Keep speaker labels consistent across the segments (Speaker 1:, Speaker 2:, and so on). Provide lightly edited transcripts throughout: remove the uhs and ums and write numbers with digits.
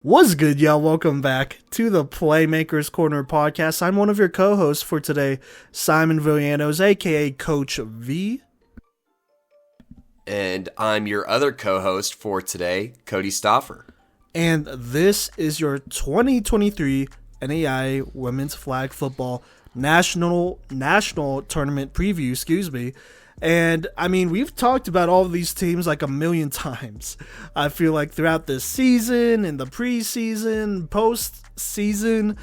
Speaker 1: What's good, y'all? Welcome back to the Playmakers Corner podcast. I'm one of your co-hosts for today, Simon Villanoz, aka Coach V.
Speaker 2: And I'm your other co-host for today, Kodey Stauffer.
Speaker 1: And this is your 2023 NAIA Women's Flag Football National Tournament preview, And, I mean, we've talked about all of these teams like a million times. I feel like throughout this season, in the preseason, postseason,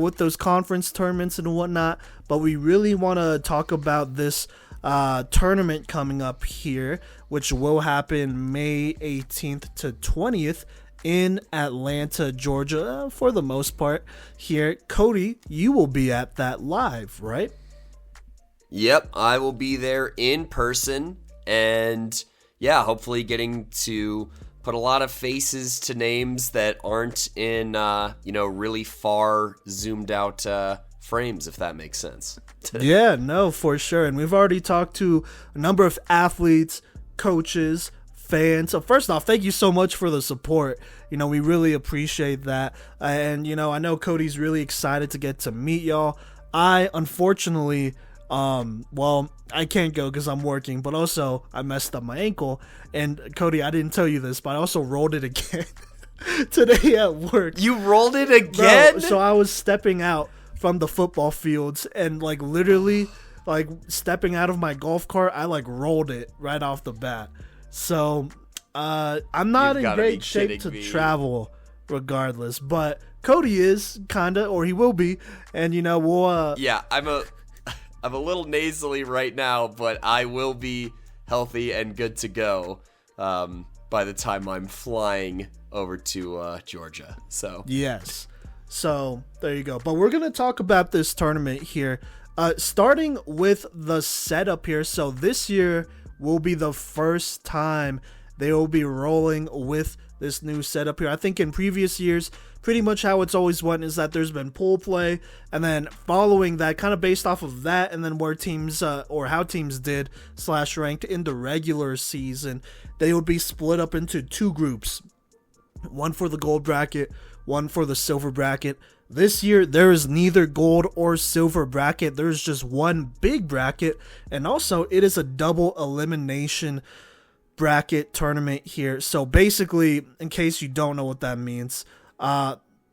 Speaker 1: with those conference tournaments and whatnot. But we really want to talk about this tournament coming up here, which will happen May 18th to 20th in Atlanta, Georgia, for the most part here. Kodey, you will be at that live, right?
Speaker 2: Yep, I will be there in person, and yeah, hopefully getting to put a lot of faces to names that aren't in, really far zoomed out frames, if that makes sense.
Speaker 1: Yeah, no, for sure. And we've already talked to a number of athletes, coaches, fans. So first off, thank you so much for the support. We really appreciate that. And, I know Kodey's really excited to get to meet y'all. I, unfortunately... I can't go because I'm working, but also I messed up my ankle. And Kodey, I didn't tell you this, but I also rolled it again today at work.
Speaker 2: You rolled it again?
Speaker 1: Bro, so I was stepping out from the football fields and literally stepping out of my golf cart, I rolled it right off the bat. So I'm not in great shape to travel regardless, but Kodey is kinda, or he will be, and we'll
Speaker 2: yeah, I'm a little nasally right now, but I will be healthy and good to go by the time I'm flying over to Georgia. So
Speaker 1: yes. So there you go. But we're going to talk about this tournament here, starting with the setup here. So this year will be the first time they will be rolling with this new setup here. I think in previous years, pretty much how it's always went is that there's been pool play, and then following that, kind of based off of that, and then where teams or how teams did / ranked in the regular season, they would be split up into two groups, one for the gold bracket, one for the silver bracket. This year, there is neither gold or silver bracket. There's just one big bracket, and also it is a double elimination bracket tournament here. So basically, in case you don't know what that means,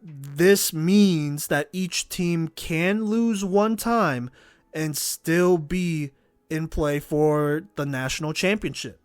Speaker 1: this means that each team can lose one time and still be in play for the national championship,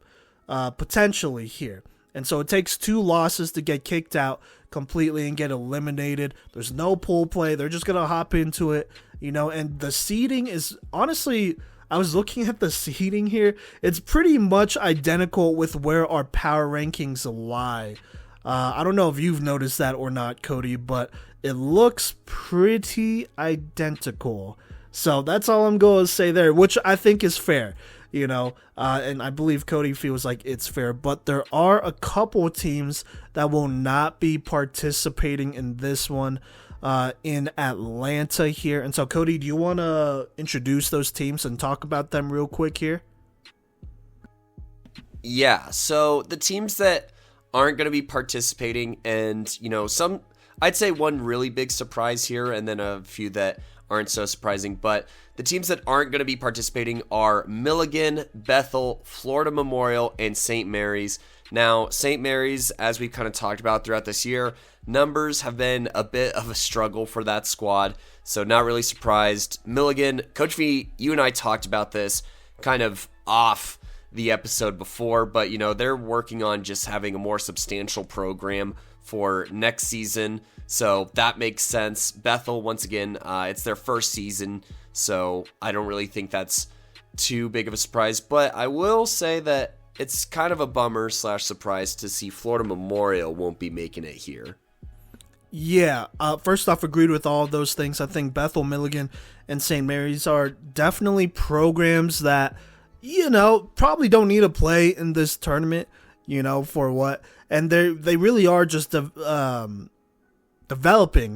Speaker 1: potentially here. And so it takes two losses to get kicked out completely and get eliminated. There's no pool play. They're just going to hop into it, and the seeding is honestly, I was looking at the seeding here. It's pretty much identical with where our power rankings lie. I don't know if you've noticed that or not, Kodey, but it looks pretty identical. So that's all I'm going to say there, which I think is fair, and I believe Kodey feels like it's fair. But there are a couple teams that will not be participating in this one in Atlanta here. And so, Kodey, do you want to introduce those teams and talk about them real quick here?
Speaker 2: Yeah, so the teams that aren't going to be participating, and I'd say one really big surprise here, and then a few that aren't so surprising, but the teams that aren't going to be participating are Milligan, Bethel, Florida Memorial, and St. Mary's. Now, St. Mary's, as we kind of talked about throughout this year, numbers have been a bit of a struggle for that squad, so not really surprised. Milligan, Coach V, you and I talked about this kind of off the episode before, but they're working on just having a more substantial program for next season, so that makes sense. Bethel, once again, it's their first season, so I don't really think that's too big of a surprise, but I will say that it's kind of a bummer / surprise to see Florida Memorial won't be making it here.
Speaker 1: Yeah, first off, agreed with all of those things. I think Bethel, Milligan, and St. Mary's are definitely programs that probably don't need to play in this tournament, for what? And they really are just developing,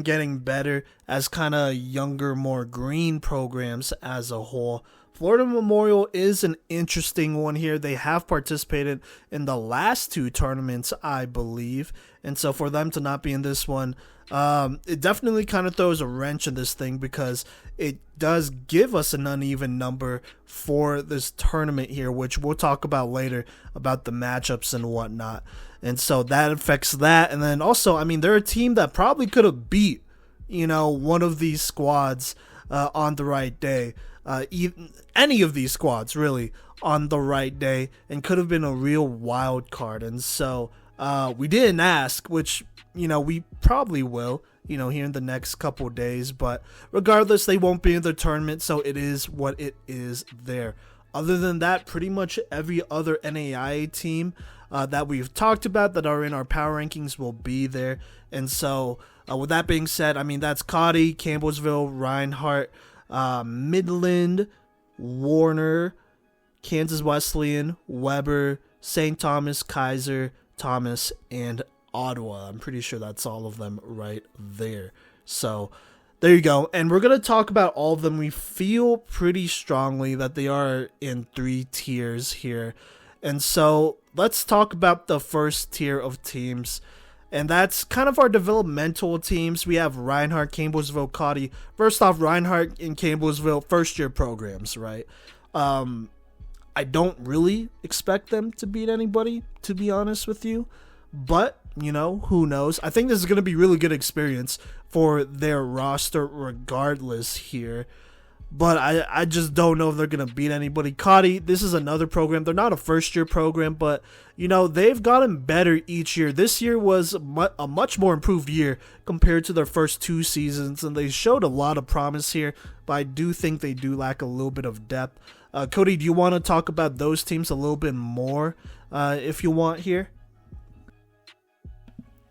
Speaker 1: getting better as kind of younger, more green programs as a whole Florida Memorial is an interesting one here. They have participated in the last 2 tournaments, I believe. And so for them to not be in this one, it definitely kind of throws a wrench in this thing, because it does give us an uneven number for this tournament here, which we'll talk about later about the matchups and whatnot. And so that affects that. And then also, I mean, they're a team that probably could have beat, one of these squads on the right day. Any of these squads really on the right day, and could have been a real wild card. And so we didn't ask, which we probably will here in the next couple days, but regardless, they won't be in the tournament, so it is what it is there. Other than that, pretty much every other NAIA team that we've talked about that are in our power rankings will be there. And so with that being said, I mean, that's Cottey, Campbellsville, Reinhardt, Midland, Warner, Kansas Wesleyan, Weber, St. Thomas, Keiser, Thomas, and Ottawa. I'm pretty sure that's all of them right there. So there you go. And we're going to talk about all of them. We feel pretty strongly that they are in 3 tiers here. And so let's talk about the first tier of teams. And that's kind of our developmental teams. We have Reinhardt, Campbellsville, Cottey. First off, Reinhardt and Campbellsville, first-year programs, right? I don't really expect them to beat anybody, to be honest with you. But, who knows? I think this is going to be really good experience for their roster regardless here. But I just don't know if they're going to beat anybody. Cottey, this is another program. They're not a first-year program, but, they've gotten better each year. This year was a much more improved year compared to their first 2 seasons, and they showed a lot of promise here, but I do think they do lack a little bit of depth. Kodey, do you want to talk about those teams a little bit more if you want here?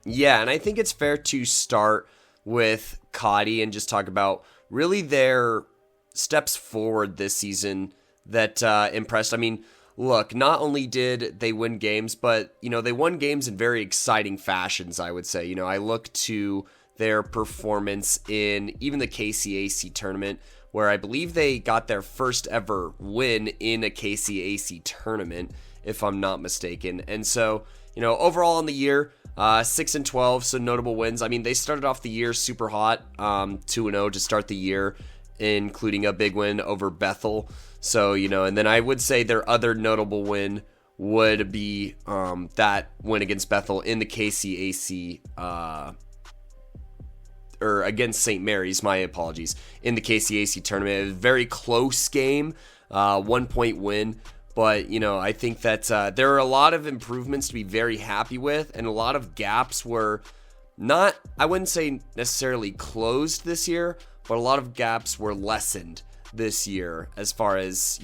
Speaker 2: Yeah, and I think it's fair to start with Cottey and just talk about really their steps forward this season that impressed. I mean, look, not only did they win games, but, they won games in very exciting fashions, I would say. I look to their performance in even the KCAC tournament, where I believe they got their first ever win in a KCAC tournament, if I'm not mistaken. And so, overall in the year, 6-12, so notable wins. I mean, they started off the year super hot, 2-0 to start the year, including a big win over Bethel. So, and then I would say their other notable win would be that win against Bethel in the KCAC, or against St. Mary's, my apologies, in the KCAC tournament. It was a very close game, 1-point win. But, I think that there are a lot of improvements to be very happy with, and a lot of gaps were not, I wouldn't say necessarily closed this year, but a lot of gaps were lessened this year as far as,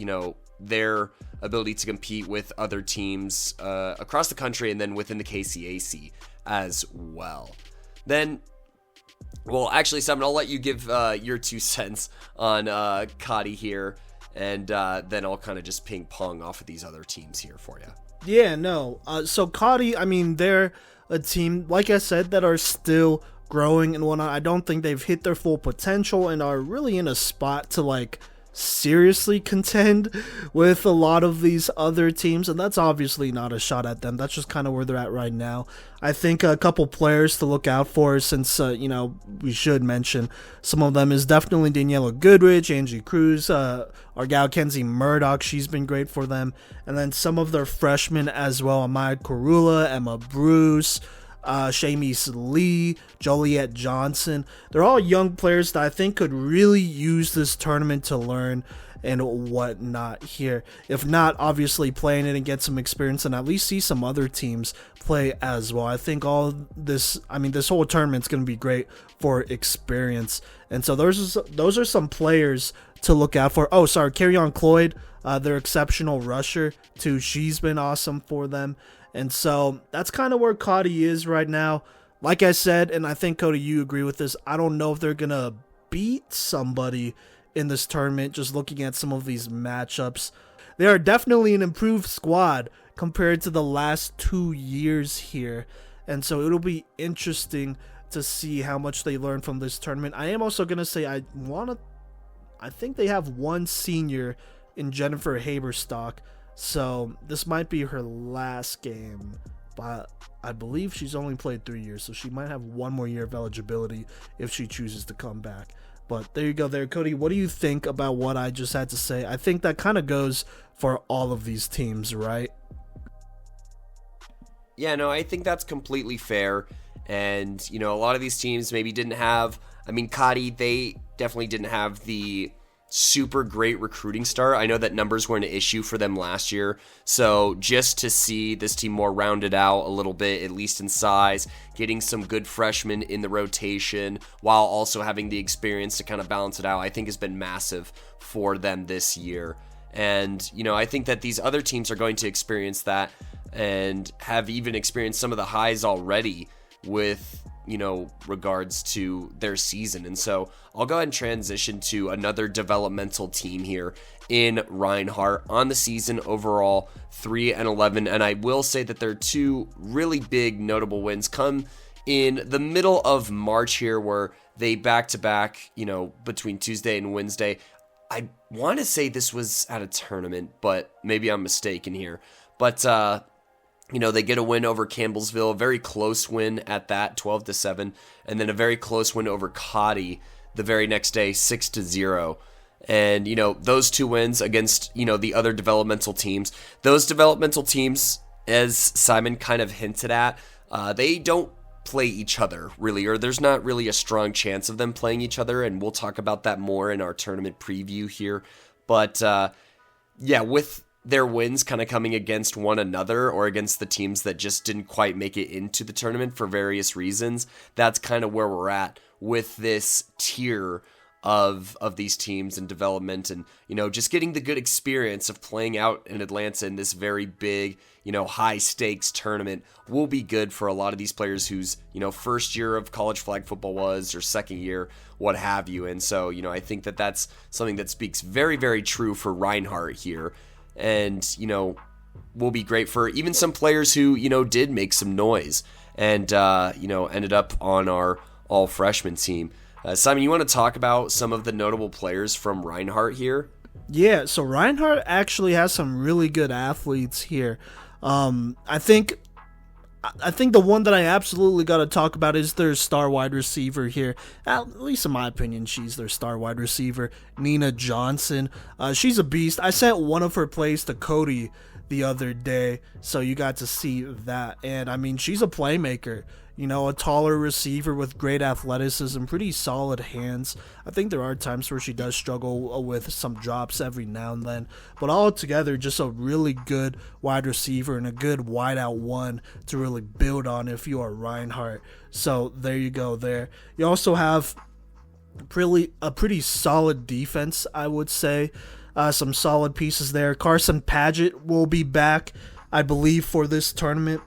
Speaker 2: their ability to compete with other teams across the country and then within the KCAC as well. Then, well, actually, Simon, I'll let you give your 2 cents on Cottey here. And then I'll kind of just ping pong off of these other teams here for you.
Speaker 1: Yeah, no. So Cottey, I mean, they're a team, like I said, that are still growing and whatnot. I don't think they've hit their full potential and are really in a spot to seriously contend with a lot of these other teams, and that's obviously not a shot at them. That's just kind of where they're at right now. I think a couple players to look out for, since we should mention some of them, is definitely Daniela Goodrich, Angie Cruz, our gal Kenzie Murdoch. She's been great for them, and then some of their freshmen as well: Amaya Corula, Emma Bruce, Shamise Lee, Joliet Johnson. They're all young players that I think could really use this tournament to learn and whatnot here. If not, obviously playing it and get some experience and at least see some other teams play as well. I think this whole tournament's going to be great for experience. And so those are some players to look out for. Oh, sorry, Carry-On Cloyd, their exceptional rusher too. She's been awesome for them. And so that's kind of where Cottey is right now. Like I said, and I think, Kodey, you agree with this, I don't know if they're going to beat somebody in this tournament, just looking at some of these matchups. They are definitely an improved squad compared to the last 2 years here. And so it'll be interesting to see how much they learn from this tournament. I am also going to say I think they have one senior in Jennifer Haberstock. So this might be her last game, but I believe she's only played 3 years, so she might have one more year of eligibility if she chooses to come back. But there you go there, Kodey. What do you think about what I just had to say? I think that kind of goes for all of these teams, right?
Speaker 2: Yeah, no, I think that's completely fair. And, a lot of these teams maybe didn't have, Cottey, they definitely didn't have the super great recruiting start. I know that numbers were an issue for them last year. So just to see this team more rounded out a little bit, at least in size, getting some good freshmen in the rotation while also having the experience to kind of balance it out, I think has been massive for them this year. And, I think that these other teams are going to experience that and have even experienced some of the highs already with, regards to their season. And so I'll go ahead and transition to another developmental team here in Reinhardt. On the season overall, 3-11. And I will say that their two really big notable wins come in the middle of March here, where they back-to-back, between Tuesday and Wednesday. I want to say this was at a tournament, but maybe I'm mistaken here. But, they get a win over Campbellsville, a very close win at that, 12-7, and then a very close win over Cottey the very next day, 6-0. And, those two wins against, the other developmental teams. Those developmental teams, as Simon kind of hinted at, they don't play each other, really, or there's not really a strong chance of them playing each other, and we'll talk about that more in our tournament preview here. But, with their wins kind of coming against one another or against the teams that just didn't quite make it into the tournament for various reasons, that's kind of where we're at with this tier of these teams and development, and just getting the good experience of playing out in Atlanta in this very big, high stakes tournament will be good for a lot of these players whose first year of college flag football was, or second year, what have you. And so I think that that's something that speaks very, very true for Reinhardt here. And, will be great for even some players who, did make some noise and, ended up on our all freshman team. Simon, you want to talk about some of the notable players from Reinhardt here?
Speaker 1: Yeah, so Reinhardt actually has some really good athletes here. I think the one that I absolutely got to talk about is their star wide receiver here. At least in my opinion, she's their star wide receiver, Nina Johnson. She's a beast. I sent one of her plays to Kodey the other day, so you got to see that. And she's a playmaker. A taller receiver with great athleticism, pretty solid hands. I think there are times where she does struggle with some drops every now and then, but altogether, just a really good wide receiver and a good wideout one to really build on if you are Reinhardt. So there you go there. You also have a pretty solid defense, I would say. Some solid pieces there. Carson Paget will be back, I believe, for this tournament.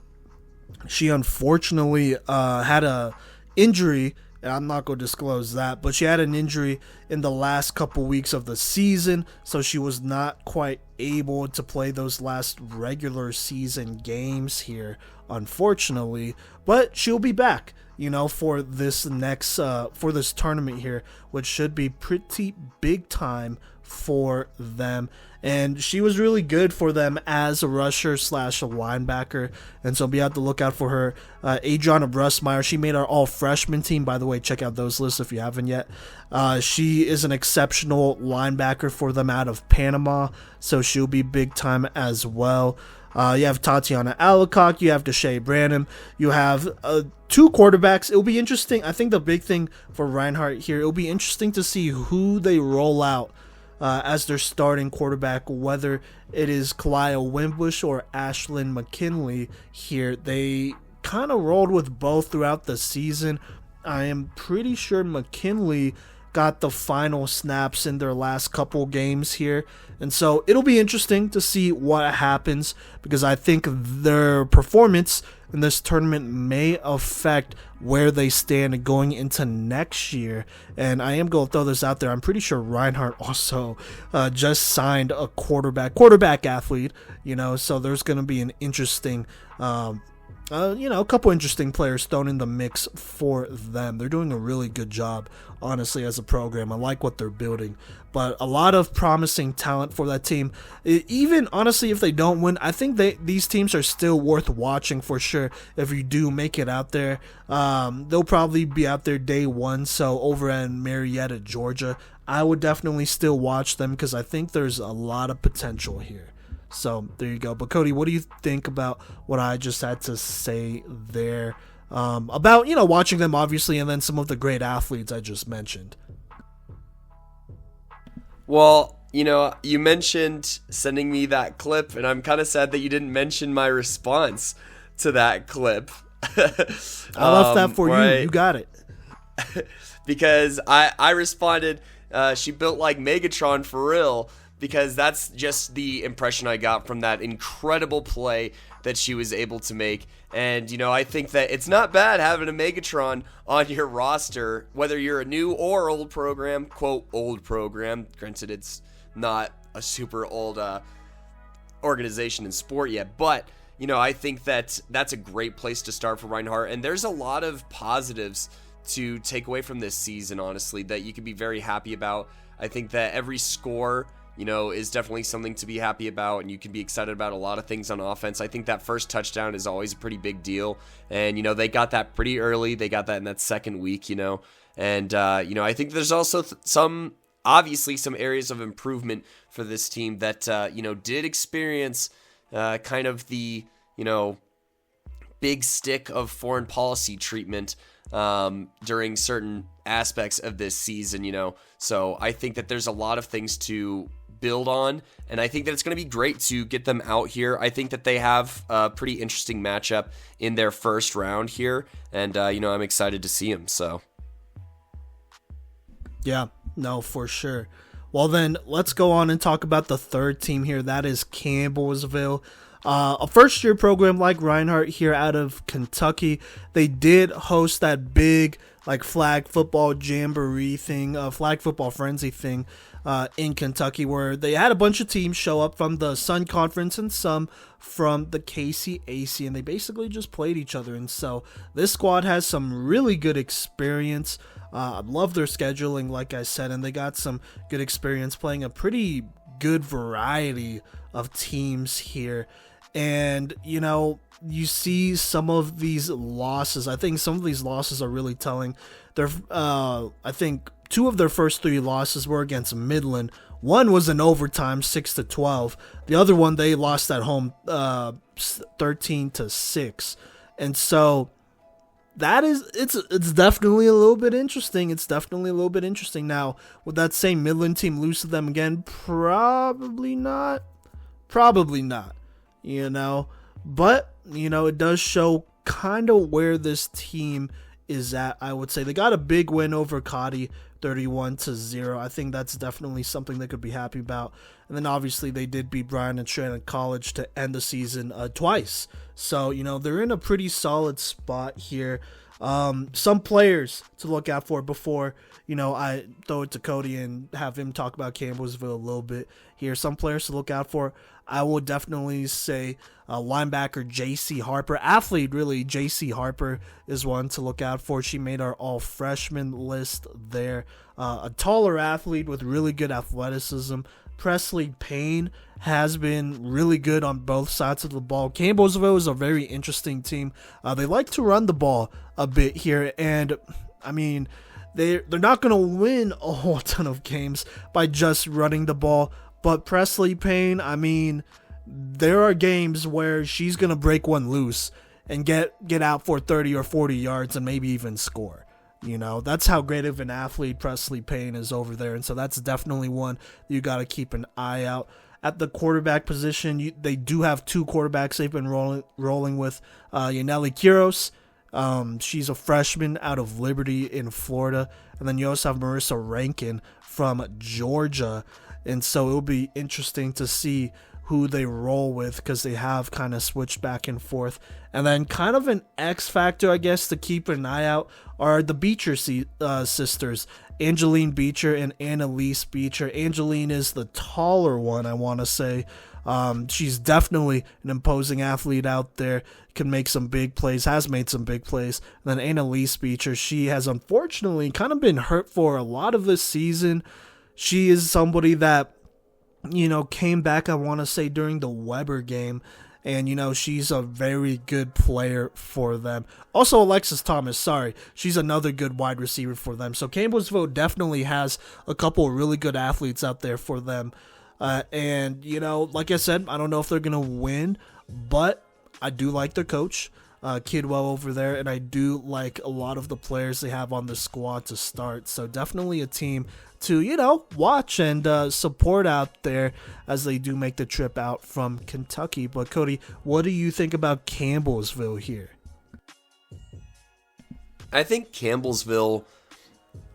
Speaker 1: She unfortunately had a injury, and I'm not going to disclose that, but she had an injury in the last couple weeks of the season, so she was not quite able to play those last regular season games here, unfortunately. But she'll be back, for this for this tournament here, which should be pretty big time for them. And she was really good for them as a rusher / a linebacker. And so be on the lookout for her. Adriana Brustmeyer, she made our all-freshman team. By the way, check out those lists if you haven't yet. She is an exceptional linebacker for them out of Panama. So she'll be big time as well. You have Tatiana Alacock. You have Deshae Branham. You have two quarterbacks. It'll be interesting. I think the big thing for Reinhardt here, it'll be interesting to see who they roll out as their starting quarterback, whether it is Kalaya Wimbush or Ashlyn McKinley here. They kind of rolled with both throughout the season. I am pretty sure McKinley got the final snaps in their last couple games here. And so it'll be interesting to see what happens, because I think their performance in this tournament may affect where they stand going into next year. And I am going to throw this out there. I'm pretty sure Reinhardt also just signed a quarterback athlete, so there's going to be an interesting A couple interesting players thrown in the mix for them. They're doing a really good job, honestly, as a program. I like what they're building, but a lot of promising talent for that team. Even, honestly, if they don't win, I think these teams are still worth watching for sure. If you do make it out there, they'll probably be out there day one. So over in Marietta, Georgia, I would definitely still watch them because I think there's a lot of potential here. So there you go. But Kodey, what do you think about what I just had to say there about, watching them obviously, and then some of the great athletes I just mentioned?
Speaker 2: Well, you mentioned sending me that clip, and I'm kind of sad that you didn't mention my response to that clip.
Speaker 1: I left that for you. You got it.
Speaker 2: Because I responded, she built like Megatron for real. Because that's just the impression I got from that incredible play that she was able to make. And, I think that it's not bad having a Megatron on your roster, whether you're a new or old program, quote, old program. Granted, it's not a super old organization in sport yet. But, I think that that's a great place to start for Reinhardt. And there's a lot of positives to take away from this season, honestly, that you can be very happy about. I think that every score is definitely something to be happy about, and you can be excited about a lot of things on offense. I think that first touchdown is always a pretty big deal, and, they got that pretty early. They got that in that second week, and, I think there's also some areas of improvement for this team that, did experience kind of the, big stick of foreign policy treatment during certain aspects of this season, so I think that there's a lot of things to build on, and I think that it's going to be great to get them out here. I think that they have a pretty interesting matchup in their first round here, and I'm excited to see them. So
Speaker 1: yeah, no, for sure. Well, then let's go on and talk about the third team here. That is Campbellsville. A first-year program like Reinhardt here out of Kentucky. They did host that big flag football jamboree thing, flag football frenzy thing in Kentucky, where they had a bunch of teams show up from the Sun Conference and some from the KCAC, and they basically just played each other. And so this squad has some really good experience. I love their scheduling, like I said, and they got some good experience playing a pretty good variety of teams here. And, you see some of these losses. I think some of these losses are really telling. I think 2 of their first 3 losses were against Midland. One was in overtime, 6-12. The other one, they lost at home 13-6. And so it's definitely a little bit interesting. It's definitely a little bit interesting. Now, would that same Midland team lose to them again? Probably not. But, it does show kind of where this team is at, I would say. They got a big win over Cottey, 31-0. I think that's definitely something they could be happy about. And then obviously they did beat Bryan and Shannon College to end the season twice. So, they're in a pretty solid spot here. Some players to look out for before, I throw it to Kodey and have him talk about Campbellsville a little bit here. Some players to look out for. I would definitely say linebacker J.C. Harper. Athlete, really, J.C. Harper is one to look out for. She made our all-freshman list there. A taller athlete with really good athleticism. Presley Payne has been really good on both sides of the ball. Campbellsville is a very interesting team. They like to run the ball a bit here, and, they're not going to win a whole ton of games by just running the ball. But Presley Payne, there are games where she's going to break one loose and get out for 30 or 40 yards and maybe even score. That's how great of an athlete Presley Payne is over there. And so that's definitely one that you got to keep an eye out. At the quarterback position, they do have 2 quarterbacks they've been rolling with. Yaneli Quiros. She's a freshman out of Liberty in Florida. And then you also have Marissa Rankin from Georgia. And so it'll be interesting to see who they roll with because they have kind of switched back and forth. And then kind of an X factor, I guess, to keep an eye out are the Beecher sisters, Angeline Beecher and Annalise Beecher. Angeline is the taller one, I want to say. She's definitely an imposing athlete out there, can make some big plays, has made some big plays. And then Annalise Beecher, she has unfortunately kind of been hurt for a lot of this season. She is somebody that, came back, I want to say, during the Weber game. And, she's a very good player for them. Also, Alexis Thomas, she's another good wide receiver for them. So Campbellsville definitely has a couple of really good athletes out there for them. And, like I said, I don't know if they're going to win, but I do like their coach, Kidwell over there, and I do like a lot of the players they have on the squad to start. So definitely a team to, watch and support out there as they do make the trip out from Kentucky. But Kodey, what do you think about Campbellsville here?
Speaker 2: I think Campbellsville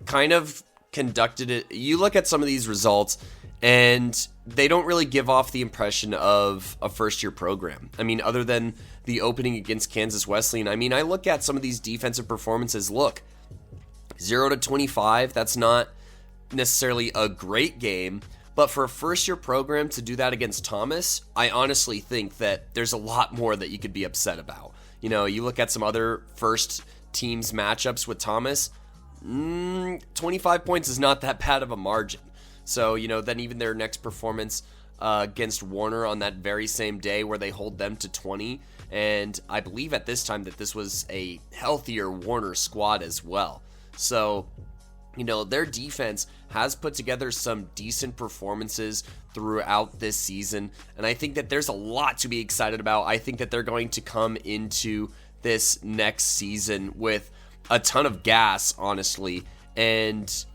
Speaker 2: kind of conducted it. You look at some of these results, and they don't really give off the impression of a first-year program. I mean, other than the opening against Kansas Wesleyan, I look at some of these defensive performances. Look, 0-25, that's not necessarily a great game, but for a first-year program to do that against Thomas, I honestly think that there's a lot more that you could be upset about. You look at some other first teams matchups with Thomas, 25 points is not that bad of a margin. So, then even their next performance against Warner on that very same day where they hold them to 20, and I believe at this time that this was a healthier Warner squad as well. So, their defense has put together some decent performances throughout this season, and I think that there's a lot to be excited about. I think that they're going to come into this next season with a ton of gas, honestly, and,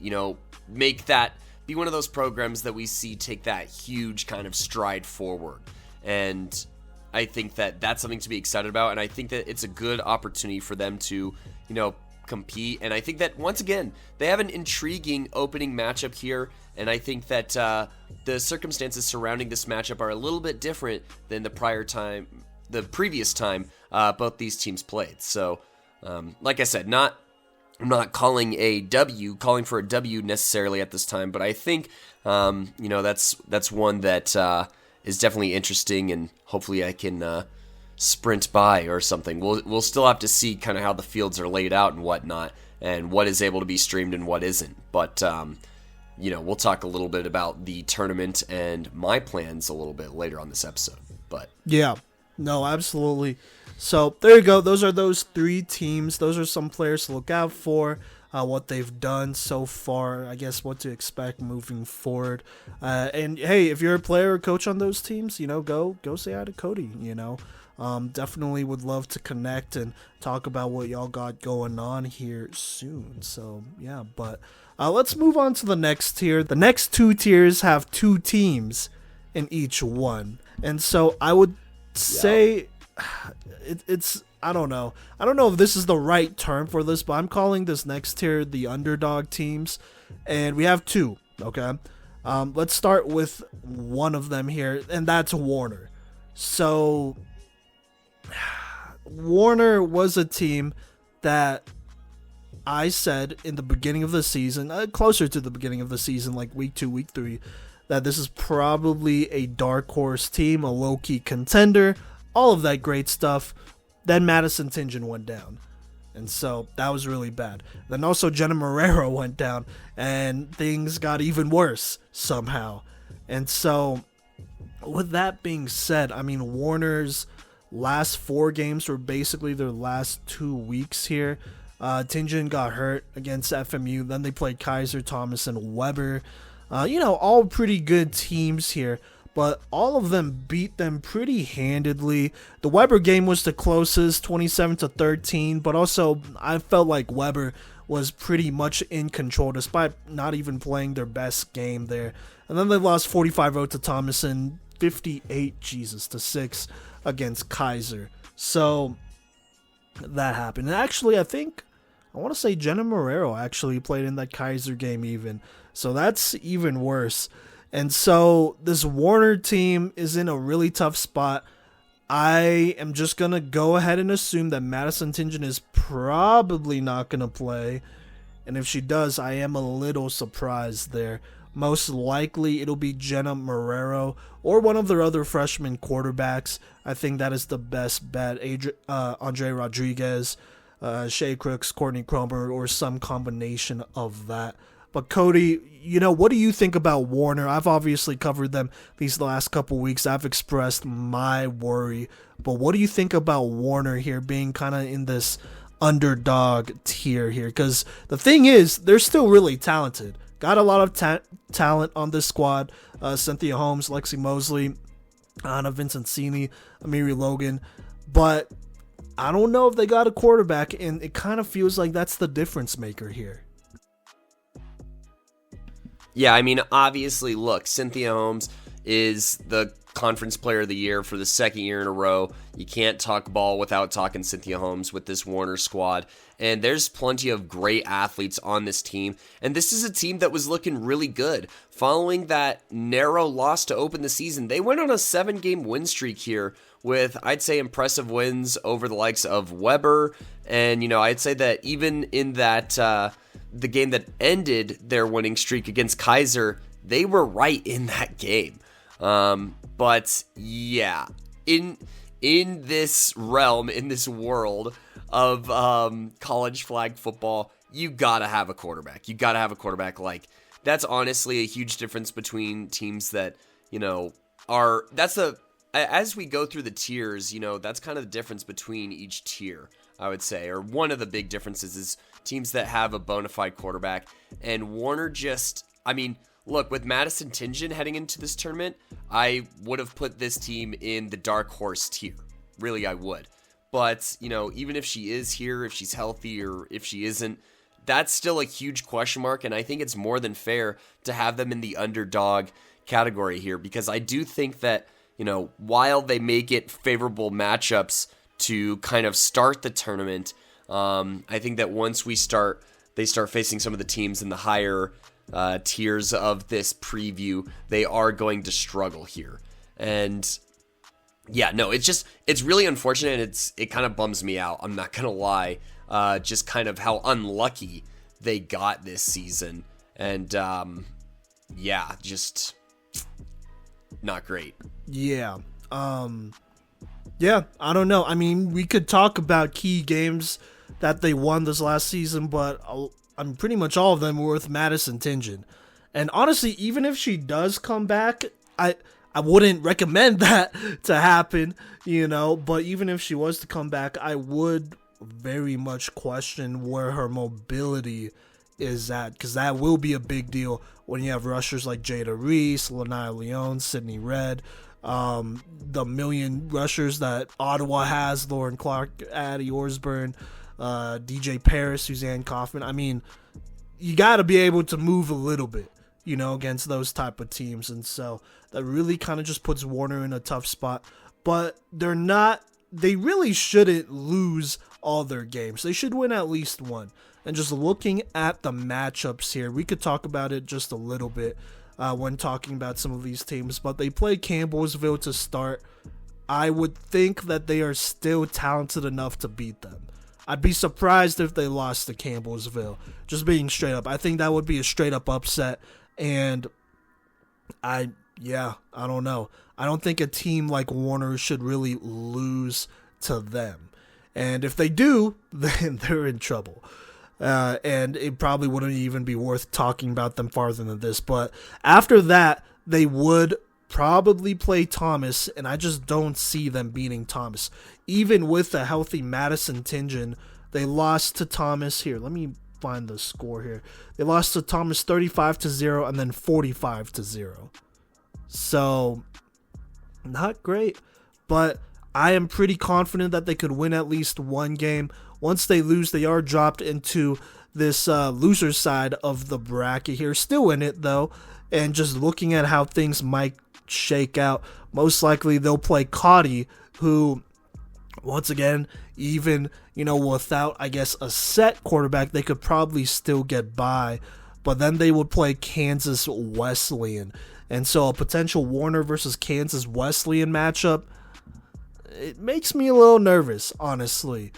Speaker 2: make that be one of those programs that we see take that huge kind of stride forward. And I think that that's something to be excited about, and I think that it's a good opportunity for them to, compete. And I think that, once again, they have an intriguing opening matchup here, and I think that the circumstances surrounding this matchup are a little bit different than the previous time both these teams played. So, like I said, I'm not calling for a W necessarily at this time, but I think, that's one that is definitely interesting, and hopefully I can sprint by or something. We'll still have to see kind of how the fields are laid out and whatnot, and what is able to be streamed and what isn't. But, we'll talk a little bit about the tournament and my plans a little bit later on this episode. But
Speaker 1: yeah, no, absolutely. So there you go. Those are those three teams. Those are some players to look out for, what they've done so far, I guess what to expect moving forward. And hey, if you're a player or coach on those teams, go say hi to Kodey, definitely would love to connect and talk about what y'all got going on here soon. So yeah, but let's move on to the next tier. The next two tiers have two teams in each one. And so I would say it's I don't know if this is the right term for this, but I'm calling this next tier the underdog teams, and we have two. Okay, let's start with one of them here, and that's Warner. So Warner was a team that I said in the beginning of the season, closer to the beginning of the season, like week 2, week 3, that this is probably a dark horse team, a low-key contender, all of that great stuff. Then Madison Tingen went down, and so that was really bad. Then also Jenna Marrero went down, and things got even worse somehow. And so with that being said, Warner's last 4 games were basically their last 2 weeks here. Tingen got hurt against FMU. Then they played Keiser, Thomas, and Weber. All pretty good teams here, but all of them beat them pretty handedly. The Weber game was the closest, 27-13, but also I felt like Weber was pretty much in control despite not even playing their best game there. And then they lost 45-0 to Thomas and 58-6 against Keiser. So that happened. And actually, I want to say Jenna Marrero actually played in that Keiser game even. So that's even worse. And so this Warner team is in a really tough spot. I am just going to go ahead and assume that Madison Tingen is probably not going to play. And if she does, I am a little surprised there. Most likely it'll be Jenna Marrero or one of their other freshman quarterbacks. I think that is the best bet. Andre Rodriguez, Shea Crooks, Courtney Cromer, or some combination of that. But Kodey, what do you think about Warner? I've obviously covered them these last couple weeks. I've expressed my worry. But what do you think about Warner here being kind of in this underdog tier here? Because the thing is, they're still really talented. Got a lot of talent on this squad. Cynthia Holmes, Lexi Mosley, Anna Vincenzini, Amiri Logan. But I don't know if they got a quarterback, and it kind of feels like that's the difference maker here.
Speaker 2: Yeah, I mean, obviously, look, Cynthia Holmes is the Conference Player of the Year for the second year in a row. You can't talk ball without talking Cynthia Holmes with this Warner squad. And there's plenty of great athletes on this team. And this is a team that was looking really good. Following that narrow loss to open the season, they went on a 7-game win streak here with, I'd say, impressive wins over the likes of Weber. And, I'd say that even in that the game that ended their winning streak against Keiser, they were right in that game. But yeah, in this realm, in this world of college flag football, you gotta have a quarterback. You gotta have a quarterback. Like, that's honestly a huge difference between teams that, as we go through the tiers, that's kind of the difference between each tier, I would say. Or one of the big differences is teams that have a bona fide quarterback. And Warner look, with Madison Tingen heading into this tournament, I would have put this team in the dark horse tier. Really, I would. But, even if she is here, if she's healthy, or if she isn't, that's still a huge question mark. And I think it's more than fair to have them in the underdog category here. Because I do think that, while they may get favorable matchups to kind of start the tournament, I think that once they start facing some of the teams in the higher tiers of this preview, they are going to struggle here. And yeah, no, it's really unfortunate. It kind of bums me out. I'm not going to lie. Just kind of how unlucky they got this season. And yeah, just not great.
Speaker 1: Yeah. Yeah, I don't know. I mean, we could talk about key games that they won this last season, but pretty much all of them were with Madison Tingen. And honestly, even if she does come back, I wouldn't recommend that to happen, but even if she was to come back, I would very much question where her mobility is at, because that will be a big deal when you have rushers like Jada Reese, Lanaya Leone, Sydney Red, the million rushers that Ottawa has, Lauren Clark, Addie Orsburn, DJ Paris, Suzanne Kaufman. I mean, you got to be able to move a little bit, against those type of teams. And so that really kind of just puts Warner in a tough spot. But they really shouldn't lose all their games. They should win at least one. And just looking at the matchups here, we could talk about it just a little bit when talking about some of these teams. But they play Campbellsville to start. I would think that they are still talented enough to beat them. I'd be surprised if they lost to Campbellsville. Just being straight up. I think that would be a straight up upset. And I don't know. I don't think a team like Warner should really lose to them. And if they do, then they're in trouble. And it probably wouldn't even be worth talking about them farther than this. But after that, they would probably play Thomas, and I just don't see them beating Thomas. Even with a healthy Madison Tingen, they lost to Thomas. Here, let me find the score here. They lost to Thomas 35-0 and then 45-0. So, not great. But I am pretty confident that they could win at least one game. Once they lose, they are dropped into this loser side of the bracket here. Still in it, though. And just looking at how things might shake out, most likely they'll play Cottey, who, once again, even, without, I guess, a set quarterback, they could probably still get by. But then they would play Kansas Wesleyan. And so a potential Warner versus Kansas Wesleyan matchup, it makes me a little nervous, honestly.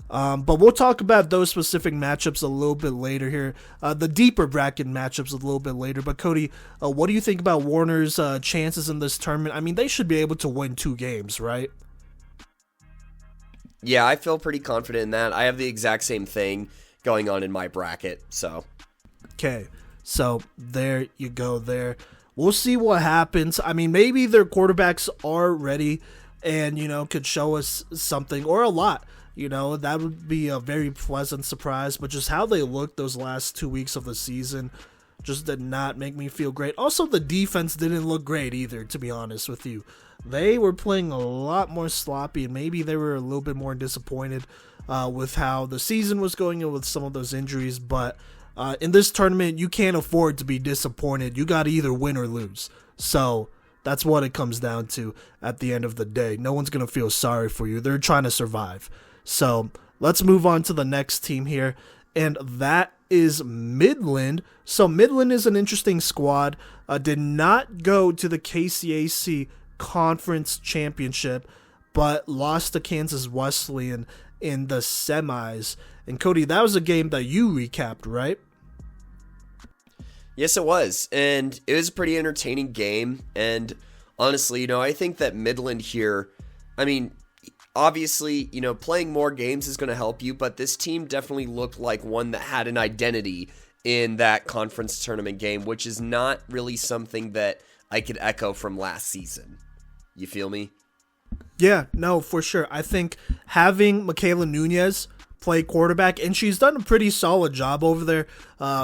Speaker 1: But we'll talk about those specific matchups a little bit later here. The deeper bracket matchups a little bit later. But Kodey, what do you think about Warner's chances in this tournament? I mean, they should be able to win 2 games, right?
Speaker 2: Yeah, I feel pretty confident in that. I have the exact same thing going on in my bracket, so.
Speaker 1: Okay, so there you go there. We'll see what happens. I mean, maybe their quarterbacks are ready and, could show us something or a lot. That would be a very pleasant surprise. But just how they looked those last 2 weeks of the season just did not make me feel great. Also, the defense didn't look great either, to be honest with you. They were playing a lot more sloppy, and maybe they were a little bit more disappointed with how the season was going and with some of those injuries. But in this tournament, you can't afford to be disappointed. You got to either win or lose. So that's what it comes down to at the end of the day. No one's going to feel sorry for you. They're trying to survive. So let's move on to the next team here, and that is Midland. So Midland is an interesting squad. Did not go to the KCAC Conference Championship, but lost to Kansas Wesleyan in the semis. And Kodey, that was a game that you recapped, right?
Speaker 2: Yes, it was, and it was a pretty entertaining game. And honestly, I think that Midland here, obviously, playing more games is going to help you, but this team definitely looked like one that had an identity in that conference tournament game, which is not really something that I could echo from last season. You feel me?
Speaker 1: Yeah, no, for sure. I think having Michaela Nunez play quarterback, and she's done a pretty solid job over there,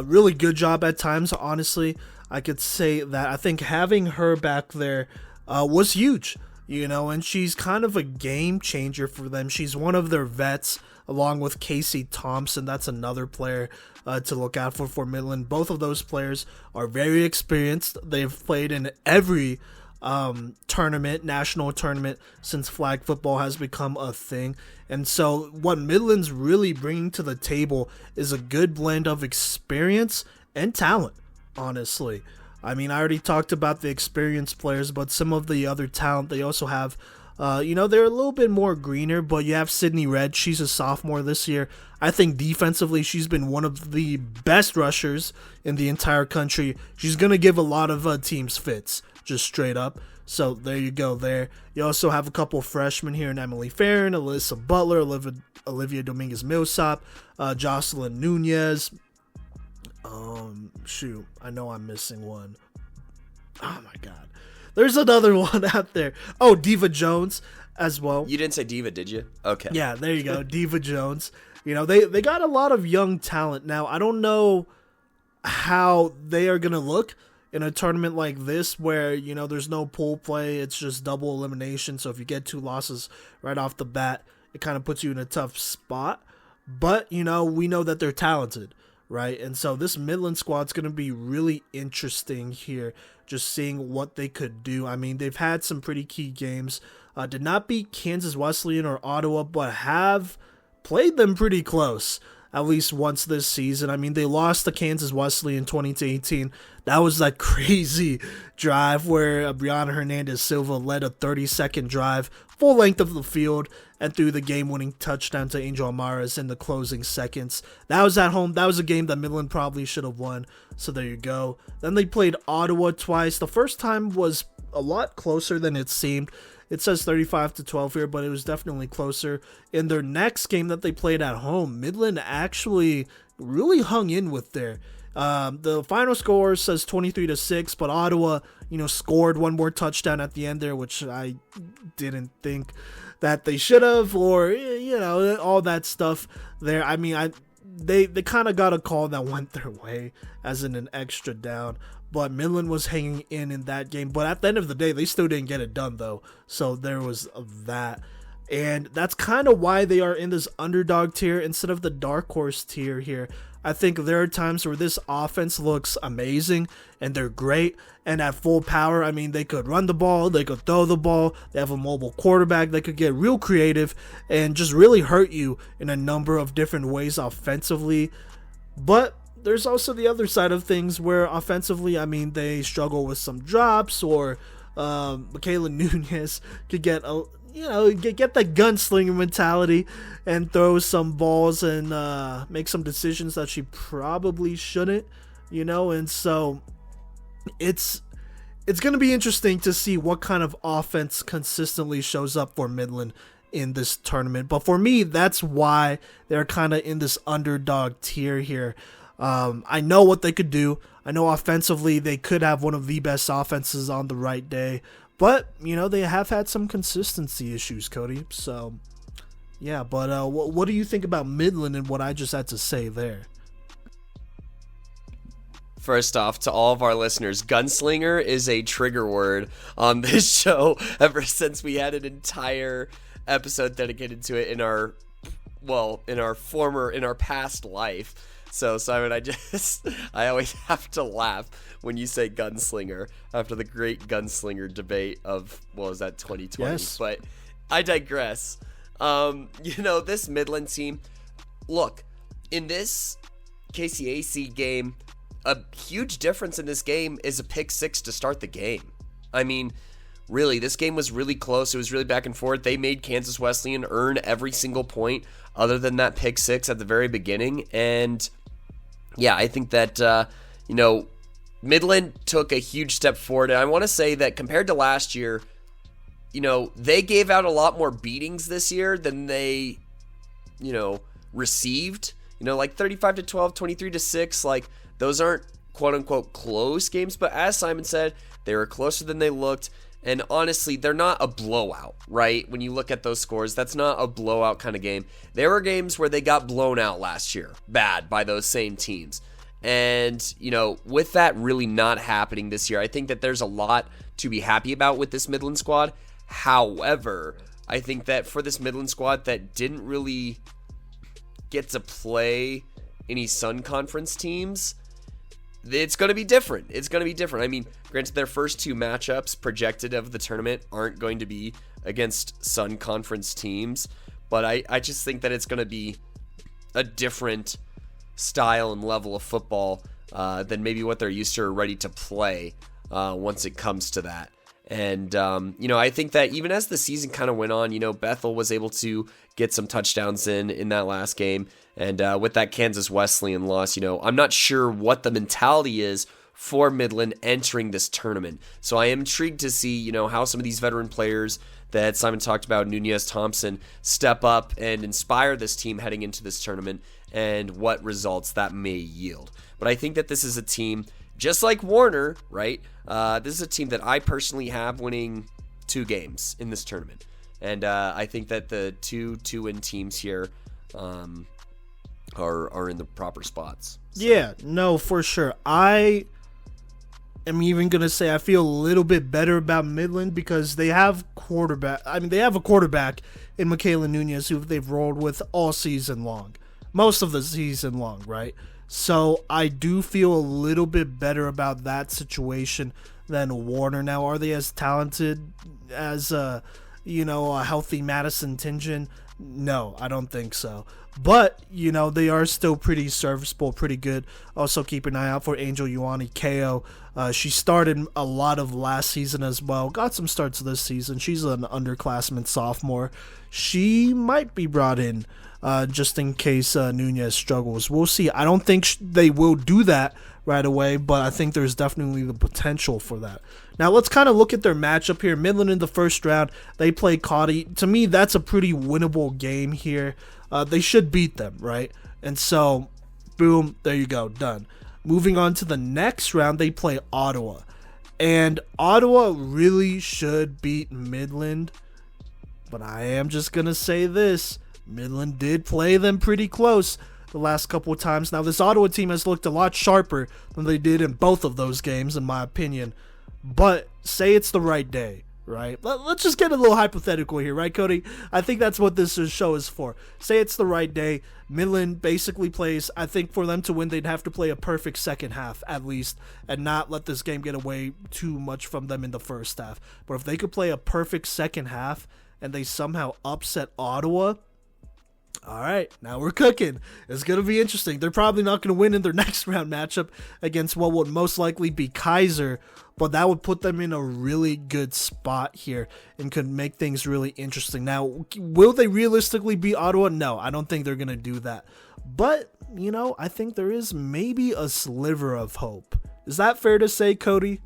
Speaker 1: really good job at times, honestly. I could say that I think having her back there was huge. And she's kind of a game changer for them. She's one of their vets, along with Casey Thompson. That's another player to look out for Midland. Both of those players are very experienced. They've played in every national tournament, since flag football has become a thing. And so what Midland's really bringing to the table is a good blend of experience and talent, honestly. I already talked about the experienced players, but some of the other talent they also have, they're a little bit more greener, but you have Sydney Red. She's a sophomore this year. I think defensively, she's been one of the best rushers in the entire country. She's going to give a lot of teams fits, just straight up. So there you go there. You also have a couple of freshmen here in Emily Farron, Alyssa Butler, Olivia Dominguez-Millsap, Jocelyn Nunez. I know I'm missing one. Oh my god. There's another one out there. Oh, Diva Jones as well.
Speaker 2: You didn't say Diva, did you? Okay.
Speaker 1: Yeah, there you go. Diva Jones. They got a lot of young talent. Now, I don't know how they are going to look in a tournament like this where, there's no pool play. It's just double elimination. So if you get 2 losses right off the bat, it kind of puts you in a tough spot. But, we know that they're talented. Right, and so this Midland squad's going to be really interesting here, just seeing what they could do. They've had some pretty key games. Did not beat Kansas Wesleyan or Ottawa, but have played them pretty close, at least once this season. They lost to Kansas Wesleyan 20-18. That was that crazy drive where Brianna Hernandez Silva led a 30-second drive, full length of the field, and threw the game-winning touchdown to Angel Amaras in the closing seconds. That was at home. That was a game that Midland probably should have won. So there you go. Then they played Ottawa twice. The first time was a lot closer than it seemed. It says 35-12 here, but it was definitely closer. In their next game that they played at home, Midland actually really hung in with there. The final score says 23-6, but Ottawa, scored one more touchdown at the end there, which I didn't think that they should have, or, all that stuff there. They kind of got a call that went their way, as in an extra down. But Midland was hanging in that game. But at the end of the day, they still didn't get it done, though. So there was that. And that's kind of why they are in this underdog tier instead of the dark horse tier here. I think there are times where this offense looks amazing and they're great. And at full power, they could run the ball, they could throw the ball, they have a mobile quarterback, they could get real creative and just really hurt you in a number of different ways offensively. But there's also the other side of things where offensively, they struggle with some drops, or Michaela Nunez could get get that gunslinger mentality and throw some balls and make some decisions that she probably shouldn't, and so it's going to be interesting to see what kind of offense consistently shows up for Midland in this tournament. But for me, that's why they're kind of in this underdog tier here. I know what they could do. I know offensively they could have one of the best offenses on the right day. But, they have had some consistency issues, Kodey. So, yeah. But what do you think about Midland and what I just had to say there?
Speaker 2: First off, to all of our listeners, gunslinger is a trigger word on this show ever since we had an entire episode dedicated to it in our past life. So, Simon, I always have to laugh when you say gunslinger after the great gunslinger debate of, 2020?
Speaker 1: Yes.
Speaker 2: But I digress. This Midland team, look, in this KCAC game, a huge difference in this game is a pick six to start the game. I mean, really, this game was really close. It was really back and forth. They made Kansas Wesleyan earn every single point other than that pick six at the very beginning. And yeah, I think that, Midland took a huge step forward. And I want to say that compared to last year, they gave out a lot more beatings this year than they, received. Like 35-12, 23-6, like those aren't quote unquote close games, but as Simon said, they were closer than they looked. And honestly, they're not a blowout, right? When you look at those scores, that's not a blowout kind of game. There were games where they got blown out last year, bad, by those same teams. And, with that really not happening this year, I think that there's a lot to be happy about with this Midland squad. However, I think that for this Midland squad that didn't really get to play any Sun Conference teams, it's going to be different. I mean, granted, their first two matchups projected of the tournament aren't going to be against Sun Conference teams, but I just think that it's going to be a different style and level of football than maybe what they're used to or ready to play once it comes to that. And, I think that even as the season kind of went on, Bethel was able to get some touchdowns in that last game. And with that Kansas Wesleyan loss, I'm not sure what the mentality is for Midland entering this tournament. So I am intrigued to see, how some of these veteran players that Simon talked about, Nunez, Thompson, step up and inspire this team heading into this tournament and what results that may yield. But I think that this is a team, just like Warner, right? This is a team that I personally have winning 2 games in this tournament. And I think that the two win teams here are in the proper spots. So.
Speaker 1: Yeah, no, for sure. I am even going to say I feel a little bit better about Midland because they have they have a quarterback in Michaela Nunez who they've rolled with all season long. Most of the season long, right? So I do feel a little bit better about that situation than Warner. Now, are they as talented as a healthy Madison Tingen? No, I don't think so. But, they are still pretty serviceable, pretty good. Also, keep an eye out for Angel Ioane Ko. She started a lot of last season as well. Got some starts this season. She's an underclassman sophomore. She might be brought in just in case Nunez struggles. We'll see. I don't think they will do that right away, but I think there's definitely the potential for that. Now, let's kind of look at their matchup here. Midland in the first round, they play Cottey. To me, that's a pretty winnable game here. They should beat them, right? And so, boom, there you go, done. Moving on to the next round, they play Ottawa. And Ottawa really should beat Midland. But I am just going to say this. Midland did play them pretty close the last couple of times. Now, this Ottawa team has looked a lot sharper than they did in both of those games, in my opinion. But say it's the right day, right? Let's just get a little hypothetical here, right, Kodey? I think that's what this show is for. Say it's the right day. Midland basically plays, I think for them to win, they'd have to play a perfect second half, at least, and not let this game get away too much from them in the first half. But if they could play a perfect second half and they somehow upset Ottawa, All right, now we're cooking. It's going to be interesting. They're probably not going to win in their next round matchup against what would most likely be Keiser, but that would put them in a really good spot here and could make things really interesting. Now, will they realistically beat Ottawa? No, I don't think they're going to do that. But, I think there is maybe a sliver of hope. Is that fair to say, Kodey?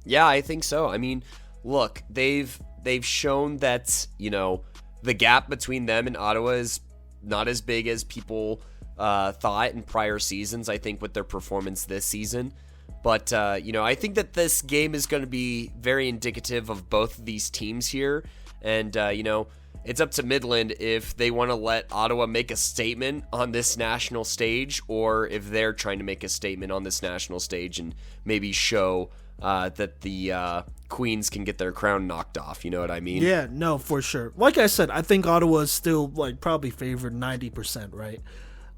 Speaker 2: Yeah, I think so. I mean, look, they've shown that, the gap between them and Ottawa is not as big as people thought in prior seasons, I think, with their performance this season. But, I think that this game is going to be very indicative of both of these teams here. And, it's up to Midland if they want to let Ottawa make a statement on this national stage, or if they're trying to make a statement on this national stage and maybe show that the Queens can get their crown knocked off. You know what I mean?
Speaker 1: Yeah, no, for sure. Like I said, I think Ottawa is still probably favored 90%, right?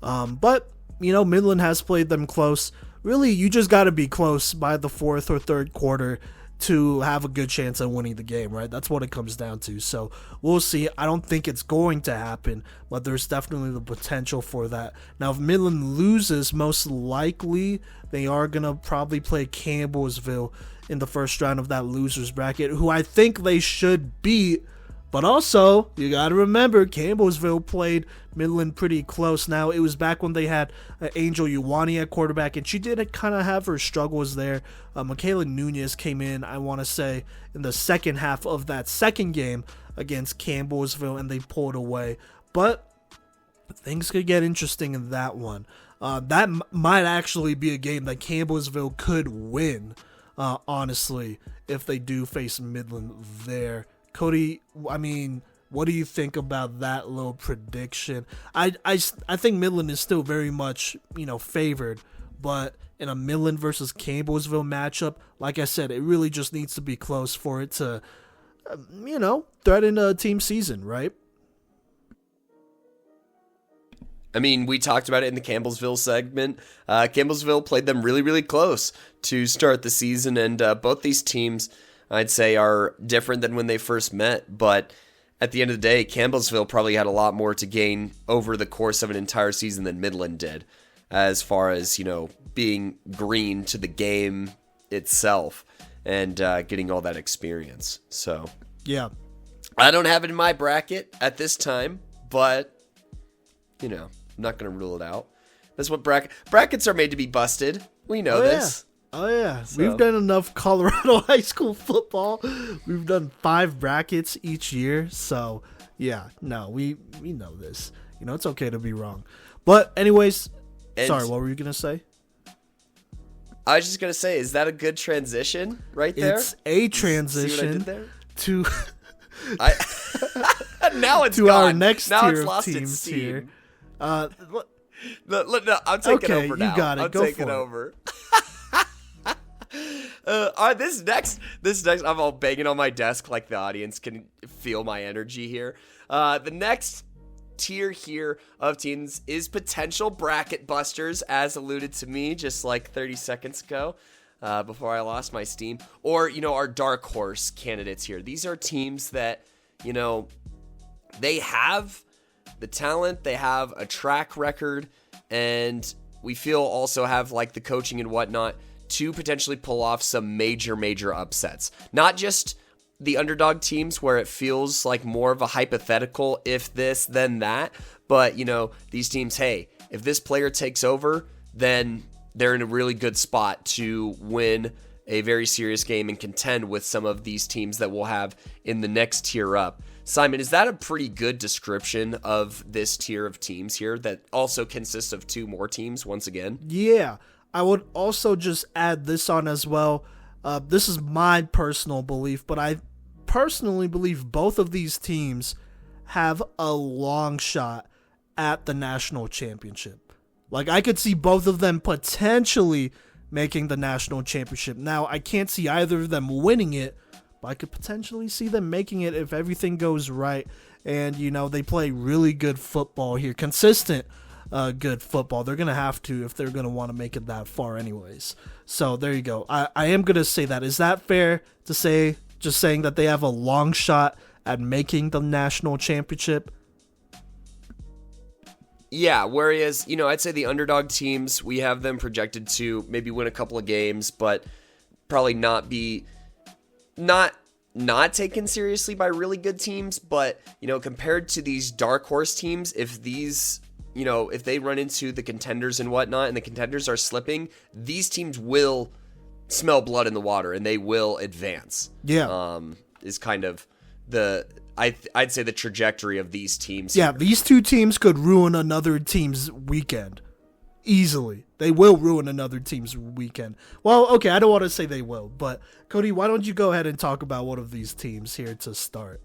Speaker 1: But, Midland has played them close. Really, you just got to be close by the fourth or third quarter to have a good chance at winning the game, right? That's what it comes down to. So we'll see. I don't think it's going to happen, but there's definitely the potential for that. Now, if Midland loses, most likely they are going to probably play Campbellsville in the first round of that losers bracket, who I think they should beat. But also, you got to remember, Campbellsville played Midland pretty close. Now, it was back when they had Angel Ioane at quarterback, and she did kind of have her struggles there. Michaela Nunez came in, I want to say, in the second half of that second game against Campbellsville, and they pulled away. But things could get interesting in that one. That might actually be a game that Campbellsville could win, honestly, if they do face Midland there. Kodey, I mean, what do you think about that little prediction? I think Midland is still very much, favored, but in a Midland versus Campbellsville matchup, like I said, it really just needs to be close for it to, threaten a team season, right?
Speaker 2: I mean, we talked about it in the Campbellsville segment. Campbellsville played them really, really close to start the season, and both these teams, I'd say, are different than when they first met, but at the end of the day, Campbellsville probably had a lot more to gain over the course of an entire season than Midland did, as far as, being green to the game itself and getting all that experience. So,
Speaker 1: yeah.
Speaker 2: I don't have it in my bracket at this time, but, I'm not going to rule it out. That's what brackets are made to be busted. We know this.
Speaker 1: Yeah. Oh, yeah. So. We've done enough Colorado high school football. We've done 5 brackets each year. So, yeah. No, we know this. It's okay to be wrong. But anyways, sorry, what were you going to say?
Speaker 2: I was just going to say, is that a good transition right there?
Speaker 1: It's a transition
Speaker 2: See what I did there?
Speaker 1: To
Speaker 2: now it's
Speaker 1: to
Speaker 2: gone.
Speaker 1: our next
Speaker 2: now
Speaker 1: tier
Speaker 2: it's
Speaker 1: of
Speaker 2: lost
Speaker 1: teams
Speaker 2: its
Speaker 1: here.
Speaker 2: No, I'm taking over now.
Speaker 1: You got it.
Speaker 2: I'm
Speaker 1: Go
Speaker 2: taking
Speaker 1: for
Speaker 2: over. This next, I'm all banging on my desk like the audience can feel my energy here. The next tier here of teams is potential bracket busters, as alluded to me just like 30 seconds ago, before I lost my steam. Or, our dark horse candidates here. These are teams that, they have the talent, they have a track record, and we feel also have the coaching and whatnot to potentially pull off some major upsets. Not just the underdog teams where it feels like more of a hypothetical, if this, then that, but, these teams, hey, if this player takes over, then they're in a really good spot to win a very serious game and contend with some of these teams that we'll have in the next tier up. Simon, is that a pretty good description of this tier of teams here that also consists of 2 more teams once again?
Speaker 1: Yeah. I would also just add this on as well. This is my personal belief, but I personally believe both of these teams have a long shot at the national championship. I could see both of them potentially making the national championship. Now, I can't see either of them winning it, but I could potentially see them making it if everything goes right. And, they play really good football here. Consistent good football. They're going to have to if they're going to want to make it that far anyways. So there you go. I am going to say that. Is that fair to say, just saying that they have a long shot at making the national championship.
Speaker 2: Yeah, whereas, I'd say the underdog teams, we have them projected to maybe win a couple of games, but probably not taken seriously by really good teams. But, compared to these dark horse teams, if they run into the contenders and whatnot, and the contenders are slipping, these teams will smell blood in the water and they will advance.
Speaker 1: Yeah.
Speaker 2: Is kind of I'd say the trajectory of these teams.
Speaker 1: Yeah, these two teams could ruin another team's weekend. Easily. They will ruin another team's weekend. Well, okay, I don't want to say they will, but Kodey, why don't you go ahead and talk about one of these teams here to start?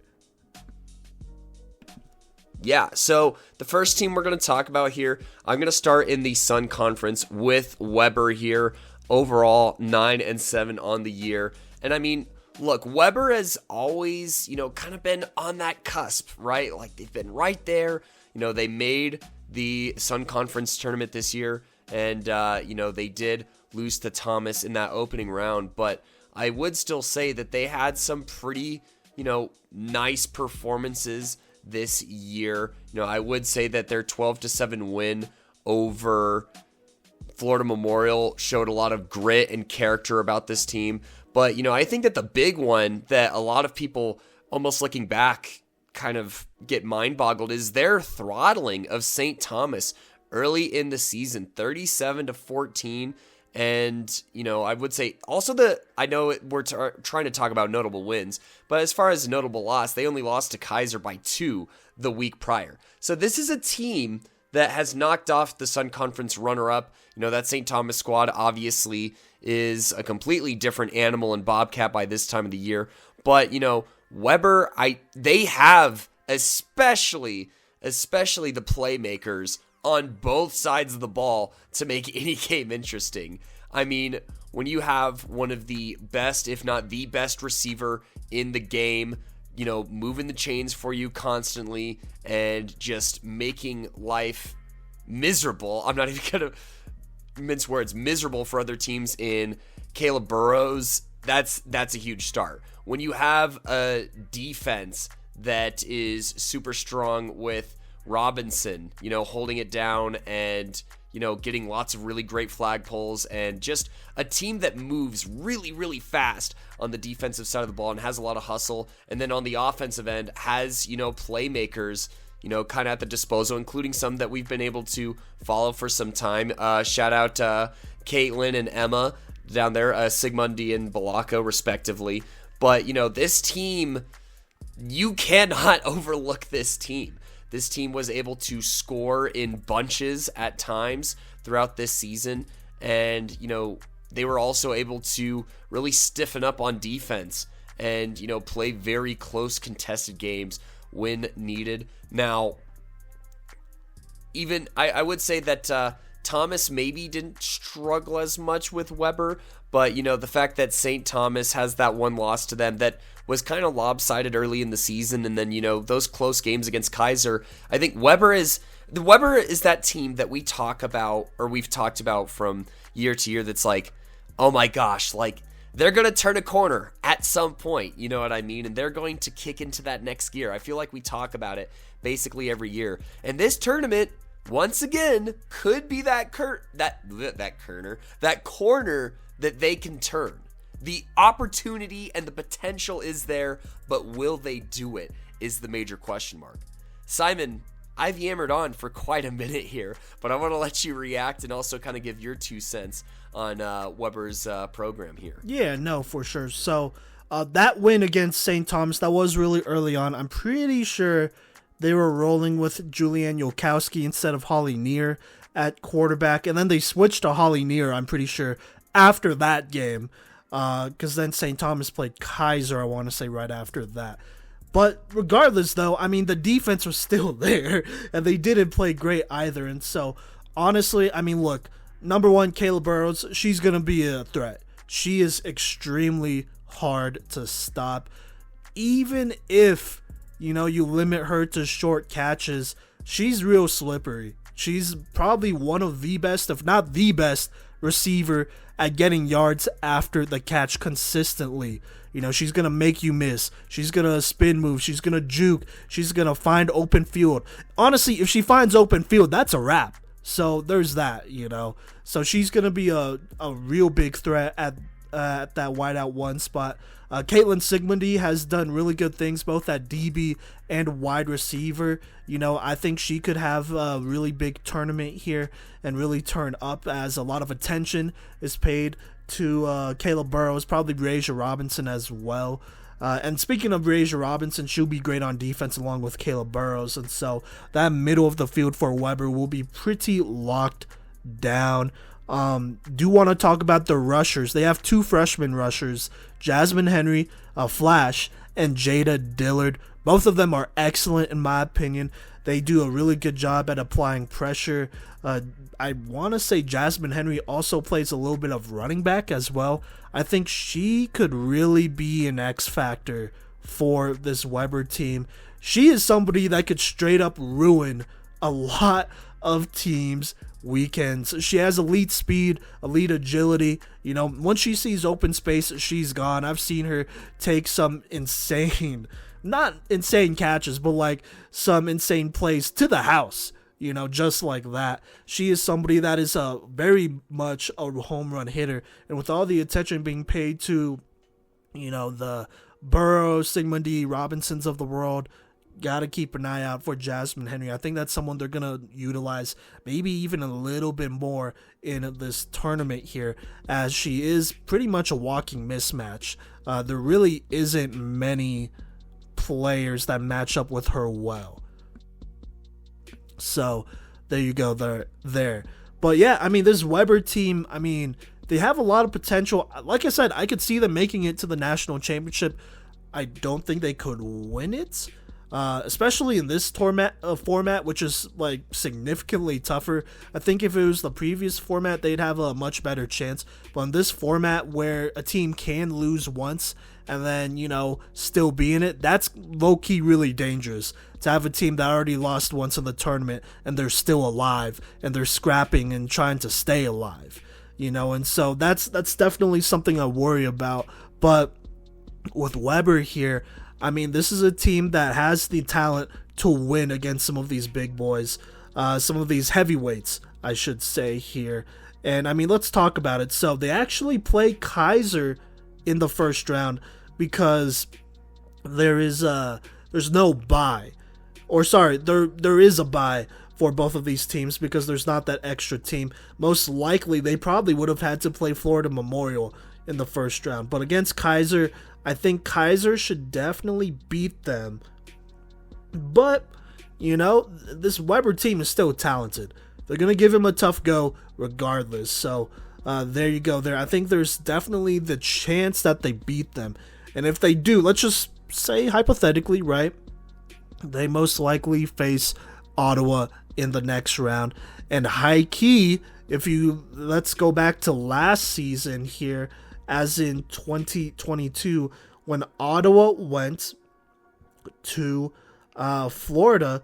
Speaker 2: Yeah, so the first team we're going to talk about here, I'm going to start in the Sun Conference with Weber here. Overall, 9-7 on the year. And I mean, look, Weber has always, kind of been on that cusp, right? Like, they've been right there. They made the Sun Conference tournament this year, and, they did lose to Thomas in that opening round, but I would still say that they had some pretty, nice performances this year. I would say that their 12-7 win over Florida Memorial showed a lot of grit and character about this team. But, I think that the big one that a lot of people, almost looking back, kind of get mind-boggled is their throttling of St. Thomas early in the season, 37-14. And, I would say also I know we're trying to talk about notable wins, but as far as notable loss, they only lost to Keiser by 2 the week prior. So this is a team that has knocked off the Sun Conference runner-up. That St. Thomas squad obviously is a completely different animal in Bobcat by this time of the year. But, Weber, they have, especially the playmakers on both sides of the ball to make any game interesting. I mean, when you have one of the best, if not the best receiver in the game, moving the chains for you constantly and just making life miserable. I'm not even going to mince words, miserable for other teams in Caleb Burrows. That's a huge start. When you have a defense that is super strong with Robinson, holding it down and, getting lots of really great flag pulls, and just a team that moves really, really fast on the defensive side of the ball and has a lot of hustle. And then on the offensive end has, playmakers, kind of at the disposal, including some that we've been able to follow for some time. Shout out Caitlin and Emma down there, Sigmundi and Balako respectively. But, this team, you cannot overlook this team. This team was able to score in bunches at times throughout this season. And, they were also able to really stiffen up on defense and, play very close contested games when needed. Now, even I would say that Thomas maybe didn't struggle as much with Weber, but, the fact that St. Thomas has that one loss to them that was kind of lopsided early in the season, and then, those close games against Keiser, I think Weber is that team that we talk about, or we've talked about from year to year, that's like, oh my gosh, like, they're going to turn a corner at some point, you know what I mean? And they're going to kick into that next gear. I feel like we talk about it basically every year. And this tournament, once again, could be that corner that they can turn. The opportunity and the potential is there, but will they do it is the major question mark. Simon, I've yammered on for quite a minute here, but I want to let you react and also kind of give your 2 cents on Weber's program here.
Speaker 1: Yeah, no, for sure. So that win against St. Thomas, that was really early on. I'm pretty sure they were rolling with Julianne Yolkowski instead of Holly Neer at quarterback, and then they switched to Holly Neer, I'm pretty sure, after that game, because then St. Thomas played Keiser, I want to say, right after that. But regardless, though, I mean, the defense was still there, and they didn't play great either. And so, honestly, I mean, look, number one, Caleb Burrows, she's going to be a threat. She is extremely hard to stop. Even if, you limit her to short catches, she's real slippery. She's probably one of the best, if not the best, receiver at getting yards after the catch consistently. You know, she's going to make you miss. She's going to spin move. She's going to juke. She's going to find open field. Honestly, if she finds open field, that's a wrap. So there's that, you know. So she's going to be a real big threat at that wideout 1 spot. Caitlin Sigmundy has done really good things both at DB and wide receiver. You know, I think she could have a really big tournament here and really turn up, as a lot of attention is paid to Kayla Burrows, probably Raja Robinson as well. And speaking of Raja Robinson, she'll be great on defense along with Kayla Burrows. And so that middle of the field for Weber will be pretty locked down. Do want to talk about the rushers. They have 2 freshman rushers, Jasmine Henry, Flash, and Jada Dillard. Both of them are excellent in my opinion. They do a really good job at applying pressure. I want to say Jasmine Henry also plays a little bit of running back as well. I think she could really be an X factor for this Weber team. She is somebody that could straight up ruin a lot of teams' weekends. She has elite speed, elite agility. You know, once she sees open space, she's gone. I've seen her take some insane, not insane catches, but like some insane plays to the house. You know, just like that. She is somebody that is very much a home run hitter. And with all the attention being paid to, you know, the Burrows, Sigmundy, Robinsons of the world, got to keep an eye out for Jasmine Henry. I think that's someone they're going to utilize maybe even a little bit more in this tournament here, as she is pretty much a walking mismatch. There really isn't many players that match up with her well. So there you go there. But yeah, I mean, this Weber team, I mean, they have a lot of potential. Like I said, I could see them making it to the national championship. I don't think they could win it, especially in this format, which is like significantly tougher. I think if it was the previous format, they'd have a much better chance. But in this format where a team can lose once and then, you know, still be in it, that's low-key really dangerous. To have a team that already lost once in the tournament and they're still alive and they're scrapping and trying to stay alive, you know, and so that's definitely something I worry about. But with Weber here, I mean, this is a team that has the talent to win against some of these big boys, some of these heavyweights, I should say here. And I mean, let's talk about it. So they actually play Keiser in the first round because there's no bye. Or sorry, there is a bye for both of these teams because there's not that extra team. Most likely, they probably would have had to play Florida Memorial in the first round. But against Keiser, I think Keiser should definitely beat them. But, you know, this Weber team is still talented. They're going to give him a tough go regardless. So, there you go there. I think there's definitely the chance that they beat them. And if they do, let's just say hypothetically, right? They most likely face Ottawa in the next round. And high key, let's go back to last season here, as in 2022, when Ottawa went to Florida,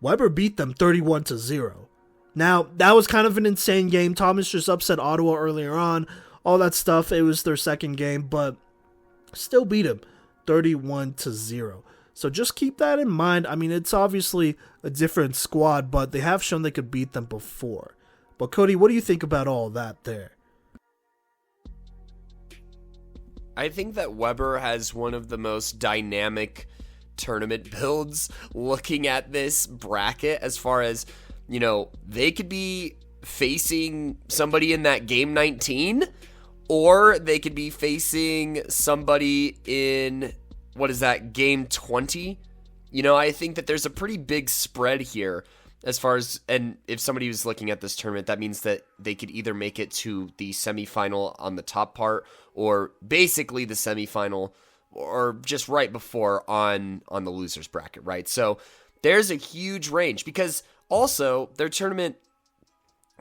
Speaker 1: Weber beat them 31-0. Now, that was kind of an insane game. Thomas just upset Ottawa earlier on, all that stuff. It was their second game, but still beat him 31-0. So just keep that in mind. I mean, it's obviously a different squad, but they have shown they could beat them before. But Kodey, what do you think about all that there?
Speaker 2: I think that Weber has one of the most dynamic tournament builds looking at this bracket, as far as, you know, they could be facing somebody in that game 19, or they could be facing somebody in, what is that, game 20? You know, I think that there's a pretty big spread here as far as, and if somebody was looking at this tournament, that means that they could either make it to the semifinal on the top part, or basically the semifinal, or just right before on the losers bracket, right? So there's a huge range, because also their tournament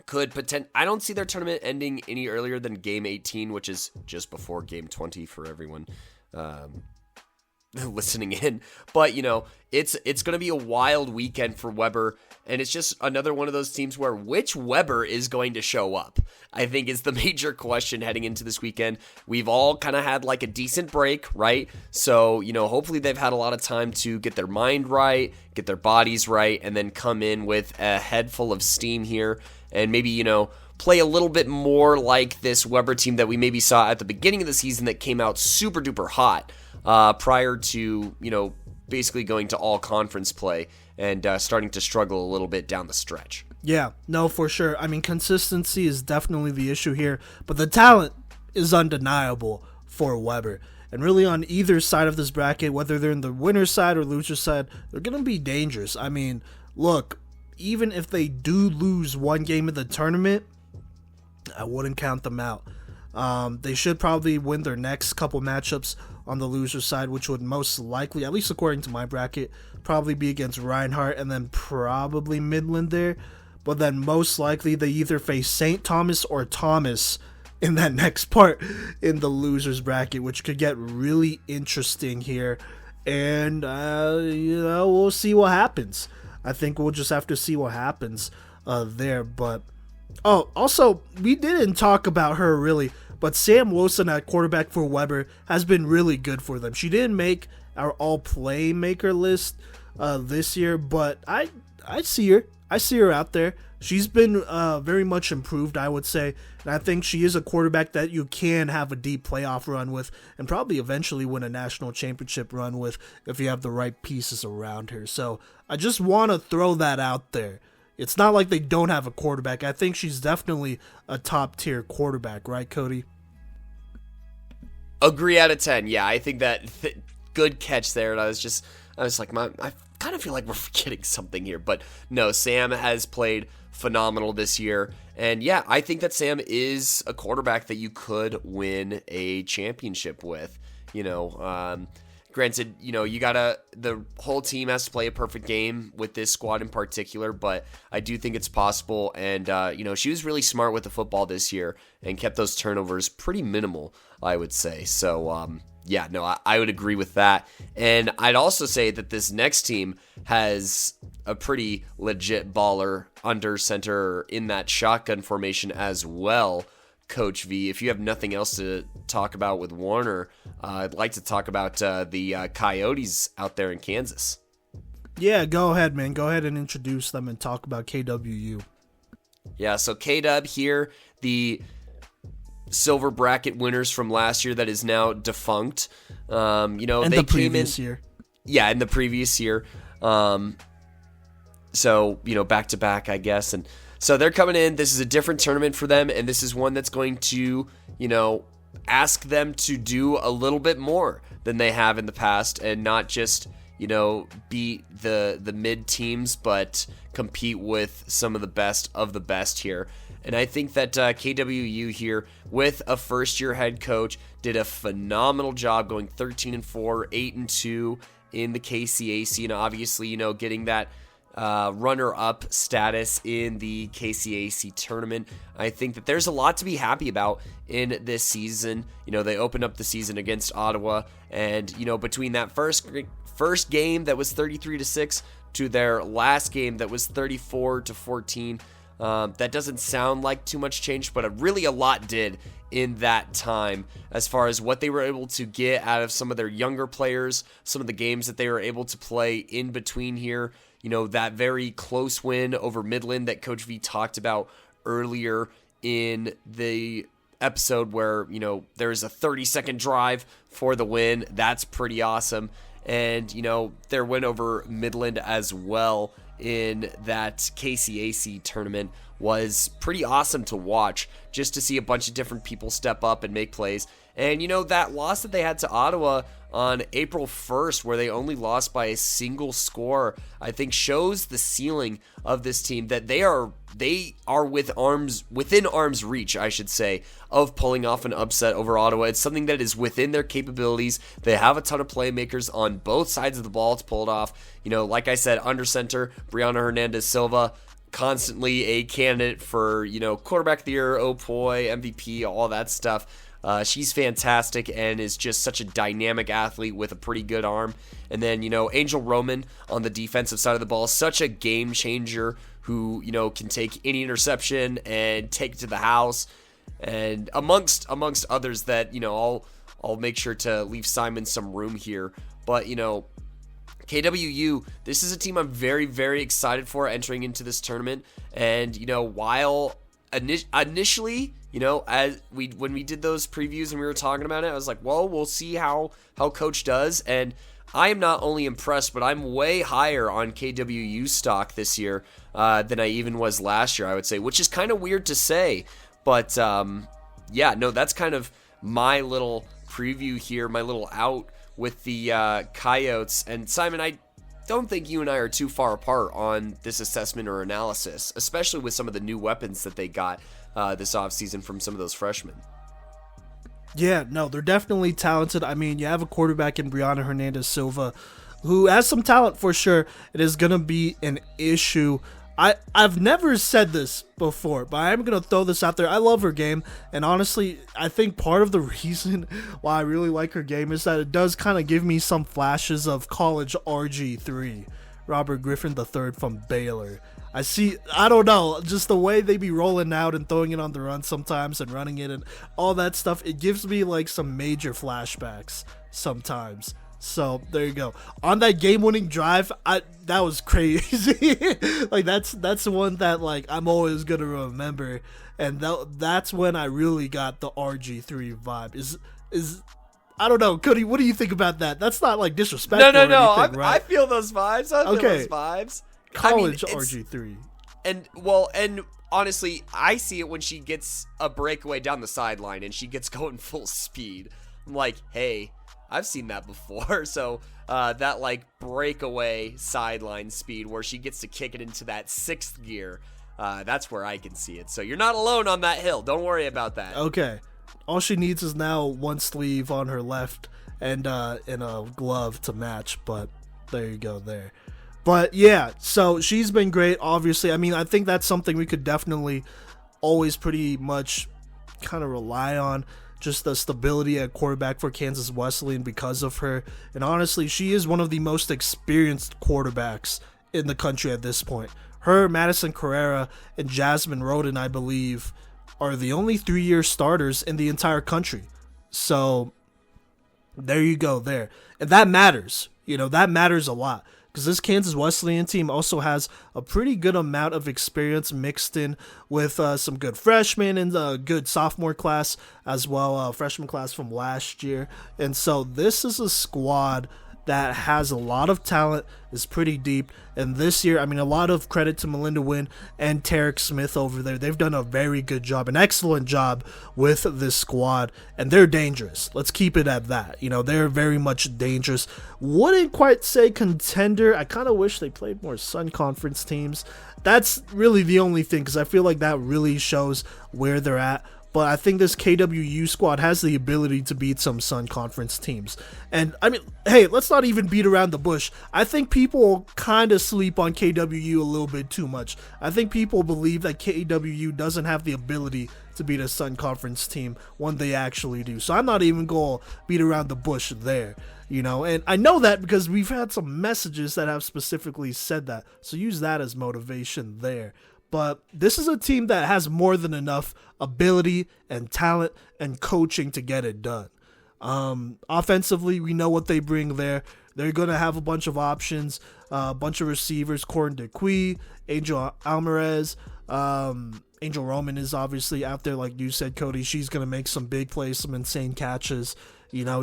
Speaker 2: could I don't see their tournament ending any earlier than game 18, which is just before game 20 for everyone listening in. But, it's going to be a wild weekend for Weber, and it's just another one of those teams where which Weber is going to show up, I think is the major question heading into this weekend. We've all kind of had like a decent break, right? So, hopefully they've had a lot of time to get their mind right, get their bodies right, and then come in with a head full of steam here and maybe, play a little bit more like this Weber team that we maybe saw at the beginning of the season that came out super duper hot prior to, basically going to all conference play and starting to struggle a little bit down the stretch.
Speaker 1: Yeah, no, for sure. I mean, consistency is definitely the issue here, but the talent is undeniable for Weber. And really on either side of this bracket, whether they're in the winner's side or loser's side, they're going to be dangerous. I mean, look, even if they do lose one game in the tournament, I wouldn't count them out. They should probably win their next couple matchups on the loser side, which would most likely, at least according to my bracket, probably be against Reinhardt and then probably Midland there. But then most likely they either face St. Thomas or Thomas in that next part in the losers bracket, which could get really interesting here. And, we'll see what happens. I think we'll just have to see what happens there. But, also, we didn't talk about her really, but Sam Wilson at quarterback for Weber has been really good for them. She didn't make our all-playmaker list this year, but I see her. I see her out there. She's been very much improved, I would say, and I think she is a quarterback that you can have a deep playoff run with and probably eventually win a national championship run with if you have the right pieces around her. So I just want to throw that out there. It's not like they don't have a quarterback. I think she's definitely a top-tier quarterback, right, Kodey?
Speaker 2: Agree out of 10. Yeah, I think that good catch there. And I was like, I kind of feel like we're forgetting something here. But no, Sam has played phenomenal this year. And yeah, I think that Sam is a quarterback that you could win a championship with. Granted, the whole team has to play a perfect game with this squad in particular, but I do think it's possible. And, she was really smart with the football this year and kept those turnovers pretty minimal, I would say. So, I would agree with that. And I'd also say that this next team has a pretty legit baller under center in that shotgun formation as well. Coach V, if you have nothing else to talk about with Warner, I'd like to talk about the Coyotes out there in Kansas.
Speaker 1: Yeah, go ahead, man. Go ahead and introduce them and talk about KWU.
Speaker 2: Yeah, so K-Dub here, the silver bracket winners from last year that is now defunct.
Speaker 1: And
Speaker 2: they
Speaker 1: the previous year.
Speaker 2: Yeah, in the previous year. So, back to back, I guess. And so they're coming in. This is a different tournament for them, and this is one that's going to, ask them to do a little bit more than they have in the past and not just, beat the mid teams, but compete with some of the best here. And I think that KWU here, with a first-year head coach, did a phenomenal job going 13-4, 8-2 in the KCAC, and obviously, getting that runner-up status in the KCAC tournament. I think that there's a lot to be happy about in this season. They opened up the season against Ottawa, and between that first game that was 33-6 to their last game that was 34-14. That doesn't sound like too much change, but really a lot did in that time as far as what they were able to get out of some of their younger players, some of the games that they were able to play in between here. That very close win over Midland that Coach V talked about earlier in the episode where, there's a 30-second drive for the win. That's pretty awesome. And, their win over Midland as well in that KCAC tournament was pretty awesome to watch, just to see a bunch of different people step up and make plays. And, that loss that they had to Ottawa on April 1st, where they only lost by a single score, I think shows the ceiling of this team, that they are within arm's reach, I should say, of pulling off an upset over Ottawa. It's something that is within their capabilities. They have a ton of playmakers on both sides of the ball to pull it off. Like I said, under center, Brianna Hernandez Silva, constantly a candidate for, quarterback of the year, oh boy, MVP, all that stuff. She's fantastic and is just such a dynamic athlete with a pretty good arm. And then, Angel Roman on the defensive side of the ball, such a game changer who, can take any interception and take it to the house. And amongst others that, I'll make sure to leave Simon some room here. But, KWU, this is a team I'm very, very excited for entering into this tournament. And, while initially, when we did those previews and we were talking about it, I was like, well, we'll see how Coach does. And I am not only impressed, but I'm way higher on KWU stock this year than I even was last year, I would say, which is kind of weird to say. But, that's kind of my little preview here, my little out with the Coyotes. And Simon, I don't think you and I are too far apart on this assessment or analysis, especially with some of the new weapons that they got this offseason from some of those freshmen.
Speaker 1: Yeah, no, they're definitely talented. I mean, you have a quarterback in Brianna Hernandez-Silva who has some talent for sure. It is going to be an issue. I've never said this before, but I'm going to throw this out there. I love her game, and honestly, I think part of the reason why I really like her game is that it does kind of give me some flashes of college RG3, Robert Griffin III from Baylor. I don't know, just the way they be rolling out and throwing it on the run sometimes and running it and all that stuff, it gives me like some major flashbacks sometimes. So there you go. On that game-winning drive, that was crazy. Like that's the one that like I'm always gonna remember, and that's when I really got the RG3 vibe. Is I don't know, Kodey. What do you think about that? That's not like disrespectful.
Speaker 2: No.
Speaker 1: Or anything, right?
Speaker 2: I feel those vibes. I feel those vibes.
Speaker 1: College RG3.
Speaker 2: And honestly, I see it when she gets a breakaway down the sideline and she gets going full speed. I'm like, hey, I've seen that before. So that like breakaway sideline speed where she gets to kick it into that 6th gear, that's where I can see it. So you're not alone on that hill. Don't worry about that.
Speaker 1: Okay. All she needs is now one sleeve on her left and a glove to match. But there you go there. But yeah, so she's been great, obviously. I mean, I think that's something we could definitely always pretty much kind of rely on. Just the stability at quarterback for Kansas Wesleyan because of her. And honestly, she is one of the most experienced quarterbacks in the country at this point. Her, Madison Carrera, and Jasmine Roden, I believe, are the only 3-year starters in the entire country. So there you go there. And that matters. That matters a lot. Because this Kansas Wesleyan team also has a pretty good amount of experience mixed in with some good freshmen and a good sophomore class as well, freshman class from last year. And so this is a squad that has a lot of talent, is pretty deep. And this year, I mean, a lot of credit to Melinda Wynn and Tarek Smith over there. They've done a very good job, an excellent job with this squad, and they're dangerous. Let's keep it at that. They're very much dangerous. Wouldn't quite say contender. I kind of wish they played more Sun Conference teams. That's really the only thing, because I feel like that really shows where they're at. But I think this KWU squad has the ability to beat some Sun Conference teams. And, I mean, hey, let's not even beat around the bush. I think people kind of sleep on KWU a little bit too much. I think people believe that KWU doesn't have the ability to beat a Sun Conference team when they actually do. So I'm not even going to beat around the bush there. And I know that because we've had some messages that have specifically said that. So use that as motivation there. But this is a team that has more than enough ability and talent and coaching to get it done. Offensively, we know what they bring there. They're going to have a bunch of options, a bunch of receivers, Corin DeQuee, Angel Alvarez, Angel Roman is obviously out there, like you said, Kodey. She's going to make some big plays, some insane catches.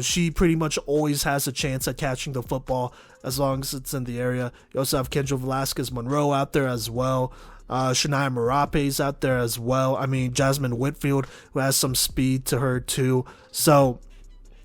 Speaker 1: She pretty much always has a chance at catching the football as long as it's in the area. You also have Kendra Velasquez Monroe out there as well. Shania Marape's out there as well. I mean, Jasmine Whitfield, who has some speed to her too. So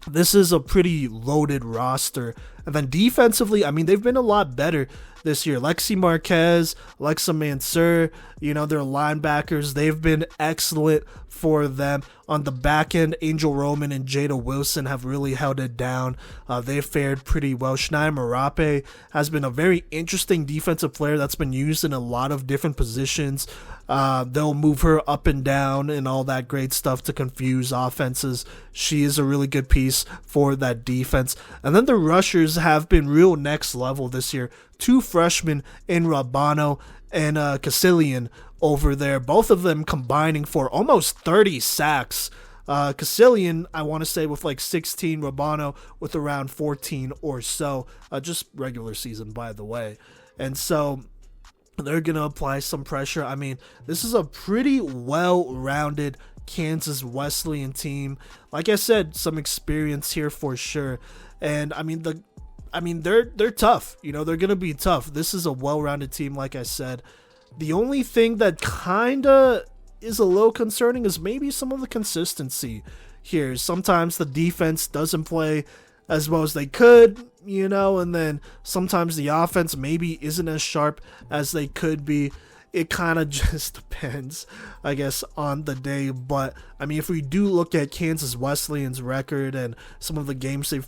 Speaker 1: this is a pretty loaded roster And then defensively, I mean, they've been a lot better this year. Lexi Marquez, Alexa Mansur, their linebackers, they've been excellent for them. On the back end, Angel Roman and Jada Wilson have really held it down. They've fared pretty well. Shania Marape has been a very interesting defensive player that's been used in a lot of different positions. They'll move her up and down and all that great stuff to confuse offenses. She is a really good piece for that defense. And then the rushers have been real next level this year. 2 freshmen in Rabano and Casillian over there, both of them combining for almost 30 sacks. Casillian, I want to say, with like 16, Rabano with around 14 or so, just regular season, by the way. And so they're going to apply some pressure. I mean, this is a pretty well-rounded Kansas Wesleyan team. Like I said, some experience here for sure. And I mean, they're tough. They're going to be tough. This is a well-rounded team, like I said. The only thing that kind of is a little concerning is maybe some of the consistency here. Sometimes the defense doesn't play as well as they could, and then sometimes the offense maybe isn't as sharp as they could be. It kind of just depends, I guess, on the day. But, I mean, if we do look at Kansas Wesleyan's record and some of the games they've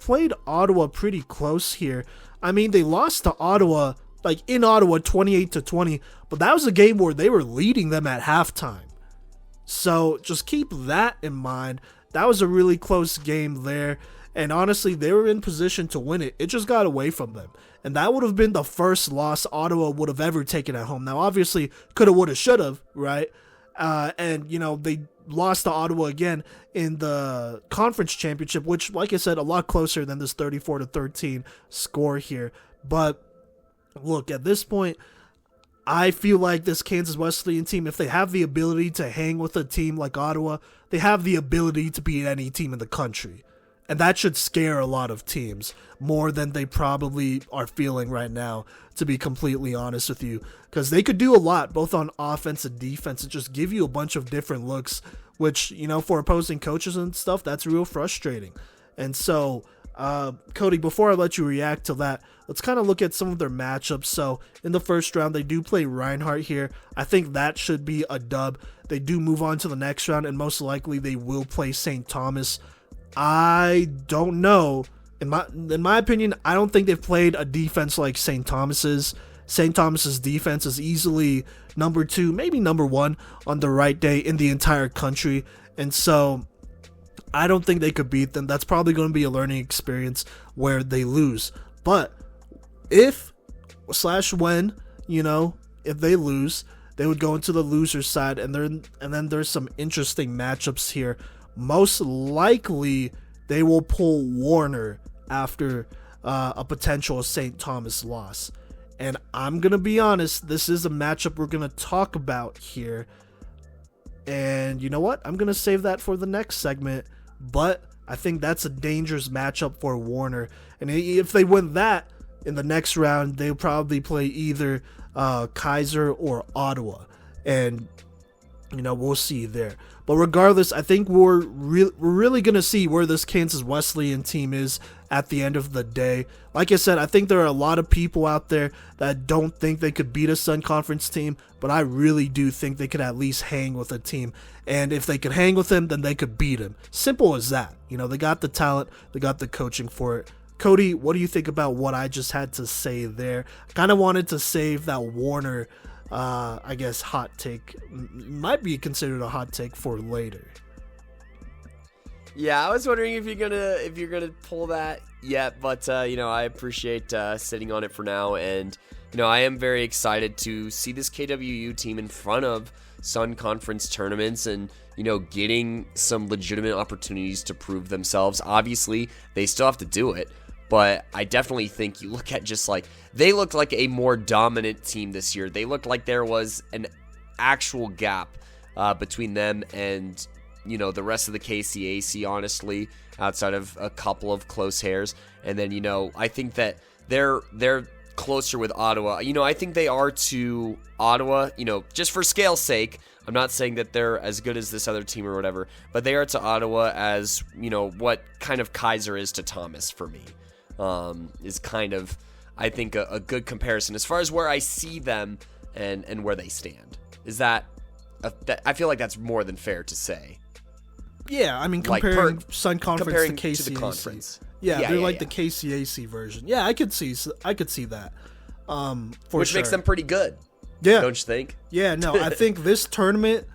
Speaker 1: played Ottawa pretty close here. I mean, they lost to Ottawa, like in Ottawa, 28-20, but that was a game where they were leading them at halftime. So just keep that in mind. That was a really close game there. And honestly, they were in position to win it. It just got away from them. And that would have been the first loss Ottawa would have ever taken at home. Now, obviously, coulda, woulda, shoulda, right? And they lost to Ottawa again in the conference championship, which, like I said, a lot closer than this 34-13 score here. But look, at this point, I feel like this Kansas Wesleyan team, if they have the ability to hang with a team like Ottawa, they have the ability to beat any team in the country. And that should scare a lot of teams more than they probably are feeling right now, to be completely honest with you. Because they could do a lot, both on offense and defense, and just give you a bunch of different looks, which, for opposing coaches and stuff, that's real frustrating. And so, Kodey, before I let you react to that, let's kind of look at some of their matchups. So, in the first round, they do play Reinhardt here. I think that should be a dub. They do move on to the next round, and most likely they will play St. Thomas. I don't know. In my opinion, I don't think they've played a defense like St. Thomas's. St. Thomas's defense is easily number 2, maybe number 1 on the right day in the entire country. And so I don't think they could beat them. That's probably going to be a learning experience where they lose. But when, if they lose, they would go into the loser's side, and then there's some interesting matchups here. Most likely, they will pull Warner after a potential St. Thomas loss. And I'm going to be honest, this is a matchup we're going to talk about here. And you know what? I'm going to save that for the next segment. But I think that's a dangerous matchup for Warner. And if they win that in the next round, they'll probably play either Keiser or Ottawa. And we'll see there. But regardless, I think we're really going to see where this Kansas Wesleyan team is at the end of the day. Like I said, I think there are a lot of people out there that don't think they could beat a Sun Conference team, but I really do think they could at least hang with a team. And if they could hang with him, then they could beat him. Simple as that. They got the talent, they got the coaching for it. Kodey, what do you think about what I just had to say there? I kind of wanted to save that Warner I guess hot take, might be considered a hot take for later.
Speaker 2: Yeah, I was wondering if you're gonna pull that yet, but I appreciate sitting on it for now, and I am very excited to see this KWU team in front of Sun Conference tournaments and getting some legitimate opportunities to prove themselves. Obviously, they still have to do it. But I definitely think you look at just like, they looked like a more dominant team this year. They looked like there was an actual gap between them and, the rest of the KCAC, honestly, outside of a couple of close hairs. And then, I think that they're closer with Ottawa. I think they are to Ottawa, just for scale's sake. I'm not saying that they're as good as this other team or whatever, but they are to Ottawa as, what kind of Keiser is to Thomas for me. is kind of, I think, a good comparison as far as where I see them and where they stand. Is that I feel like that's more than fair to say.
Speaker 1: Yeah, I mean, comparing Sun Conference to KCAC.
Speaker 2: To the conference.
Speaker 1: Yeah, they're like the KCAC version. Yeah, I could see that.
Speaker 2: Which makes them pretty good.
Speaker 1: Yeah.
Speaker 2: Don't you think?
Speaker 1: Yeah, no, I think this tournament,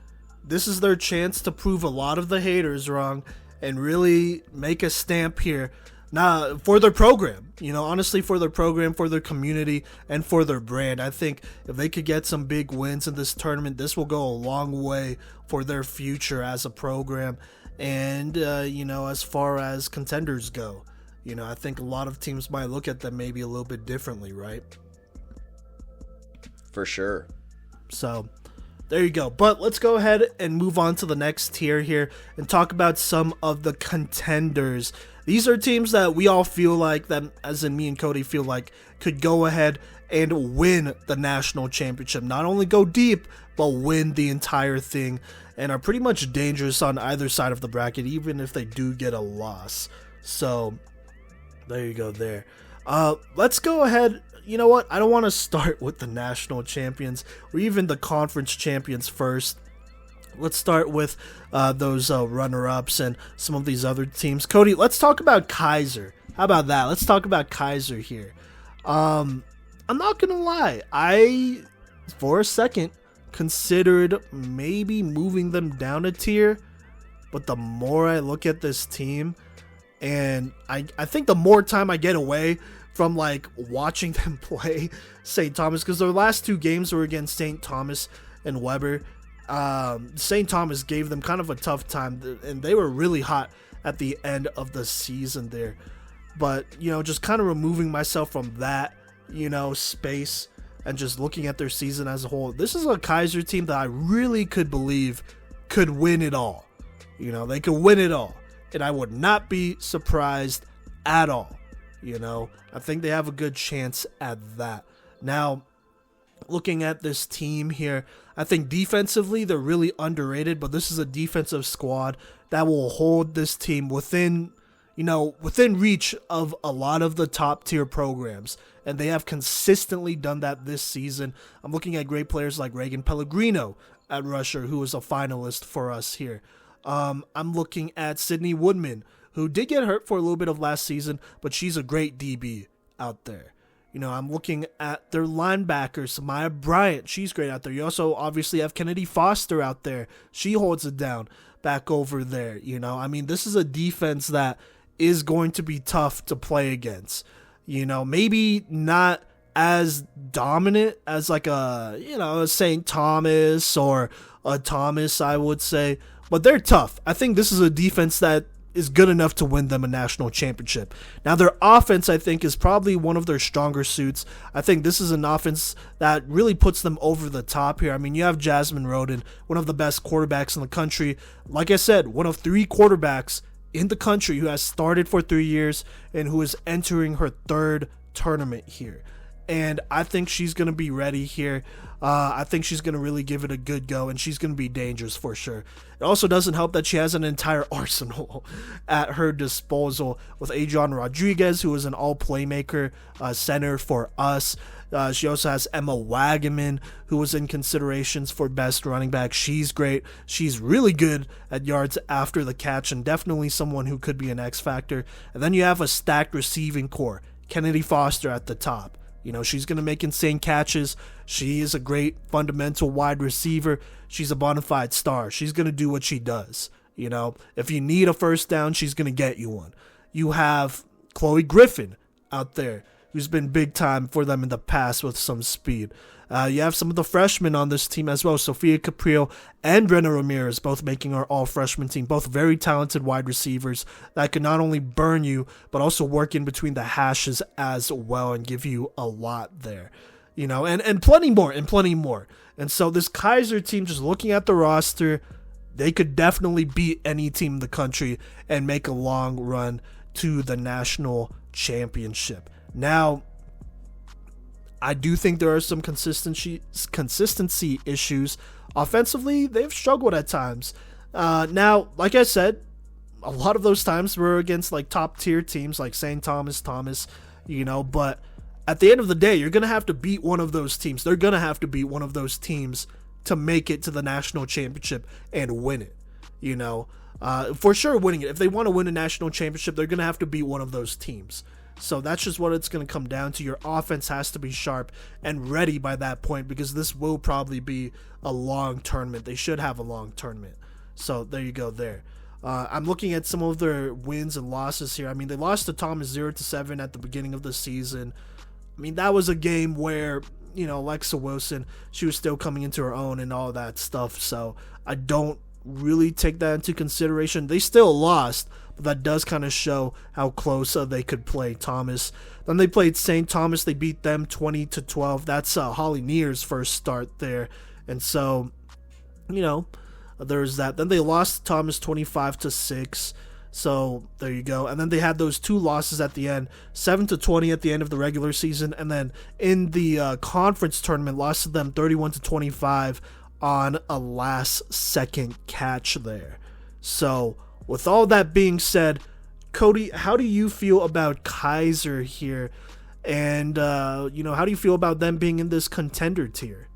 Speaker 1: this is their chance to prove a lot of the haters wrong and really make a stamp here. Now, for their program, honestly, for their program, for their community, and for their brand. I think if they could get some big wins in this tournament, this will go a long way for their future as a program. And, as far as contenders go, I think a lot of teams might look at them maybe a little bit differently, right?
Speaker 2: For sure.
Speaker 1: So there you go. But let's go ahead and move on to the next tier here and talk about some of the contenders. These are teams that we all feel like, that as in me and Kodey feel like, could go ahead and win the national championship. Not only go deep, but win the entire thing, and are pretty much dangerous on either side of the bracket, even if they do get a loss. So there you go there. Let's go ahead. You know what? I don't want to start with the national champions or even the conference champions first. Let's start with those runner-ups and some of these other teams. Kodey, let's talk about Keiser. How about that? Let's talk about Keiser here. I'm not going to lie. I, for a second, considered maybe moving them down a tier. But the more I look at this team, and I think the more time I get away from watching them play St. Thomas, because their last two games were against St. Thomas and Weber. St. Thomas gave them kind of a tough time, and they were really hot at the end of the season there. But, just kind of removing myself from that, space and just looking at their season as a whole, this is a Keiser team that I really could believe could win it all. They could win it all, and I would not be surprised at all. I think they have a good chance at that. Now, looking at this team here, I think defensively they're really underrated, but this is a defensive squad that will hold this team within reach of a lot of the top tier programs, and they have consistently done that this season. I'm looking at great players like Reagan Pellegrino at rusher, who was a finalist for us here. I'm looking at Sydney Woodman, who did get hurt for a little bit of last season, but she's a great DB out there. I'm looking at their linebackers, Samaya Bryant. She's great out there. You also obviously have Kennedy Foster out there. She holds it down back over there. This is a defense that is going to be tough to play against. Maybe not as dominant as a St. Thomas or a Thomas, I would say, but they're tough. I think this is a defense that is good enough to win them a national championship. Now, their offense, I think, is probably one of their stronger suits. I think this is an offense that really puts them over the top here. You have Jasmine Roden, one of the best quarterbacks in the country. Like I said, one of 3 quarterbacks in the country who has started for 3 years and who is entering her 3rd tournament here. And I think she's going to be ready here. I think she's going to really give it a good go, and she's going to be dangerous for sure. It also doesn't help that she has an entire arsenal at her disposal with Adrian Rodriguez, who is an all-playmaker center for us. She also has Emma Wagaman, who was in considerations for best running back. She's great. She's really good at yards after the catch, and definitely someone who could be an X factor. And then you have a stacked receiving core. Kennedy Foster at the top. She's going to make insane catches. She is a great fundamental wide receiver. She's a bona fide star. She's going to do what she does. If you need a first down, she's going to get you one. You have Chloe Griffin out there, who's been big time for them in the past with some speed. You have some of the freshmen on this team as well. Sophia Caprio and Brenna Ramirez both making our all-freshman team. Both very talented wide receivers that can not only burn you, but also work in between the hashes as well and give you a lot there. And plenty more. And so this Keiser team, just looking at the roster, they could definitely beat any team in the country and make a long run to the national championship. Now, I do think there are some consistency issues. Offensively, they've struggled at times. Now, like I said, a lot of those times were against like top tier teams like St. Thomas, but at the end of the day, you're going to have to beat one of those teams. They're going to have to beat one of those teams to make it to the national championship and win it, for sure winning it. If they want to win a national championship, they're going to have to beat one of those teams. So that's just what it's going to come down to. Your offense has to be sharp and ready by that point, because this will probably be a long tournament. They should have a long tournament. So there you go there. I'm looking at some of their wins and losses here. I mean, they lost to Thomas 0-7 at the beginning of the season. I mean, that was a game where, Alexa Wilson, she was still coming into her own and all that stuff. So I don't really take that into consideration. They still lost, but that does kind of show how close they could play Thomas. Then they played St. Thomas. They beat them 20-12. That's Holly Neer's first start there. And so, there's that. Then they lost to Thomas 25-6. So there you go. And then they had those two losses at the end, 7-20 at the end of the regular season, and then in the conference tournament, lost to them 31-25 on a last-second catch there. So with all that being said, Kodey, how do you feel about Keiser here? And how do you feel about them being in this contender tier?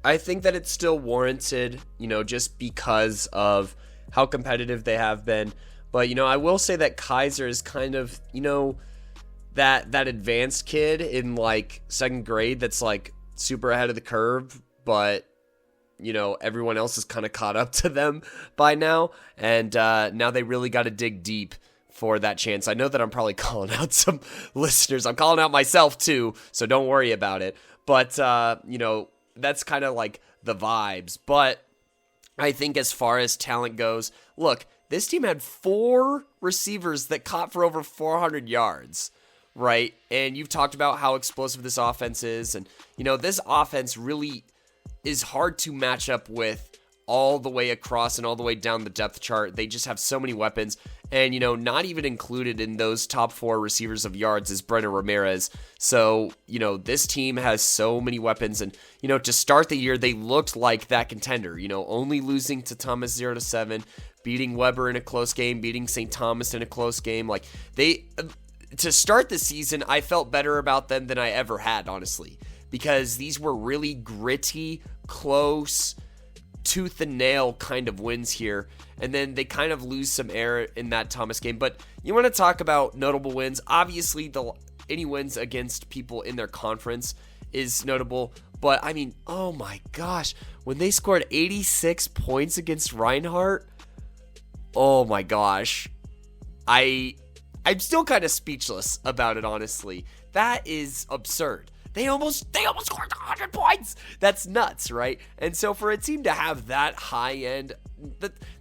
Speaker 2: I think that it's still warranted, just because of how competitive they have been. But, I will say that Keiser is kind of, that advanced kid in like second grade that's like super ahead of the curve, but, everyone else is kind of caught up to them by now. And now they really got to dig deep for that chance. I know that I'm probably calling out some listeners. I'm calling out myself too, so don't worry about it. But, that's kind of like the vibes. But I think as far as talent goes, look, this team had 4 receivers that caught for over 400 yards, right? And you've talked about how explosive this offense is. And, this offense really is hard to match up with all the way across and all the way down the depth chart. They just have so many weapons. And, not even included in those top 4 receivers of yards is Brennan Ramirez. So, this team has so many weapons. And, to start the year, they looked like that contender, only losing to Thomas 0-7, beating Weber in a close game, beating St. Thomas in a close game. Like, to start the season, I felt better about them than I ever had, honestly, because these were really gritty, close, tooth and nail kind of wins here. And then they kind of lose some air in that Thomas game. But you want to talk about notable wins. Obviously, any wins against people in their conference is notable. But, I mean, oh my gosh. When they scored 86 points against Reinhardt, oh my gosh. I'm still kind of speechless about it, honestly. That is absurd. They almost scored 100 points. That's nuts, right? And so for a team to have that high end,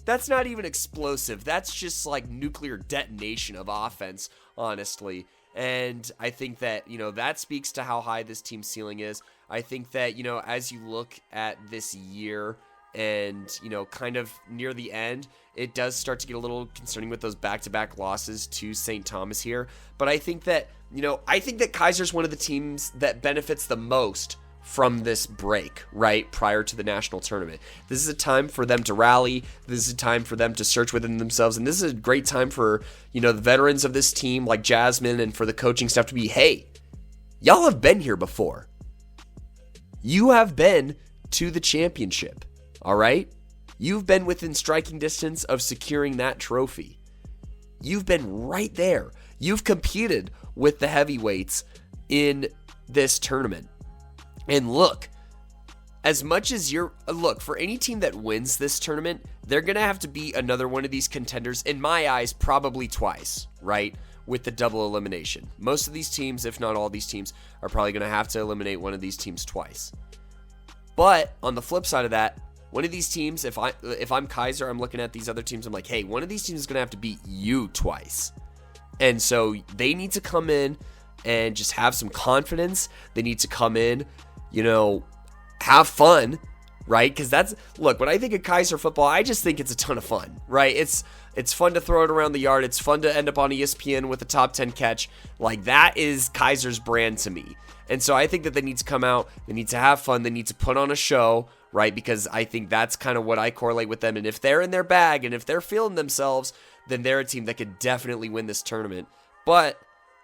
Speaker 2: that's not even explosive. That's just like nuclear detonation of offense, honestly. And I think that, that speaks to how high this team's ceiling is. I think that, as you look at this year and, kind of near the end, it does start to get a little concerning with those back-to-back losses to St. Thomas here. But I think that, Keiser's one of the teams that benefits the most from this break, right, prior to the national tournament. This is a time for them to rally. This is a time for them to search within themselves. And this is a great time for, the veterans of this team like Jasmine and for the coaching staff to be, hey, y'all have been here before. You have been to the championship, all right? You've been within striking distance of securing that trophy. You've been right there. You've competed with the heavyweights in this tournament. And look, as much as for any team that wins this tournament, they're going to have to beat another one of these contenders, in my eyes, probably twice, right? With the double elimination. Most of these teams, if not all these teams, are probably going to have to eliminate one of these teams twice. But on the flip side of that, one of these teams, if I'm Keiser, I'm looking at these other teams, I'm like, hey, one of these teams is going to have to beat you twice. And so they need to come in and just have some confidence. They need to come in, have fun, right? Because look, when I think of Keiser football, I just think it's a ton of fun, right? It's fun to throw it around the yard. It's fun to end up on ESPN with a top 10 catch. Like, that is Keiser's brand to me. And so I think that they need to come out, they need to have fun, they need to put on a show, right? Because I think that's kind of what I correlate with them. And if they're in their bag and if they're feeling themselves, then they're a team that could definitely win this tournament. But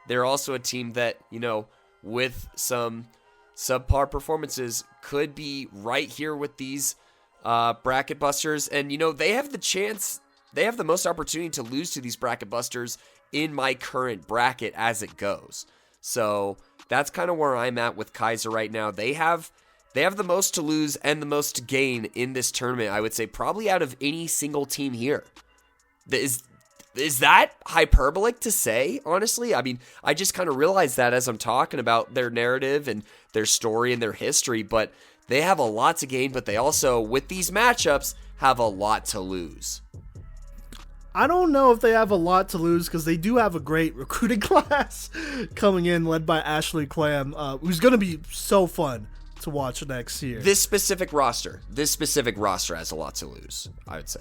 Speaker 2: they're also a team that, with some subpar performances, could be right here with these bracket busters. And, they have the chance, they have the most opportunity to lose to these bracket busters in my current bracket as it goes. So that's kind of where I'm at with Keiser right now. They have the most to lose and the most to gain in this tournament, I would say, probably out of any single team here. Is that hyperbolic to say, honestly? I mean, I just kind of realized that as I'm talking about their narrative and their story and their history, but they have a lot to gain, but they also, with these matchups, have a lot to lose.
Speaker 1: I don't know if they have a lot to lose because they do have a great recruiting class coming in, led by Ashley Clam, who's going to be so fun to watch next year.
Speaker 2: This specific roster has a lot to lose, I would say.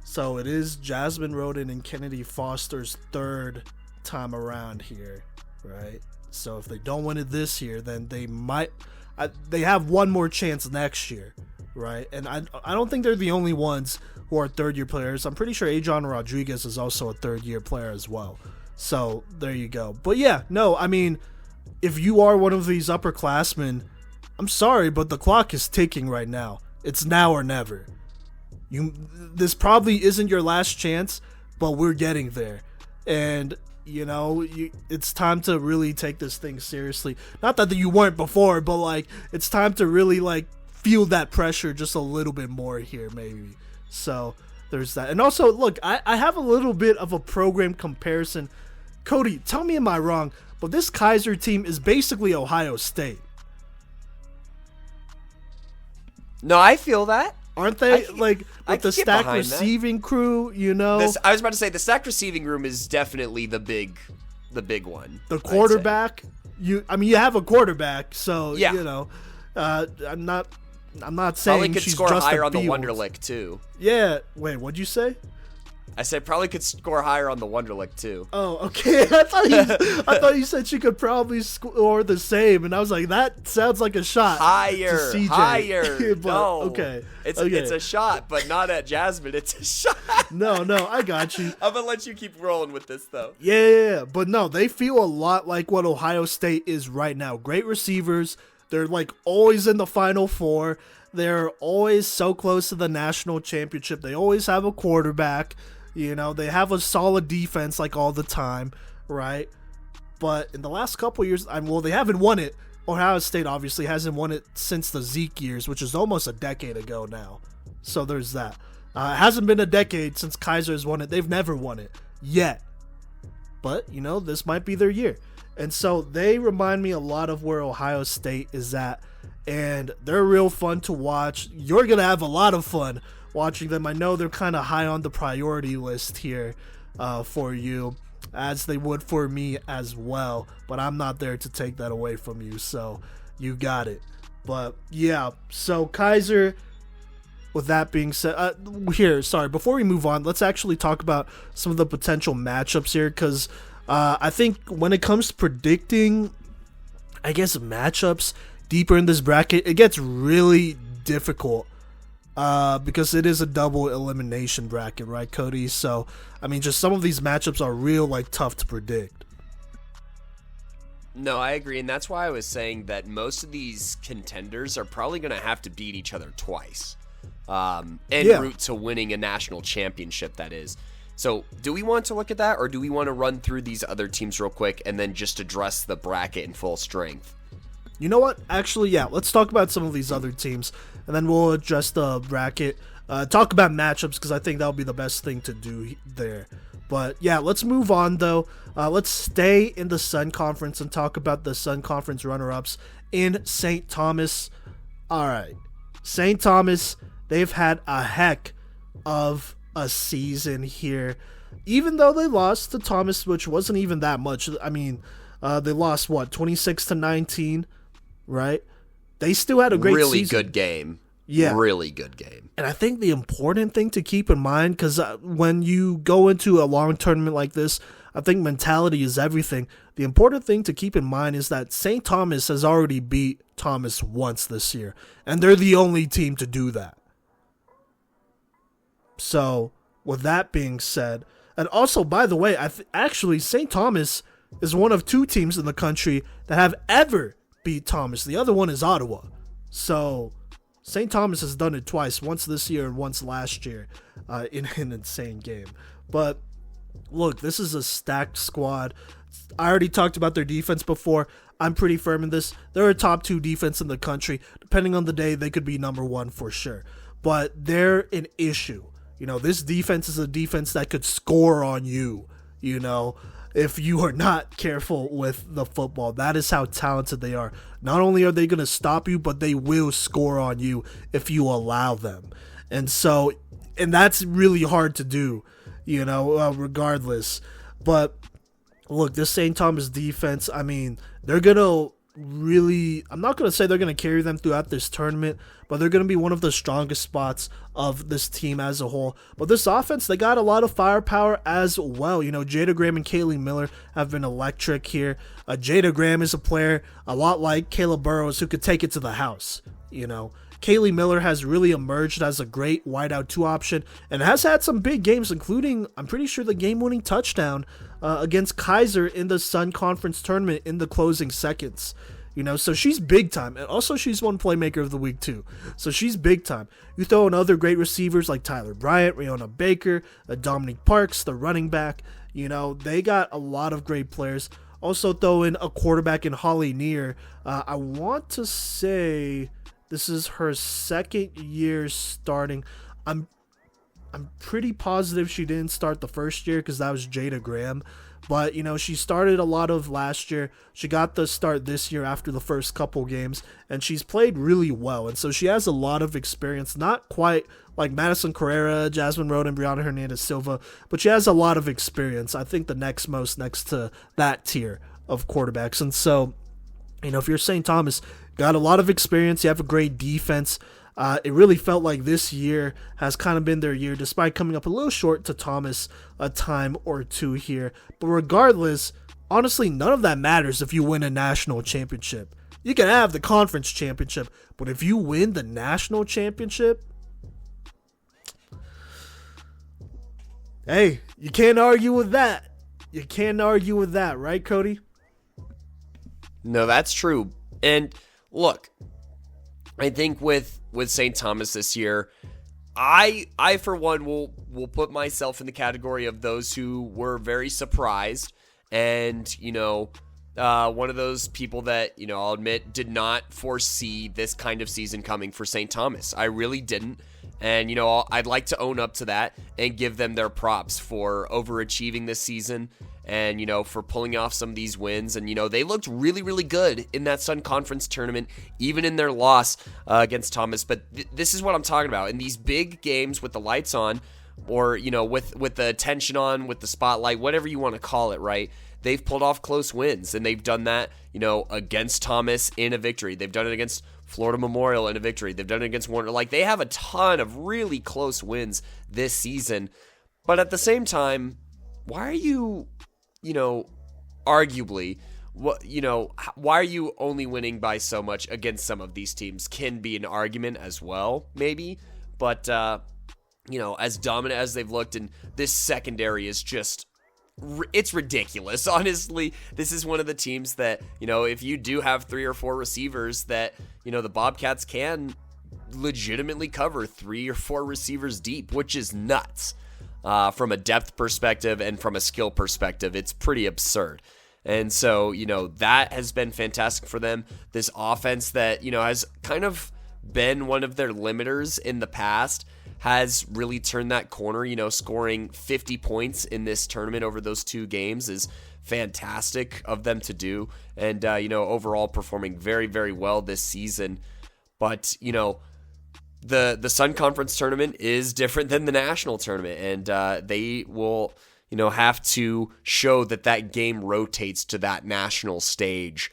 Speaker 1: So it is Jasmine Roden and Kennedy Foster's third time around here, right? So if they don't win it this year, then they have one more chance next year, right? And I don't think they're the only ones who are third-year players. I'm pretty sure Adrian Rodriguez is also a third-year player as well. So there you go. But yeah, no, I mean, if you are one of these upperclassmen, I'm sorry, but the clock is ticking right now. It's now or never. This probably isn't your last chance, but we're getting there. And, it's time to really take this thing seriously. Not that you weren't before, but, it's time to really, feel that pressure just a little bit more here, maybe. So, there's that. And also, look, I have a little bit of a program comparison. Kodey, tell me am I wrong, but this Keiser team is basically Ohio State.
Speaker 2: No, I feel that.
Speaker 1: Aren't they, with the stacked receiving crew,
Speaker 2: I was about to say, the stacked receiving room is definitely the big one.
Speaker 1: The quarterback, you have a quarterback, so,
Speaker 2: yeah.
Speaker 1: I'm not saying
Speaker 2: probably could
Speaker 1: she's
Speaker 2: score
Speaker 1: Justin
Speaker 2: higher on the
Speaker 1: Fields.
Speaker 2: Wonderlick, too.
Speaker 1: Yeah. Wait, what'd you say?
Speaker 2: I said probably could score higher on the Wonderlick, too.
Speaker 1: Oh, okay. I thought you said she could probably score the same, and I was like, that sounds like a shot.
Speaker 2: Higher.
Speaker 1: But,
Speaker 2: no.
Speaker 1: Okay.
Speaker 2: It's a shot, but not at Jasmine. It's a shot.
Speaker 1: No, I got you.
Speaker 2: I'm going to let you keep rolling with this, though.
Speaker 1: Yeah. But no, they feel a lot like what Ohio State is right now. Great receivers. They're, always in the Final Four. They're always so close to the national championship. They always have a quarterback. They have a solid defense all the time, right? But in the last couple years, they haven't won it. Ohio State obviously hasn't won it since the Zeke years, which is almost a decade ago now. So there's that. It hasn't been a decade since Keiser has won it. They've never won it yet. But, this might be their year. And so they remind me a lot of where Ohio State is at. And they're real fun to watch. You're going to have a lot of fun watching them. I know they're kind of high on the priority list here for you, as they would for me as well. But I'm not there to take that away from you, so you got it. But yeah, so Keiser, with that being said, before we move on, let's actually talk about some of the potential matchups here, because I think when it comes to predicting, matchups deeper in this bracket, it gets really difficult. Because it is a double elimination bracket, right, Kodey? So, just some of these matchups are real, tough to predict.
Speaker 2: No, I agree, and that's why I was saying that most of these contenders are probably going to have to beat each other twice, route to winning a national championship, that is. So, do we want to look at that, or do we want to run through these other teams real quick and then just address the bracket in full strength?
Speaker 1: You know what? Actually, yeah, let's talk about some of these other teams, and then we'll address the bracket. Talk about matchups, because I think that'll be the best thing to do there. But yeah, let's move on, though. Let's stay in the Sun Conference and talk about the Sun Conference runner-ups in St. Thomas. All right. St. Thomas, they've had a heck of a season here. Even though they lost to Thomas, which wasn't even that much. They lost, 26-19? Right? they still had a great
Speaker 2: really
Speaker 1: season.
Speaker 2: good game.
Speaker 1: Yeah.
Speaker 2: Really good game.
Speaker 1: And I think the important thing to keep in mind, because when you go into a long tournament like this, I think mentality is everything. The important thing to keep in mind is that St. Thomas has already beat Thomas once this year, and they're the only team to do that. So, with that being said, and also, by the way, actually, St. Thomas is one of 2 teams in the country that have ever beat Thomas. The other one is Ottawa. So, St. Thomas has done it twice, once this year and once last year, in an insane game. But look, this is a stacked squad. I already talked about their defense before. I'm pretty firm in this. They're a top 2 defense in the country. Depending on the day, they could be number 1 for sure. But they're an issue. This defense is a defense that could score on you, if you are not careful with the football. That is how talented they are. Not only are they going to stop you, but they will score on you if you allow them. And that's really hard to do, regardless. But look, this St. Thomas defense, I mean, they're going to really, I'm not going to say they're going to carry them throughout this tournament, but they're going to be one of the strongest spots of this team as a whole. But this offense, they got a lot of firepower as well. Jada Graham and Kaylee Miller have been electric here. Jada Graham is a player a lot like Caleb Burrows who could take it to the house. Kaylee Miller has really emerged as a great wideout 2 option and has had some big games, including, I'm pretty sure, the game-winning touchdown against Keiser in the Sun Conference tournament in the closing seconds. So she's big time. And also she's won Playmaker of the Week too. So she's big time. You throw in other great receivers like Tyler Bryant, Rihanna Baker, Dominique Parks, the running back. They got a lot of great players. Also throw in a quarterback in Holly Neer. I want to say this is her 2nd year starting. I'm pretty positive she didn't start the first year because that was Jada Graham. But, she started a lot of last year. She got the start this year after the first couple games, and she's played really well. And so she has a lot of experience, not quite like Madison Carrera, Jasmine Roden, and Brianna Hernandez Silva, but she has a lot of experience. I think the next most next to that tier of quarterbacks. And so, if you're St. Thomas, got a lot of experience, you have a great defense. It really felt like this year has kind of been their year, despite coming up a little short to Thomas a time or 2 here. But regardless, honestly, none of that matters if you win a national championship. You can have the conference championship, but if you win the national championship, hey, you can't argue with that. You can't argue with that, right, Kodey?
Speaker 2: No, that's true. And look, I think with St. Thomas this year, I for one will put myself in the category of those who were very surprised, and one of those people that I'll admit did not foresee this kind of season coming for St. Thomas. I really didn't, and I'd like to own up to that and give them their props for overachieving this season. And, for pulling off some of these wins. And, they looked really, really good in that Sun Conference tournament, even in their loss against Thomas. But this is what I'm talking about. In these big games with the lights on, or, with the attention on, with the spotlight, whatever you want to call it, right? They've pulled off close wins. And they've done that, against Thomas in a victory. They've done it against Florida Memorial in a victory. They've done it against Warner. Like, they have a ton of really close wins this season. But at the same time, why are you... arguably, why are you only winning by so much against some of these teams can be an argument as well, maybe. But, as dominant as they've looked, and this secondary is just, it's ridiculous. Honestly, this is one of the teams that, if you do have 3 or 4 receivers that, the Bobcats can legitimately cover 3 or 4 receivers deep, which is nuts. From a depth perspective and from a skill perspective, it's pretty absurd. And so, that has been fantastic for them. This offense that, has kind of been one of their limiters in the past has really turned that corner. Scoring 50 points in this tournament over those 2 games is fantastic of them to do. And, overall performing very, very well this season. But, the Sun Conference tournament is different than the national tournament, and they will, have to show that game rotates to that national stage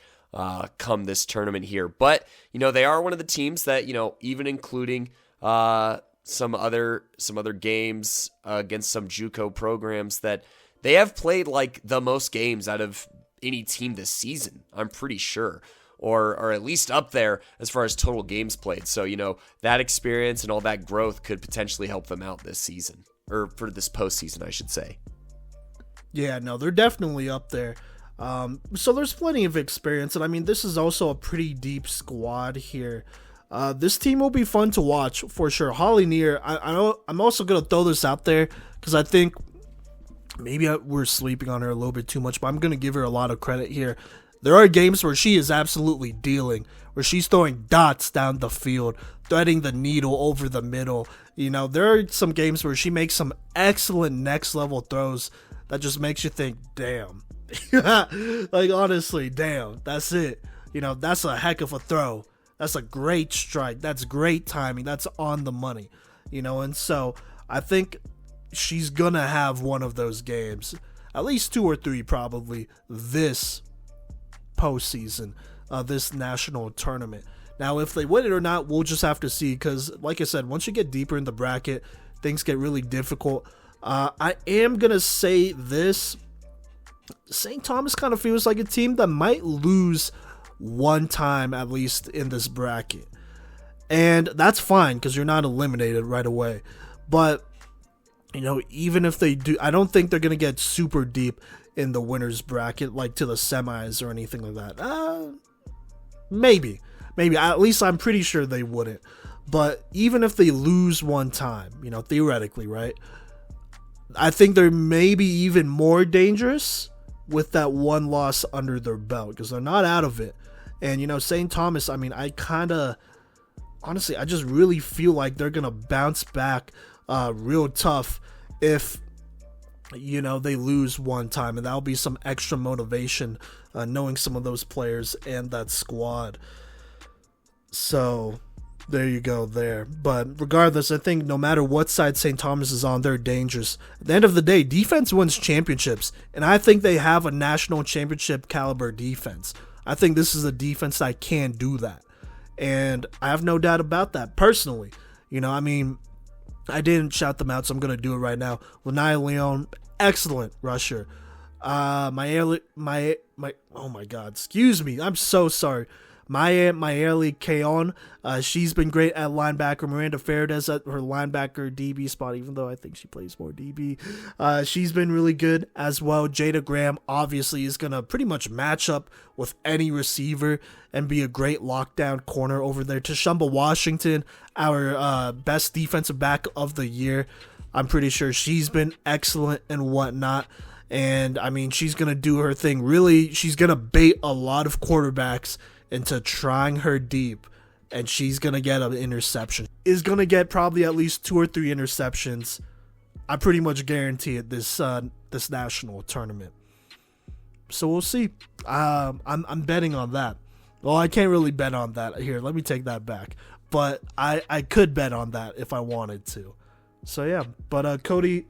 Speaker 2: come this tournament here. But, they are one of the teams that, even including some other games against some JUCO programs, that they have played like the most games out of any team this season, I'm pretty sure. Or at least up there as far as total games played. So, that experience and all that growth could potentially help them out this season. Or for this postseason, I should say.
Speaker 1: Yeah, no, they're definitely up there. So there's plenty of experience. And I mean, this is also a pretty deep squad here. This team will be fun to watch for sure. Holly Neer, I'm also going to throw this out there because I think maybe we're sleeping on her a little bit too much, but I'm going to give her a lot of credit here. There are games where she is absolutely dealing, where she's throwing dots down the field, threading the needle over the middle. There are some games where she makes some excellent next level throws that just makes you think, damn. Like, honestly, damn, that's it. That's a heck of a throw. That's a great strike. That's great timing. That's on the money. And so I think she's going to have one of those games, at least 2 or 3 probably, this postseason, this national tournament. Now, if they win it or not, we'll just have to see, because like I said, once you get deeper in the bracket, things get really difficult. I am gonna say this: St. Thomas kind of feels like a team that might lose one time at least in this bracket, and that's fine because you're not eliminated right away. But even if they do, I don't think they're gonna get super deep in the winner's bracket, like to the semis or anything like that. Maybe. At least I'm pretty sure they wouldn't. But even if they lose one time, theoretically, right? I think they're maybe even more dangerous with that one loss under their belt because they're not out of it. And, St. Thomas, I mean, I just really feel like they're going to bounce back real tough if they lose one time, and that'll be some extra motivation knowing some of those players and that squad. So there you go there. But regardless, I think no matter what side St. Thomas is on, they're dangerous. At the end of the day, defense wins championships, and I think they have a national championship caliber defense. I think this is a defense that can do that, and I have no doubt about that personally. I didn't shout them out, so I'm going to do it right now. NAIA Leon, excellent rusher. Oh my God, excuse me. I'm so sorry. Mayerly Keon, she's been great at linebacker. Miranda Fairdes at her linebacker DB spot, even though I think she plays more DB. She's been really good as well. Jada Graham obviously is going to pretty much match up with any receiver and be a great lockdown corner over there. Tashumba Washington, our best defensive back of the year. I'm pretty sure she's been excellent and whatnot. And, I mean, she's going to do her thing. Really, she's going to bait a lot of quarterbacks into trying her deep, and she's going to get an interception. Is going to get probably at least 2 or 3 interceptions. I pretty much guarantee it this national tournament. So we'll see. I'm betting on that. Well, I can't really bet on that. Here, let me take that back. But I could bet on that if I wanted to. So yeah, but Kodey,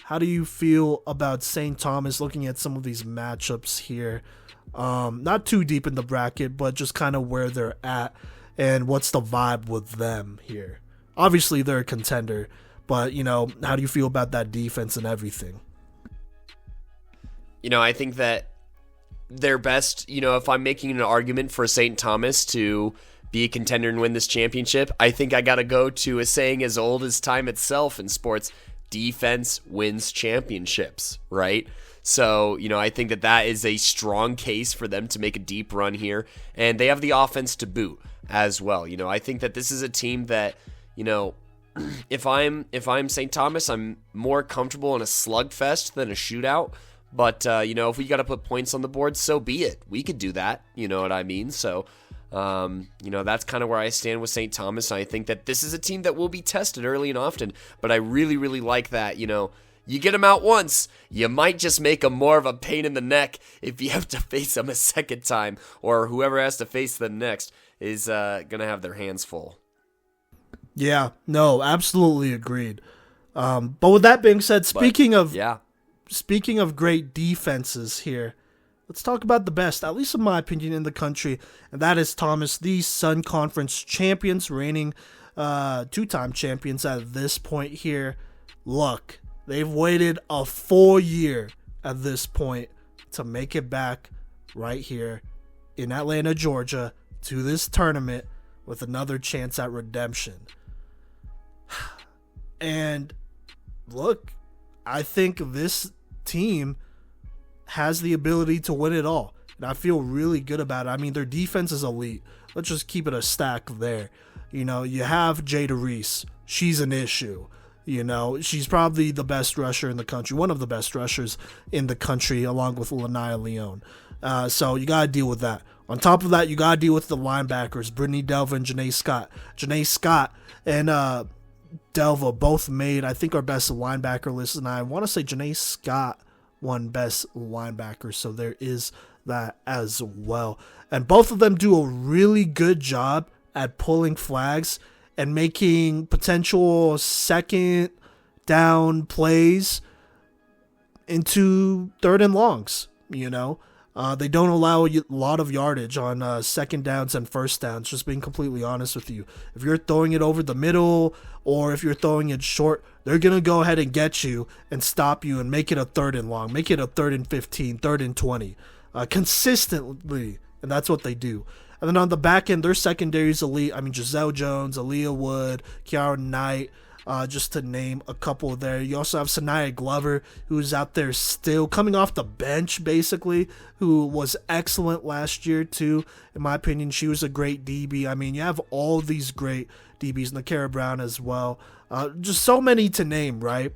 Speaker 1: how do you feel about St. Thomas looking at some of these matchups here? Not too deep in the bracket, but just kind of where they're at and what's the vibe with them here. Obviously, they're a contender, but, how do you feel about that defense and everything?
Speaker 2: I think that their best, if I'm making an argument for St. Thomas to be a contender and win this championship, I think I got to go to a saying as old as time itself in sports: defense wins championships, right? So, I think that is a strong case for them to make a deep run here, and they have the offense to boot as well. I think that this is a team that, if I'm St. Thomas, I'm more comfortable in a slugfest than a shootout. But, if we got to put points on the board, so be it. We could do that. You know what I mean? So, that's kind of where I stand with St. Thomas. I think that this is a team that will be tested early and often, but I really, really like that, you get them out once, you might just make them more of a pain in the neck if you have to face them a second time, or whoever has to face them next is going to have their hands full.
Speaker 1: Yeah, no, absolutely agreed. But with that being said, speaking of great defenses here, let's talk about the best, at least in my opinion, in the country, and that is Thomas, the Sun Conference champions, reigning two-time champions at this point here. Look, they've waited a full year at this point to make it back right here in Atlanta, Georgia, to this tournament with another chance at redemption. And look, I think this team has the ability to win it all, and I feel really good about it. I mean, their defense is elite. Let's just keep it a stack there. You know, you have Jada Reese. She's an issue. You know, she's probably the best rusher in the country, one of the best rushers in the country, along with NAIA Leone. So you got to deal with that. On top of that, you got to deal with the linebackers, Brittany Delva and Janae Scott. Janae Scott and Delva both made, I think, our best linebacker list, and I want to say Janae Scott won best linebacker, so there is that as well. And both of them do a really good job at pulling flags and making potential second down plays into third and longs, you know. They don't allow a lot of yardage on second downs and first downs, just being completely honest with you. If you're throwing it over the middle or if you're throwing it short, they're going to go ahead and get you and stop you and make it a third and long, make it a 3rd and 15, 3rd and 20, consistently, and that's what they do. And then on the back end, their secondary is elite. I mean, Giselle Jones, Aaliyah Wood, Kiara Knight, just to name a couple there. You also have Sanaya Glover, who's out there still coming off the bench, basically, who was excellent last year, too. In my opinion, she was a great DB. I mean, you have all these great DBs, Nakara Brown as well. Just so many to name, right?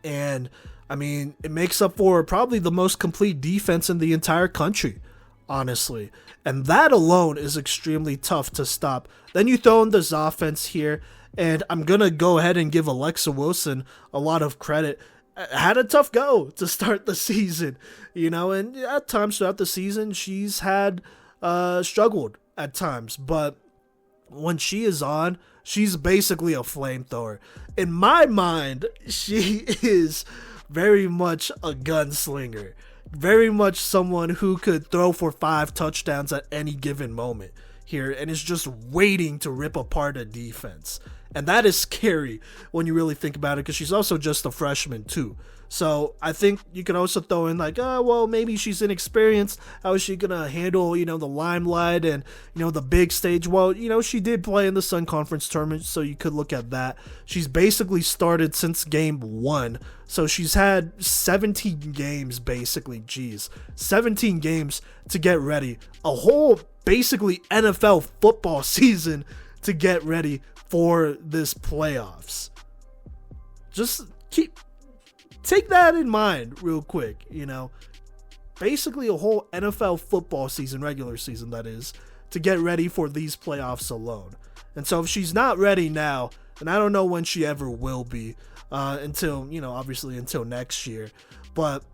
Speaker 1: And, I mean, it makes up for probably the most complete defense in the entire country, honestly. And that alone is extremely tough to stop. Then you throw in this offense here, and I'm going to go ahead and give Alexa Wilson a lot of credit. Had a tough go to start the season, you know, and at times throughout the season, she's had struggled at times. But when she is on, she's basically a flamethrower. In my mind, she is very much a gunslinger. Very much someone who could throw for 5 touchdowns at any given moment here and is just waiting to rip apart a defense. And that is scary when you really think about it, because she's also just a freshman too. So I think you can also throw in like, oh, well, maybe she's inexperienced. How is she going to handle, you know, the limelight and, you know, the big stage? Well, you know, she did play in the Sun Conference tournament, so you could look at that. She's basically started since game 1. So she's had 17 games, basically. 17 games to get ready. A whole, basically, NFL football season to get ready for this playoffs. Just take that in mind real quick, you know. Basically a whole NFL football season, regular season that is, to get ready for these playoffs alone. And so if she's not ready now, and I don't know when she ever will be, until, you know, obviously until next year. But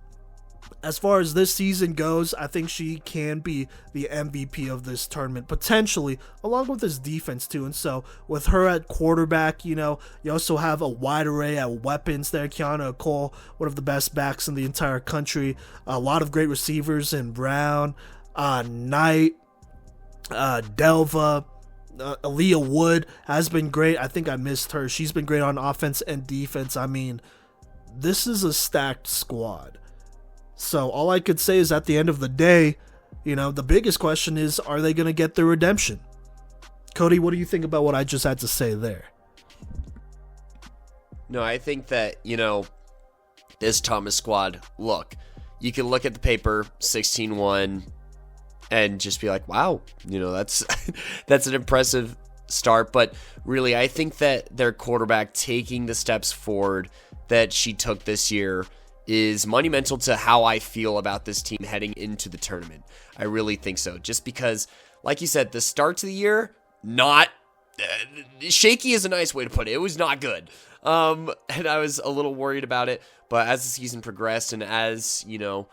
Speaker 1: as far as this season goes, I think she can be the MVP of this tournament, potentially, along with this defense too. And so with her at quarterback, you know, you also have a wide array of weapons there. Kiana Cole, one of the best backs in the entire country. A lot of great receivers in Brown, Knight, Delva. Aaliyah Wood has been great. I think I missed her. She's been great on offense and defense. I mean, this is a stacked squad. So all I could say is at the end of the day, you know, the biggest question is, are they going to get their redemption? Kodey, what do you think about what I just had to say there?
Speaker 2: No, I think that, you know, this Thomas squad, look, you can look at the paper, 16-1, and just be like, wow, you know, that's that's an impressive start. But really, I think that their quarterback taking the steps forward that she took this year is monumental to how I feel about this team heading into the tournament. I really think so. Just because, like you said, the start to the year, not shaky is a nice way to put it. It was not good. And I was a little worried about it. But as the season progressed and as, you know,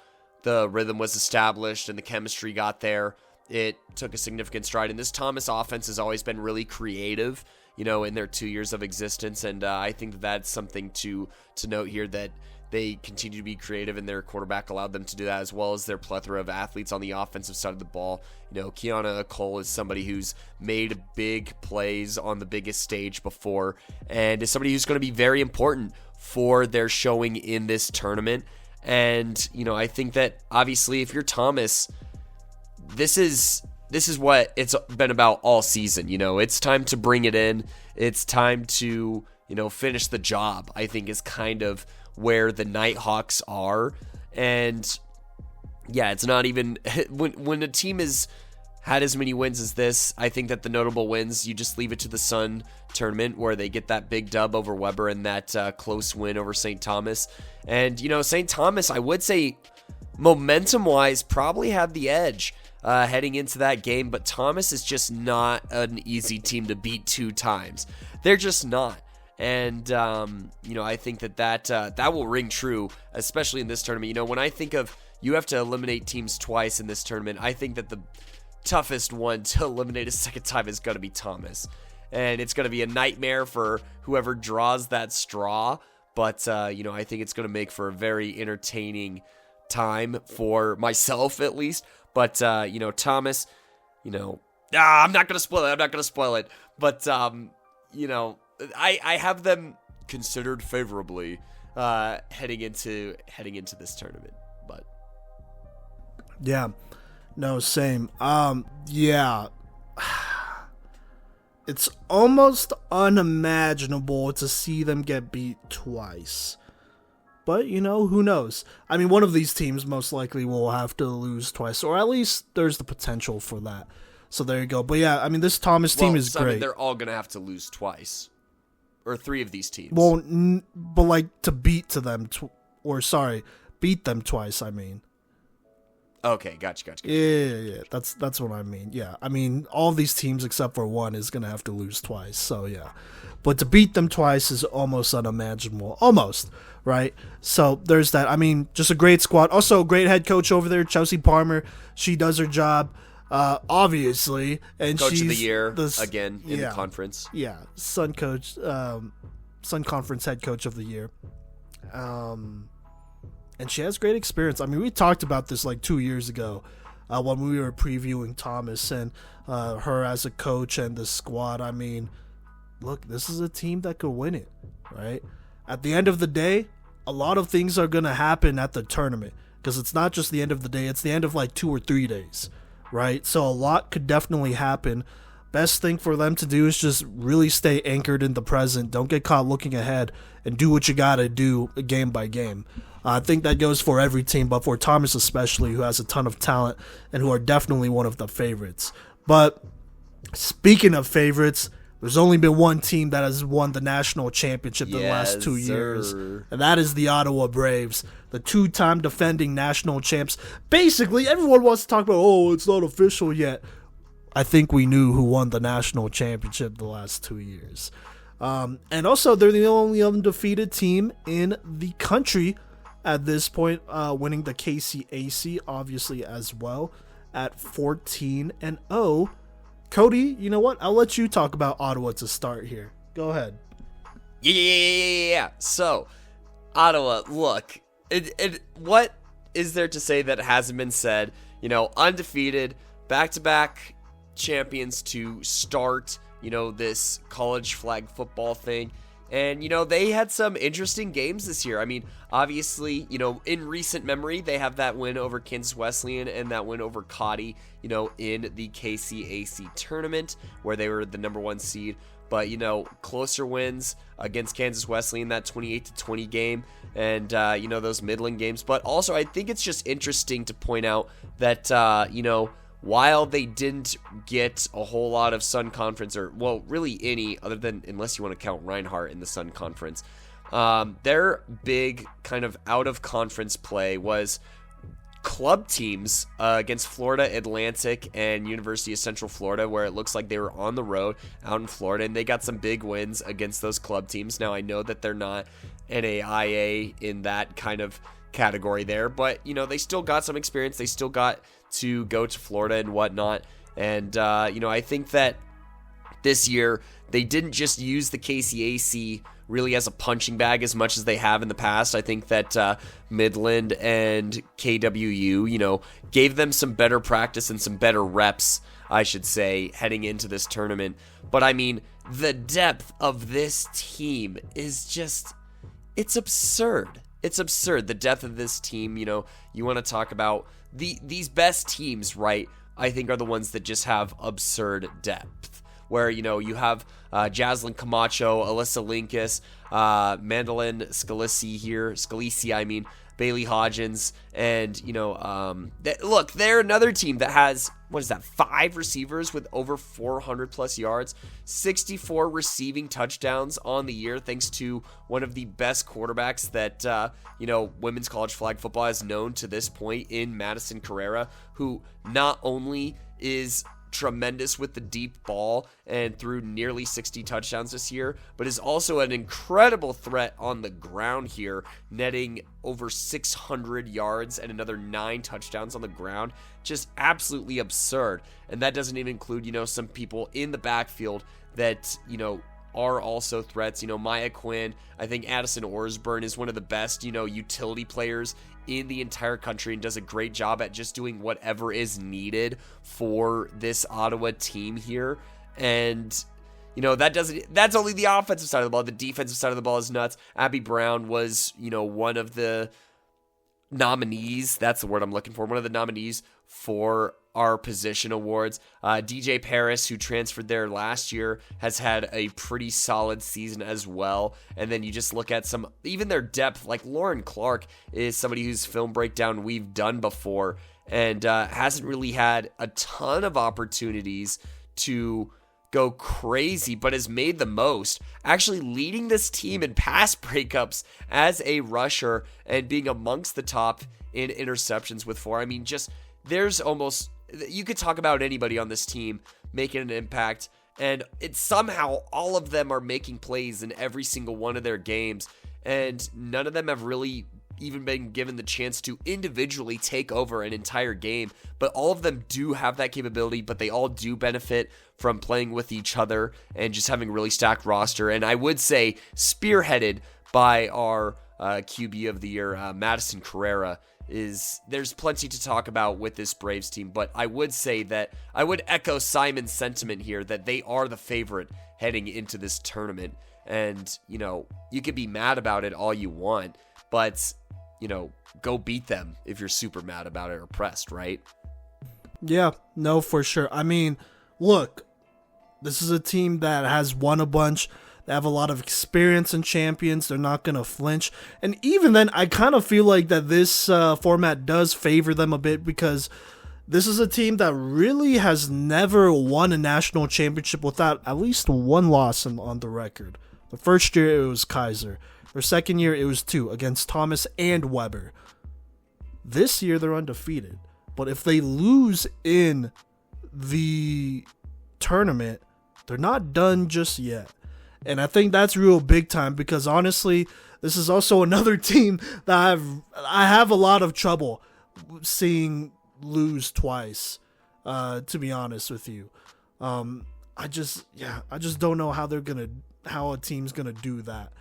Speaker 2: the rhythm was established and the chemistry got there, it took a significant stride. And this Thomas offense has always been really creative, you know, in their 2 years of existence. And I think that's something to note here, that they continue to be creative, and their quarterback allowed them to do that, as well as their plethora of athletes on the offensive side of the ball. Kiana Cole is somebody who's made big plays on the biggest stage before, and is somebody who's going to be very important for their showing in this tournament. And, I think that obviously if you're Thomas, this is what it's been about all season. It's time to bring it in. It's time to, finish the job, I think, is kind of where the Nighthawks are. And yeah, it's not even when a team has had as many wins as this, I think that the notable wins, you just leave it to the Sun tournament where they get that big dub over Weber and that close win over St. Thomas. And, St. Thomas, I would say momentum-wise, probably had the edge heading into that game, but Thomas is just not an easy team to beat 2 times. They're just not. And, I think that will ring true, especially in this tournament. When I think of you have to eliminate teams twice in this tournament, I think that the toughest one to eliminate a second time is going to be Thomas. And it's going to be a nightmare for whoever draws that straw. But, I think it's going to make for a very entertaining time for myself, at least. But, Thomas, I'm not going to spoil it. But, I have them considered favorably heading into this tournament. But
Speaker 1: yeah, no, same. Yeah, it's almost unimaginable to see them get beat twice. But, who knows? I mean, one of these teams most likely will have to lose twice, or at least there's the potential for that. So there you go. But yeah, I mean, this Thomas team is great. I mean,
Speaker 2: they're all going to have to lose twice. Or 3 of these teams.
Speaker 1: Well, but like to beat them twice, I mean.
Speaker 2: Okay, gotcha.
Speaker 1: Yeah. That's what I mean. Yeah, I mean, all these teams except for one is going to have to lose twice. So yeah. But to beat them twice is almost unimaginable. Almost, right? So there's that. I mean, just a great squad. Also, great head coach over there, Chelsea Palmer. She does her job. Obviously, and
Speaker 2: coach
Speaker 1: she's
Speaker 2: of the year again in the conference.
Speaker 1: Yeah, Sun Conference head coach of the year. And she has great experience. I mean, we talked about this like 2 years ago when we were previewing Thomas and her as a coach and the squad. I mean, look, this is a team that could win it, right? At the end of the day, a lot of things are going to happen at the tournament because it's not just the end of the day. It's the end of like 2 or 3 days. Right, so a lot could definitely happen. Best thing for them to do is just really stay anchored in the present. Don't get caught looking ahead and do what you gotta do game by game. I think that goes for every team, but for Thomas especially, who has a ton of talent and who are definitely one of the favorites. But speaking of favorites, there's only been one team that has won the national championship in the last 2 years, and that is the Ottawa Braves, the 2-time defending national champs. Basically, everyone wants to talk about, it's not official yet. I think we knew who won the national championship the last 2 years. And also, they're the only undefeated team in the country at this point, winning the KCAC, obviously, as well, at 14-0. Kodey, you know what? I'll let you talk about Ottawa to start here. Go ahead.
Speaker 2: Yeah. So, Ottawa, look, what is there to say that hasn't been said? Undefeated, back-to-back champions to start, this college flag football thing. And, they had some interesting games this year. I mean, obviously, in recent memory, they have that win over Kansas Wesleyan and that win over Cottey, in the KCAC tournament where they were the number 1 seed. But, closer wins against Kansas Wesleyan, that 28-20 game, and, those Midland games. But also, I think it's just interesting to point out that, while they didn't get a whole lot of Sun Conference, or, well, really any, other than, unless you want to count Reinhardt in the Sun Conference, their big kind of out-of-conference play was club teams against Florida Atlantic and University of Central Florida, where it looks like they were on the road out in Florida, and they got some big wins against those club teams. Now, I know that they're not NAIA in that kind of category there, but, they still got some experience. They still got to go to Florida and whatnot. And, I think that this year they didn't just use the KCAC really as a punching bag as much as they have in the past. I think that Midland and KWU, gave them some better practice and some better reps, I should say, heading into this tournament. But I mean, the depth of this team is just, it's absurd. It's absurd. The depth of this team, you want to talk about these best teams, right? I think are the ones that just have absurd depth. Where, you have Jaslyn Camacho, Alyssa Linkus, Mandolin Scalisi, Bailey Hodgins, and, look, they're another team that has, 5 receivers with over 400 plus yards, 64 receiving touchdowns on the year, thanks to one of the best quarterbacks that, women's college flag football has known to this point in Madison Carrera, who not only is tremendous with the deep ball and threw nearly 60 touchdowns this year, but is also an incredible threat on the ground here, netting over 600 yards and another 9 touchdowns on the ground. Just absolutely absurd. And that doesn't even include, some people in the backfield that, are also threats. Maya Quinn, I think Addison Orsburn is one of the best, utility players in the entire country and does a great job at just doing whatever is needed for this Ottawa team here. And, that's only the offensive side of the ball. The defensive side of the ball is nuts. Abby Brown was, one of the nominees. That's the word I'm looking for. One of the nominees for our position awards. DJ Paris, who transferred there last year, has had a pretty solid season as well. And then you just look at even their depth, like Lauren Clark is somebody whose film breakdown we've done before and hasn't really had a ton of opportunities to go crazy, but has made the most, actually leading this team in pass breakups as a rusher and being amongst the top in interceptions with 4. You could talk about anybody on this team making an impact, and it's somehow all of them are making plays in every single one of their games, and none of them have really even been given the chance to individually take over an entire game, but all of them do have that capability, but they all do benefit from playing with each other and just having a really stacked roster. And I would say spearheaded by our QB of the year, Madison Carrera. There's plenty to talk about with this Braves team, but I would say that I would echo Simon's sentiment here that they are the favorite heading into this tournament. And, you could be mad about it all you want, but, go beat them if you're super mad about it or pressed, right?
Speaker 1: Yeah, no, for sure. Look, this is a team that has won a bunch. They have a lot of experience in champions. They're not going to flinch. And even then, I kind of feel like that this format does favor them a bit because this is a team that really has never won a national championship without at least one loss on the record. The first year, it was Keiser. Their second year, it was 2 against Thomas and Weber. This year, they're undefeated. But if they lose in the tournament, they're not done just yet. And I think that's real big time because honestly, this is also another team that I have a lot of trouble seeing lose twice, to be honest with you. I just don't know how a team's gonna do that.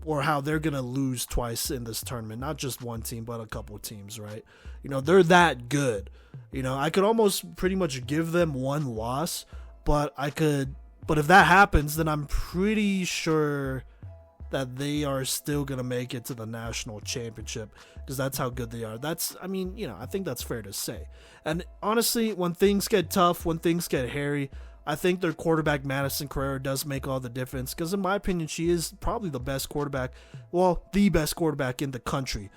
Speaker 1: Or how they're gonna lose twice in this tournament. Not just one team, but a couple of teams, right? They're that good. I could almost pretty much give them one loss, but if that happens, then I'm pretty sure that they are still going to make it to the national championship because that's how good they are. I think that's fair to say. And honestly, when things get tough, when things get hairy, I think their quarterback, Madison Carrera, does make all the difference because in my opinion, she is probably the best quarterback, the best quarterback in the country,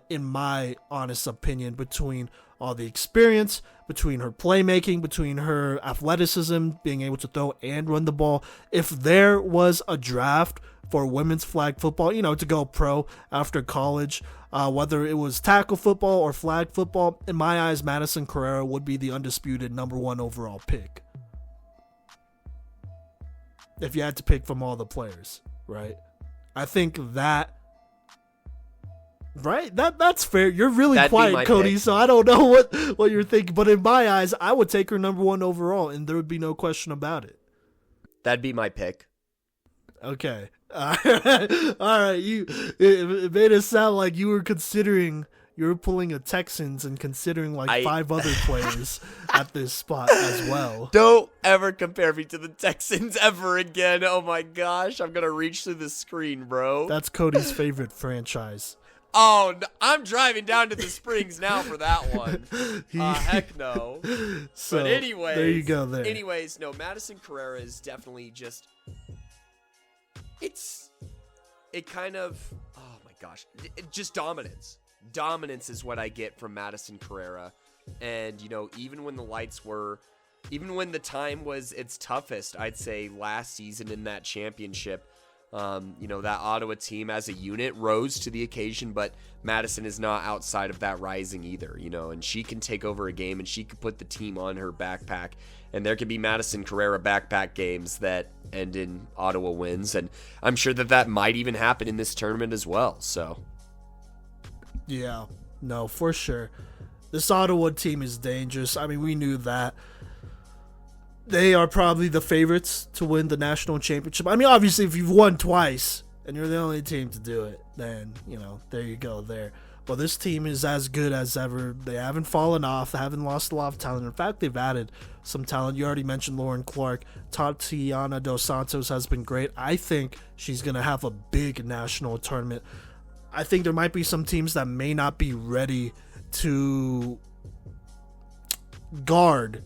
Speaker 1: in my honest opinion, between all the experience, between her playmaking, between her athleticism, being able to throw and run the ball. If there was a draft for women's flag football, to go pro after college, whether it was tackle football or flag football, in my eyes, Madison Carrera would be the undisputed number 1 overall pick. If you had to pick from all the players, right? I think that. Right? That's fair. You're really quiet, Kodey, so I don't know what you're thinking. But in my eyes, I would take her number 1 overall, and there would be no question about it.
Speaker 2: That'd be my pick.
Speaker 1: Okay. All right. It made it sound like you were pulling a Texans and considering like 5 other players at this spot as well.
Speaker 2: Don't ever compare me to the Texans ever again. Oh my gosh, I'm gonna reach through the screen, bro.
Speaker 1: That's Cody's favorite franchise.
Speaker 2: Oh, I'm driving down to the Springs now for that one. Heck no.
Speaker 1: So,
Speaker 2: but anyways,
Speaker 1: there you go. There.
Speaker 2: Anyways, no, Madison Carrera is definitely just. It kind of. Oh my gosh, just dominance. Dominance is what I get from Madison Carrera, and even when the time was its toughest, I'd say last season in that championship. That Ottawa team as a unit rose to the occasion, but Madison is not outside of that rising either, and she can take over a game and she can put the team on her backpack, and there can be Madison Carrera backpack games that end in Ottawa wins, and I'm sure that might even happen in this tournament as well, so.
Speaker 1: Yeah, no, for sure. This Ottawa team is dangerous. I mean, we knew that. They are probably the favorites to win the national championship. I mean, obviously, if you've won twice and you're the only team to do it, then, there you go there. But this team is as good as ever. They haven't fallen off. They haven't lost a lot of talent. In fact, they've added some talent. You already mentioned Lauren Clark. Tatiana Dos Santos has been great. I think she's going to have a big national tournament. I think there might be some teams that may not be ready to guard,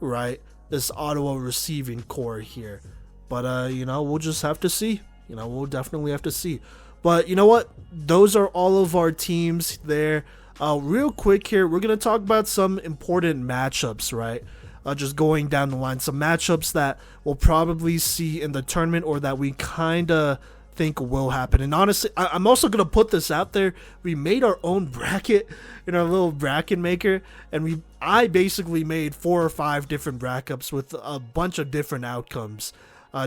Speaker 1: right, this Ottawa receiving core here. But, we'll just have to see. We'll definitely have to see. But you know what? Those are all of our teams there. Real quick here, we're going to talk about some important matchups, right? Just going down the line. Some matchups that we'll probably see in the tournament or that we kind of think will happen. And honestly, I'm also going to put this out there. We made our own bracket in our little bracket maker, and I basically made 4 or 5 different brackets with a bunch of different outcomes.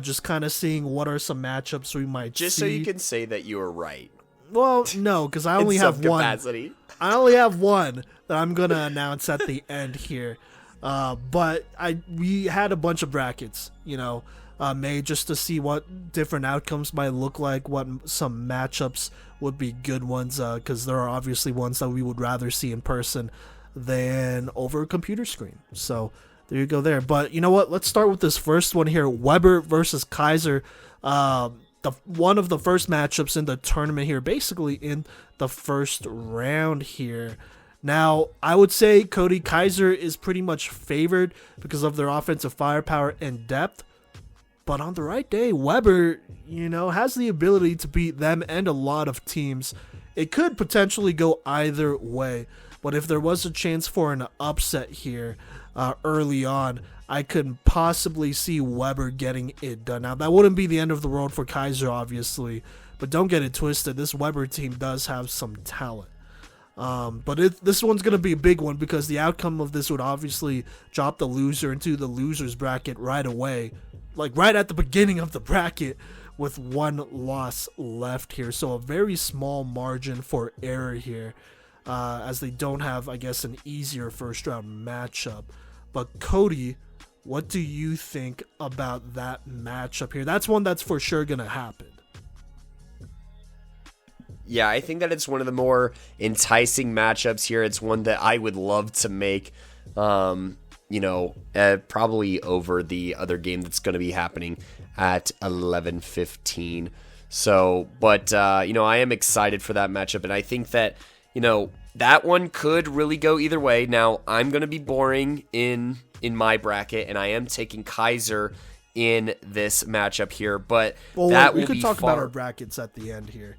Speaker 1: Just kind of seeing what are some matchups we might see.
Speaker 2: Just so you can say that you were right.
Speaker 1: Well, no, because I only have one. Capacity. I only have one that I'm going to announce at the end here. But we had a bunch of brackets, made just to see what different outcomes might look like, what some matchups would be good ones, because there are obviously ones that we would rather see in person than over a computer screen. So there you go there. But you know what? Let's start with this first one here. Weber versus Keiser. One of the first matchups in the tournament here, basically in the first round here. Now, I would say Kodey Keiser is pretty much favored because of their offensive firepower and depth. But on the right day, Weber, has the ability to beat them and a lot of teams. It could potentially go either way. But if there was a chance for an upset here early on, I could possibly see Weber getting it done. Now, that wouldn't be the end of the world for Keiser, obviously. But don't get it twisted. This Weber team does have some talent. But this one's going to be a big one because the outcome of this would obviously drop the loser into the loser's bracket right away. Like right at the beginning of the bracket with one loss left here. So a very small margin for error here as they don't have, I guess, an easier first round matchup. But Kodey, what do you think about that matchup here? That's one that's for sure going to happen.
Speaker 2: Yeah, I think that it's one of the more enticing matchups here. It's one that I would love to make, probably over the other game that's going to be happening at 11:15. So, but, I am excited for that matchup, and I think that, that one could really go either way. Now, I'm going to be boring in my bracket, and I am taking Keiser in this matchup here, but
Speaker 1: we could talk about our brackets at the end here.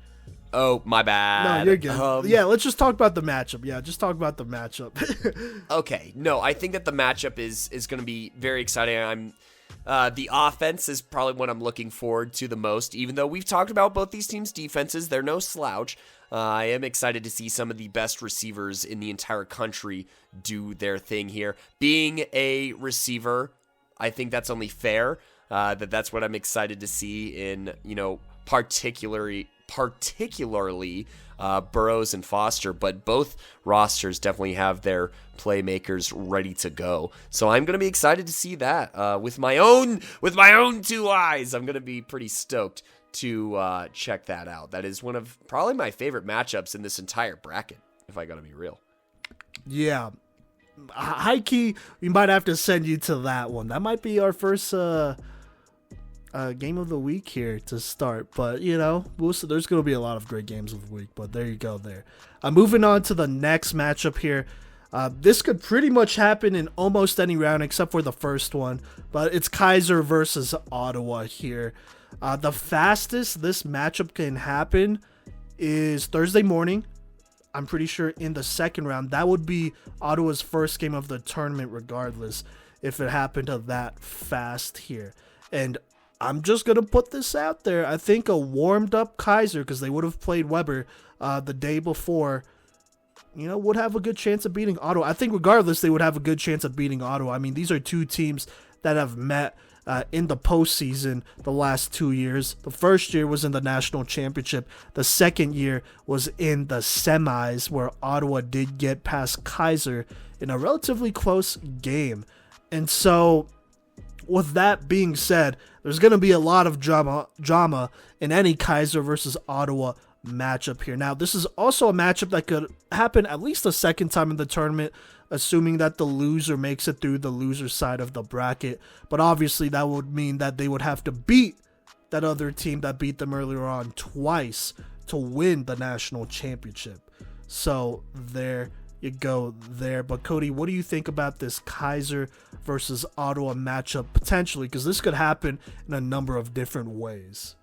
Speaker 2: Oh, my bad.
Speaker 1: No, you're good. Yeah, let's just talk about the matchup. Yeah, just talk about the matchup.
Speaker 2: Okay. No, I think that the matchup is going to be very exciting. The offense is probably what I'm looking forward to the most, even though we've talked about both these teams' defenses. They're no slouch. I am excited to see some of the best receivers in the entire country do their thing here. Being a receiver, I think that's only fair. That's what I'm excited to see in, particularly particularly Burrows and Foster, but both rosters definitely have their playmakers ready to go. So I'm going to be excited to see that with my own 2 eyes. I'm going to be pretty stoked to check that out. That is one of probably my favorite matchups in this entire bracket, if I got to be real.
Speaker 1: Yeah. High key, we might have to send you to that one. That might be our first game of the week here to start, but there's going to be a lot of great games of the week, but there you go there. Moving on to the next matchup here. This could pretty much happen in almost any round except for the first one, but it's Keiser versus Ottawa here. The fastest this matchup can happen is Thursday morning. I'm pretty sure in the second round. That would be Ottawa's first game of the tournament regardless if it happened to that fast here. And I'm just going to put this out there. I think a warmed up Keiser, because they would have played Weber the day before, would have a good chance of beating Ottawa. I think regardless, they would have a good chance of beating Ottawa. I mean, these are two teams that have met in the postseason the last 2 years. The first year was in the national championship. The second year was in the semis, where Ottawa did get past Keiser in a relatively close game. And so, with that being said, there's going to be a lot of drama in any Keiser versus Ottawa matchup here. Now, this is also a matchup that could happen at least a second time in the tournament, assuming that the loser makes it through the loser side of the bracket. But obviously, that would mean that they would have to beat that other team that beat them earlier on twice to win the national championship. So there you go there. But Kodey, what do you think about this Keiser versus Ottawa matchup potentially? Because this could happen in a number of different ways.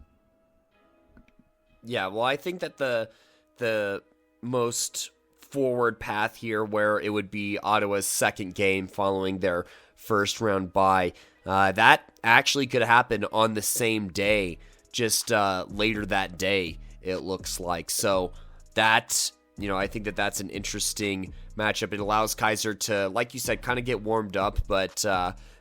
Speaker 2: Yeah, well, I think that the most forward path here, where it would be Ottawa's second game following their first round bye, that actually could happen on the same day, just later that day, it looks like. So that, I think that that's an interesting matchup. It allows Keiser to, like you said, kind of get warmed up, but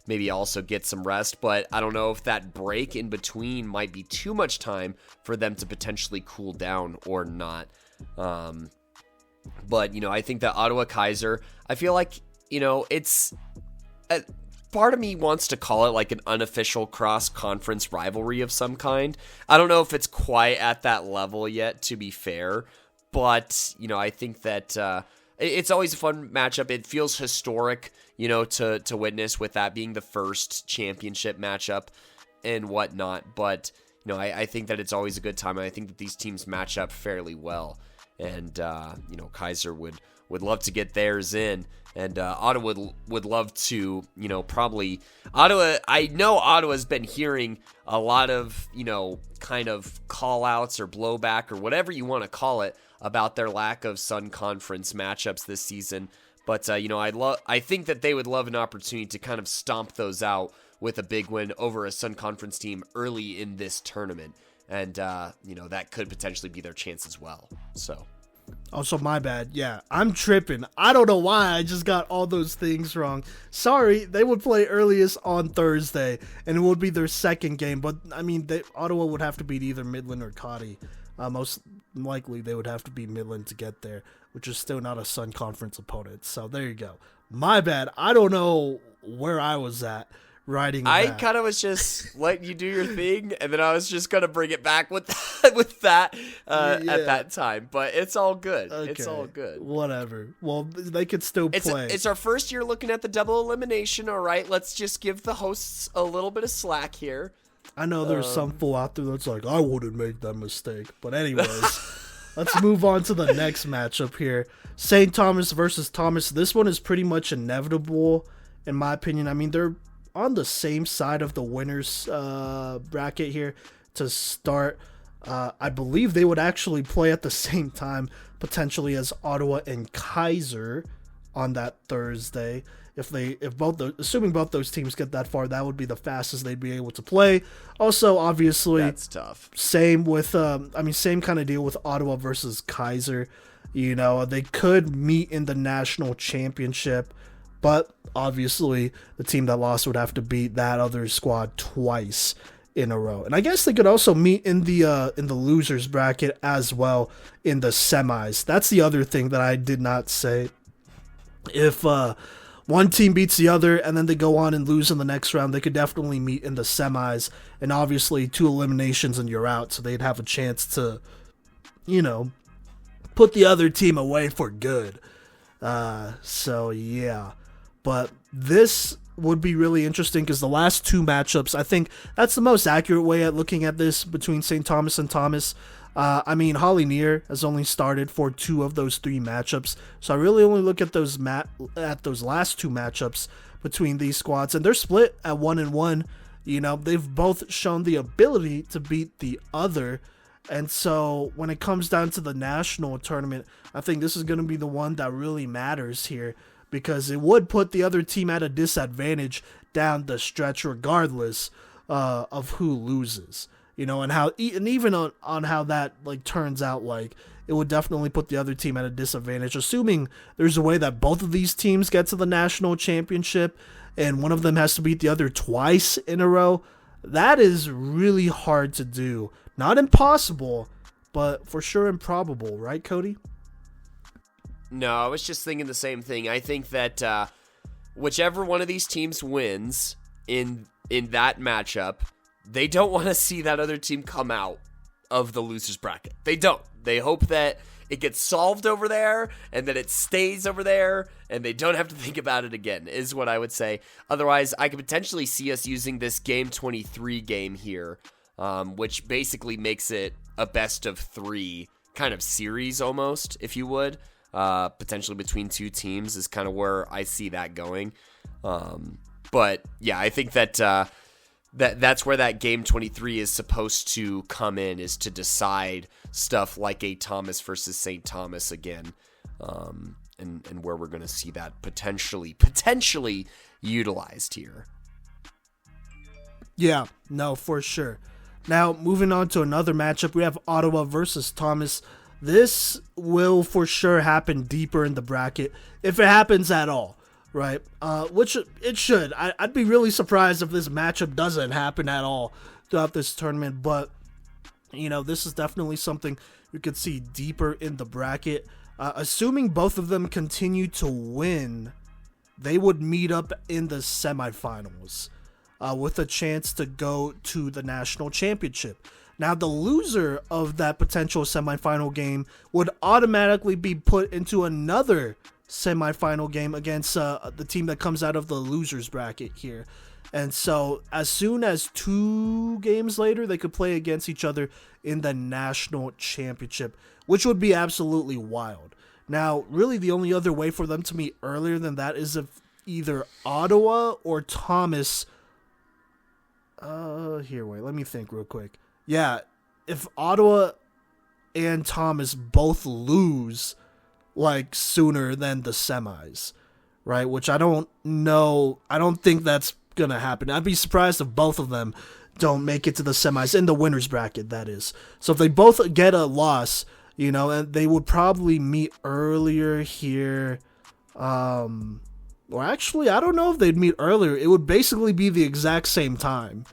Speaker 2: maybe also get some rest. But I don't know if that break in between might be too much time for them to potentially cool down or not. But, I think that Ottawa Keiser, I feel like, it's part of me wants to call it like an unofficial cross-conference rivalry of some kind. I don't know if it's quite at that level yet, to be fair. But, I think that it's always a fun matchup. It feels historic, to witness, with that being the first championship matchup and whatnot. But, I think that it's always a good time. And I think that these teams match up fairly well. And, Keiser would love to get theirs in. And Ottawa would love to, probably... Ottawa, I know Ottawa's been hearing a lot of, kind of call-outs or blowback or whatever you want to call it about their lack of Sun Conference matchups this season. But, I think that they would love an opportunity to kind of stomp those out with a big win over a Sun Conference team early in this tournament. And, that could potentially be their chance as well. So.
Speaker 1: Also, my bad. Yeah, I'm tripping. I don't know why I just got all those things wrong. Sorry, they would play earliest on Thursday, and it would be their second game. But, I mean, Ottawa would have to beat either Midland or Cottey. Most likely, they would have to beat Midland to get there, which is still not a Sun Conference opponent. So, there you go. My bad. I don't know where I was at writing
Speaker 2: I
Speaker 1: that.
Speaker 2: kind of was just letting you do your thing, and then I was just going to bring it back with that at that time. But it's all good. Okay. It's all good.
Speaker 1: Whatever. Well, they could still play.
Speaker 2: It's our first year looking at the double elimination, all right? Let's just give the hosts a little bit of slack here.
Speaker 1: I know there's some fool out there that's like, I wouldn't make that mistake. But anyways, let's move on to the next matchup here. St. Thomas versus Thomas. This one is pretty much inevitable, in my opinion. I mean, they're on the same side of the winners bracket here to start. I believe they would actually play at the same time, potentially, as Ottawa and Keiser on that Thursday. Assuming both those teams get that far, that would be the fastest they'd be able to play. Also, obviously,
Speaker 2: that's tough.
Speaker 1: Same kind of deal with Ottawa versus Keiser. They could meet in the national championship, but obviously the team that lost would have to beat that other squad twice in a row. And I guess they could also meet in the losers bracket as well in the semis. That's the other thing that I did not say. If one team beats the other and then they go on and lose in the next round, they could definitely meet in the semis. And obviously 2 eliminations and you're out, so they'd have a chance to, put the other team away for good. So yeah. But this would be really interesting because the last 2 matchups, I think that's the most accurate way at looking at this between St. Thomas and Thomas. Holly Near has only started for 2 of those 3 matchups, so I really only look at those last 2 matchups between these squads, and they're split at 1-1. They've both shown the ability to beat the other, and so when it comes down to the national tournament, I think this is going to be the one that really matters here, because it would put the other team at a disadvantage down the stretch regardless of who loses. And even on how that turns out, it would definitely put the other team at a disadvantage, assuming there's a way that both of these teams get to the national championship and one of them has to beat the other twice in a row. That is really hard to do. Not impossible, but for sure improbable, right, Kodey?
Speaker 2: No, I was just thinking the same thing. I think that whichever one of these teams wins in that matchup, they don't want to see that other team come out of the losers bracket. They don't. They hope that it gets solved over there and that it stays over there and they don't have to think about it again, is what I would say. Otherwise, I could potentially see us using this Game 23 game here, which basically makes it a best of 3 kind of series almost, if you would. Potentially between 2 teams is kind of where I see that going. But yeah, I think that that's where that Game 23 is supposed to come in, is to decide stuff like a Thomas versus St. Thomas again, and where we're going to see that potentially utilized here.
Speaker 1: Yeah, no, for sure. Now, moving on to another matchup, we have Ottawa versus Thomas. This will for sure happen deeper in the bracket, if it happens at all. Right, which it should. I'd be really surprised if this matchup doesn't happen at all throughout this tournament, but, this is definitely something you could see deeper in the bracket. Assuming both of them continue to win, they would meet up in the semifinals with a chance to go to the national championship. Now, the loser of that potential semifinal game would automatically be put into another semifinal game against the team that comes out of the losers bracket here. And so as soon as 2 games later, they could play against each other in the national championship, which would be absolutely wild. Now, really the only other way for them to meet earlier than that is if either Ottawa or Thomas... let me think real quick. Yeah, if Ottawa and Thomas both lose sooner than the semis, right? Which I don't know. I don't think that's going to happen. I'd be surprised if both of them don't make it to the semis in the winner's bracket, that is. So if they both get a loss, and they would probably meet earlier here. Or actually, I don't know if they'd meet earlier. It would basically be the exact same time,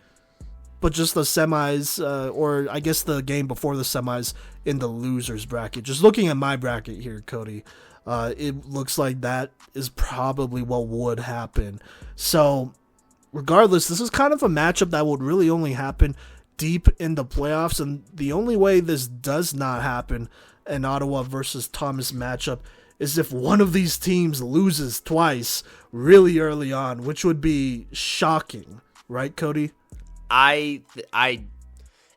Speaker 1: but just the semis, or I guess the game before the semis in the losers bracket. Just looking at my bracket here, Kodey, it looks like that is probably what would happen. So regardless, this is kind of a matchup that would really only happen deep in the playoffs, and the only way this does not happen, an Ottawa versus Thomas matchup, is if one of these teams loses twice really early on, which would be shocking, right, Kodey?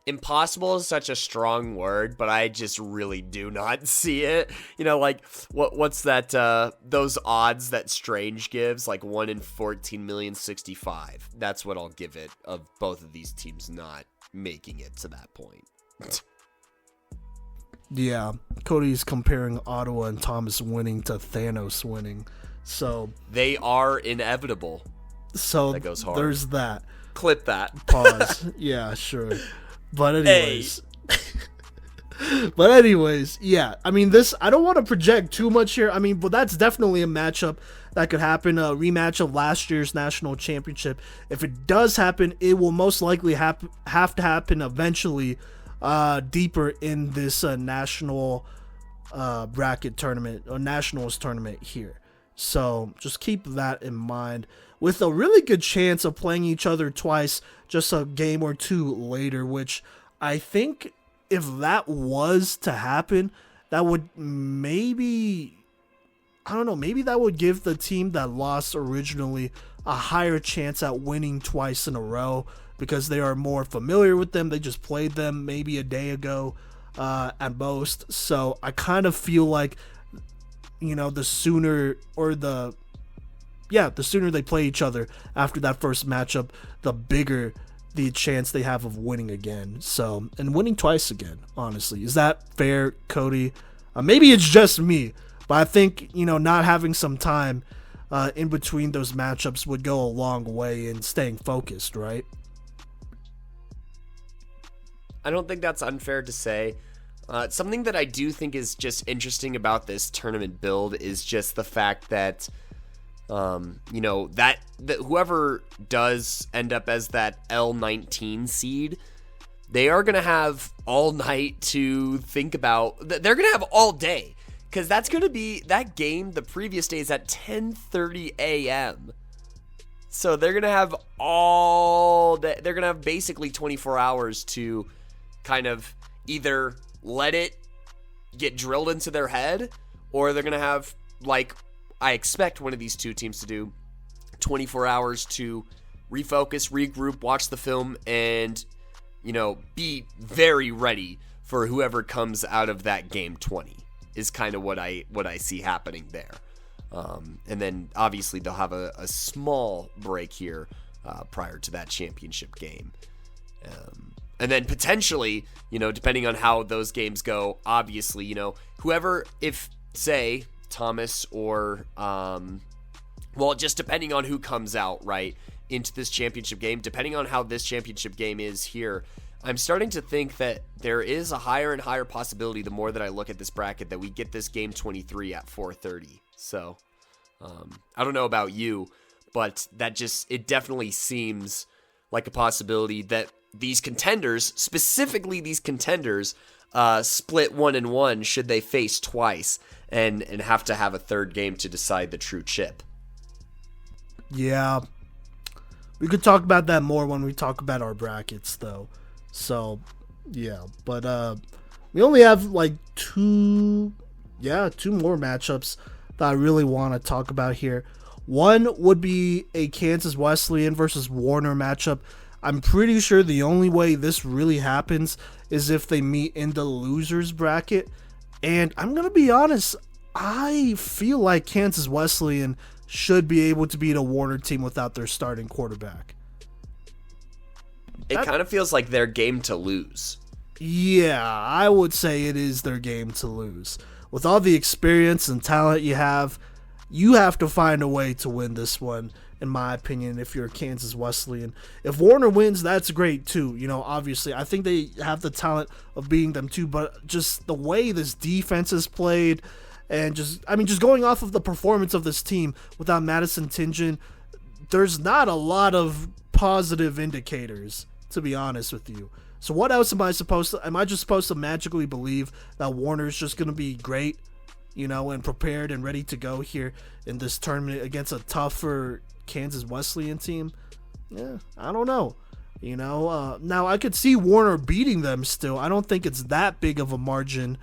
Speaker 2: Impossible is such a strong word, but I just really do not see it. What's that, those odds that Strange gives, 1 in 14,065,065. That's what I'll give it, of both of these teams not making it to that point.
Speaker 1: Yeah, Cody's comparing Ottawa and Thomas winning to Thanos winning. So
Speaker 2: they are inevitable.
Speaker 1: So
Speaker 2: that goes hard.
Speaker 1: There's that.
Speaker 2: Clip that.
Speaker 1: Pause. Yeah, sure. But anyways. But anyways, yeah. I mean, I don't want to project too much here. I mean, but that's definitely a matchup that could happen. A rematch of last year's national championship. If it does happen, it will most likely have to happen eventually, deeper in this national bracket tournament or nationals tournament here. So just keep that in mind. With a really good chance of playing each other twice, just a game or two later, which I think if that was to happen, that would maybe that would give the team that lost originally a higher chance at winning twice in a row because they are more familiar with them. They just played them maybe a day ago at most. So I kind of feel like, the sooner they play each other after that first matchup, the bigger the chance they have of winning again. So, and winning twice again, honestly. Is that fair, Kodey? Maybe it's just me, but I think, not having some time in between those matchups would go a long way in staying focused, right?
Speaker 2: I don't think that's unfair to say. Something that I do think is just interesting about this tournament build is just the fact that that whoever does end up as that L19 seed, they are going to have all night to think about. They're going to have all day because that's going to be that game. The previous day is at 10:30 a.m. So they're going to have all day. They're going to have basically 24 hours to kind of either let it get drilled into their head, or they're going to have, like, I expect one of these two teams to do 24 hours to refocus, regroup, watch the film, and, be very ready for whoever comes out of that game 20 is kind of what I see happening there. And then obviously they'll have a small break here prior to that championship game. And then potentially, depending on how those games go, obviously, whoever, if, say, Thomas or, just depending on who comes out, right, into this championship game, depending on how this championship game is here, I'm starting to think that there is a higher and higher possibility the more that I look at this bracket that we get this game 23 at 4:30. So, I don't know about you, but it definitely seems like a possibility that these contenders, specifically these contenders, split 1-1 should they face twice and have to have a third game to decide the true chip.
Speaker 1: Yeah. We could talk about that more when we talk about our brackets, though. So, yeah. But we only have like two more matchups that I really want to talk about here. One would be a Kansas Wesleyan versus Warner matchup. I'm pretty sure the only way this really happens is if they meet in the losers bracket. And I'm going to be honest, I feel like Kansas Wesleyan should be able to beat a Warner team without their starting quarterback.
Speaker 2: It kind of feels like their game to lose.
Speaker 1: Yeah, I would say it is their game to lose. With all the experience and talent you have to find a way to win this one, in my opinion, if you're Kansas Wesleyan. If Warner wins, that's great too. Obviously, I think they have the talent of beating them too, but just the way this defense is played and just going off of the performance of this team without Madison Tingen, there's not a lot of positive indicators, to be honest with you. So what else am I just supposed to magically believe that Warner's just going to be great, and prepared and ready to go here in this tournament against a tougher Kansas Wesleyan team? Yeah, I don't know. Now I could see Warner beating them still. I don't think it's that big of a margin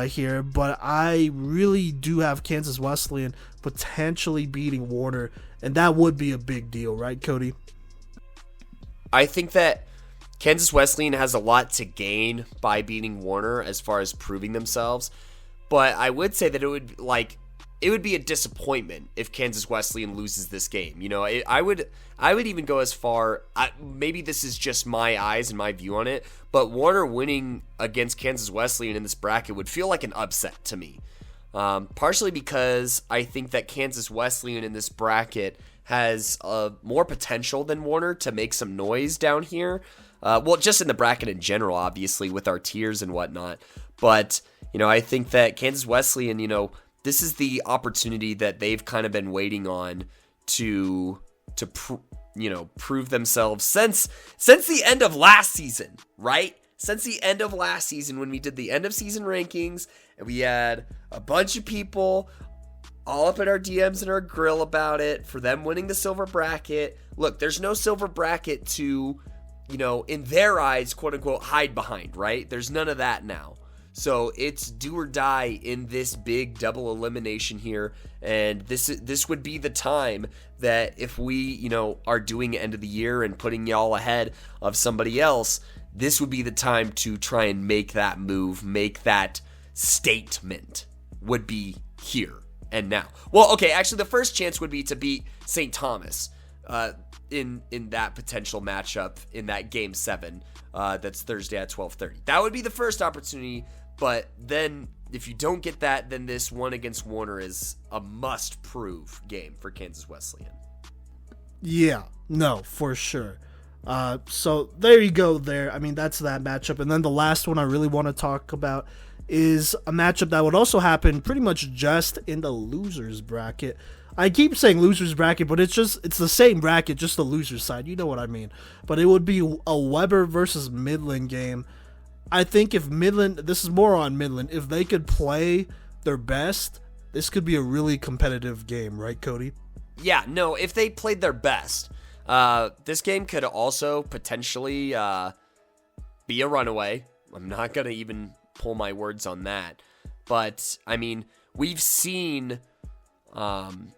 Speaker 1: here, but I really do have Kansas Wesleyan potentially beating Warner, and that would be a big deal, right, Kodey?
Speaker 2: I think that Kansas Wesleyan has a lot to gain by beating Warner as far as proving themselves, but I would say that it would be a disappointment if Kansas Wesleyan loses this game. I would even go as far, maybe this is just my eyes and my view on it, but Warner winning against Kansas Wesleyan in this bracket would feel like an upset to me. Partially because I think that Kansas Wesleyan in this bracket has more potential than Warner to make some noise down here. Well, just in the bracket in general, obviously, with our tiers and whatnot. But, I think that Kansas Wesleyan, this is the opportunity that they've kind of been waiting on to prove themselves since the end of last season, right? Since the end of last season, when we did the end of season rankings, and we had a bunch of people all up in our DMs and our grill about it, for them winning the silver bracket. Look, there's no silver bracket to, in their eyes, quote unquote, hide behind, right? There's none of that now. So it's do or die in this big double elimination here. And this would be the time that if we, are doing end of the year and putting y'all ahead of somebody else, this would be the time to try and make that move, make that statement, would be here and now. Well, okay, actually the first chance would be to beat St. Thomas in that potential matchup in that game 7 that's Thursday at 12:30. That would be the first opportunity, but then if you don't get that, then this one against Warner is a must-prove game for Kansas Wesleyan.
Speaker 1: Yeah, no, for sure. So there you go there. I mean, that's that matchup. And then the last one I really want to talk about is a matchup that would also happen pretty much just in the losers bracket. I keep saying losers bracket, but it's the same bracket, just the losers side. You know what I mean. But it would be a Weber versus Midland game. I think if Midland, this is more on Midland, if they could play their best, this could be a really competitive game, right, Kodey?
Speaker 2: Yeah, no, if they played their best. This game could also potentially be a runaway. I'm not going to even pull my words on that. But, I mean, we've seen them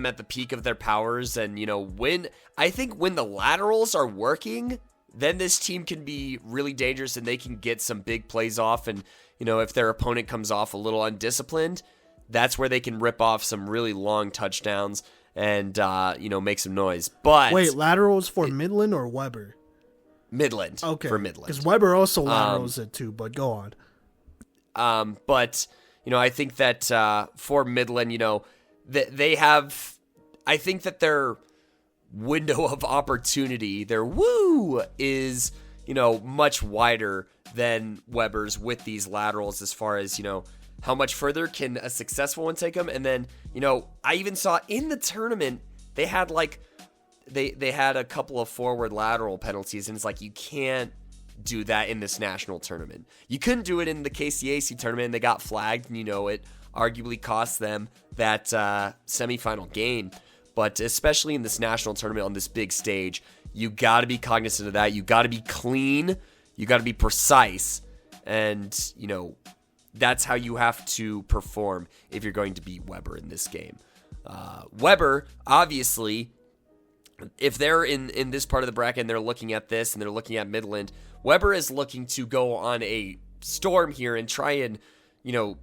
Speaker 2: at the peak of their powers. And, when the laterals are working, then this team can be really dangerous and they can get some big plays off. And, if their opponent comes off a little undisciplined, that's where they can rip off some really long touchdowns and, make some noise. But
Speaker 1: wait, laterals for Midland or Weber?
Speaker 2: Midland.
Speaker 1: Okay.
Speaker 2: For Midland.
Speaker 1: Because Weber also laterals it too, but go on.
Speaker 2: But, I think that for Midland, they have, I think that their window of opportunity, their woo, is, much wider than Weber's with these laterals as far as, how much further can a successful one take them? And then, I even saw in the tournament, they had they had a couple of forward lateral penalties, and it's like, you can't do that in this national tournament. You couldn't do it in the KCAC tournament, and they got flagged, and it arguably cost them that semifinal game. But especially in this national tournament on this big stage, you got to be cognizant of that. You got to be clean. You got to be precise. And, that's how you have to perform if you're going to beat Weber in this game. Weber, obviously, if they're in this part of the bracket and they're looking at this and they're looking at Midland, Weber is looking to go on a storm here and try and,